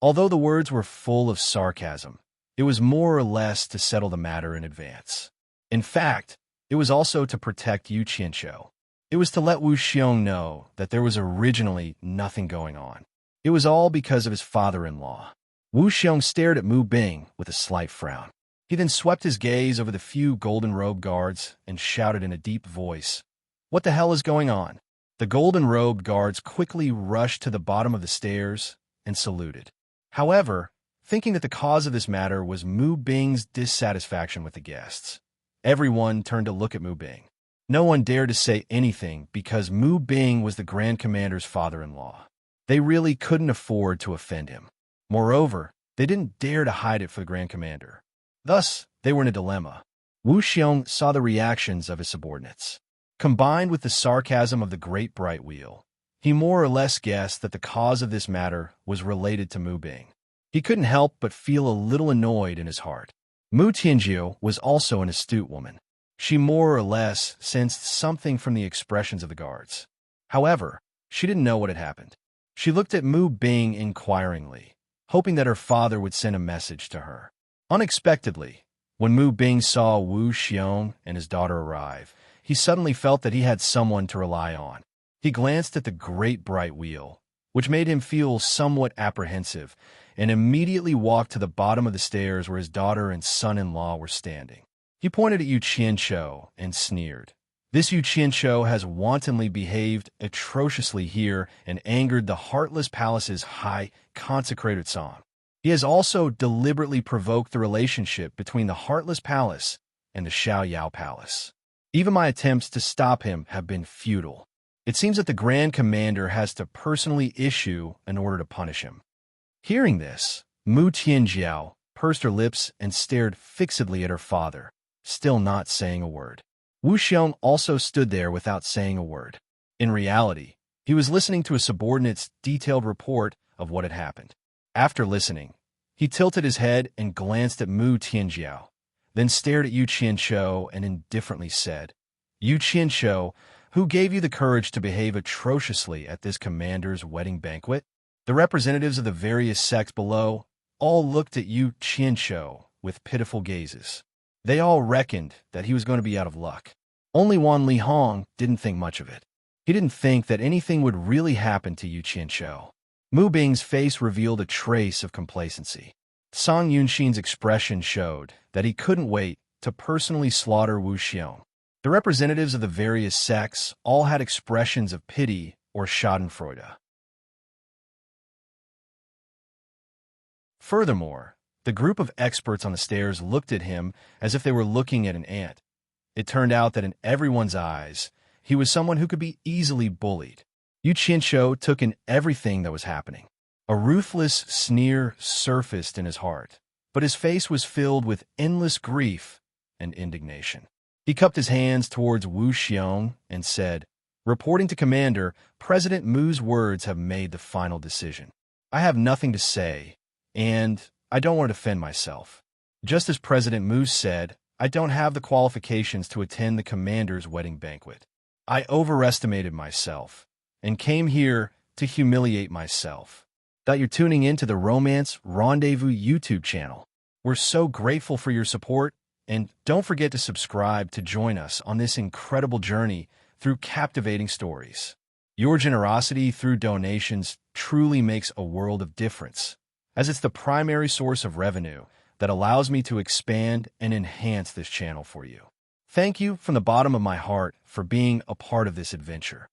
Although the words were full of sarcasm, it was more or less to settle the matter in advance. In fact, it was also to protect Yu Qianshou. It was to let Wu Xiong know that there was originally nothing going on. It was all because of his father-in-law. Wu Xiong stared at Mu Bing with a slight frown. He then swept his gaze over the few golden-robed guards and shouted in a deep voice, What the hell is going on? The golden-robed guards quickly rushed to the bottom of the stairs and saluted. However, thinking that the cause of this matter was Mu Bing's dissatisfaction with the guests, everyone turned to look at Mu Bing. No one dared to say anything because Mu Bing was the Grand Commander's father-in-law. They really couldn't afford to offend him. Moreover, they didn't dare to hide it for the Grand Commander. Thus, they were in a dilemma. Wu Xiong saw the reactions of his subordinates. Combined with the sarcasm of the Great Bright Wheel, he more or less guessed that the cause of this matter was related to Mu Bing. He couldn't help but feel a little annoyed in his heart. Mu Tianjiao was also an astute woman. She more or less sensed something from the expressions of the guards. However, she didn't know what had happened. She looked at Mu Bing inquiringly, hoping that her father would send a message to her. Unexpectedly, when Mu Bing saw Wu Xiong and his daughter arrive, he suddenly felt that he had someone to rely on. He glanced at the Great Bright Wheel, which made him feel somewhat apprehensive, and immediately walked to the bottom of the stairs where his daughter and son-in-law were standing. He pointed at Yu Qianshou and sneered. This Yu Qianshou has wantonly behaved atrociously here and angered the Heartless Palace's high, consecrated song. He has also deliberately provoked the relationship between the Heartless Palace and the Xiaoyao Palace. Even my attempts to stop him have been futile. It seems that the Grand Commander has to personally issue an order to punish him. Hearing this, Mu Tianjiao pursed her lips and stared fixedly at her father, still not saying a word. Wu Xiong also stood there without saying a word. In reality, he was listening to a subordinate's detailed report of what had happened. After listening, he tilted his head and glanced at Mu Tianjiao, then stared at Yu Qianshou and indifferently said, "Yu Qianshou, who gave you the courage to behave atrociously at this commander's wedding banquet?" The representatives of the various sects below all looked at Yu Qianshou with pitiful gazes. They all reckoned that he was going to be out of luck. Only Wan Lihong didn't think much of it. He didn't think that anything would really happen to Yu Qianshou. Mu Bing's face revealed a trace of complacency. Song Yunxin's expression showed that he couldn't wait to personally slaughter Wu Xiong. The representatives of the various sects all had expressions of pity or schadenfreude. Furthermore, the group of experts on the stairs looked at him as if they were looking at an ant. It turned out that in everyone's eyes, he was someone who could be easily bullied. Yu Qianshou took in everything that was happening. A ruthless sneer surfaced in his heart, but his face was filled with endless grief and indignation. He cupped his hands towards Wu Xiong and said, "Reporting to Commander, President Mu's words have made the final decision. I have nothing to say, and I don't want to defend myself. Just as President Mu said, I don't have the qualifications to attend the Commander's wedding banquet. I overestimated myself and came here to humiliate myself." That you're tuning in to the Romance Rendezvous YouTube channel. We're so grateful for your support, and don't forget to subscribe to join us on this incredible journey through captivating stories. Your generosity through donations truly makes a world of difference, as it's the primary source of revenue that allows me to expand and enhance this channel for you. Thank you from the bottom of my heart for being a part of this adventure.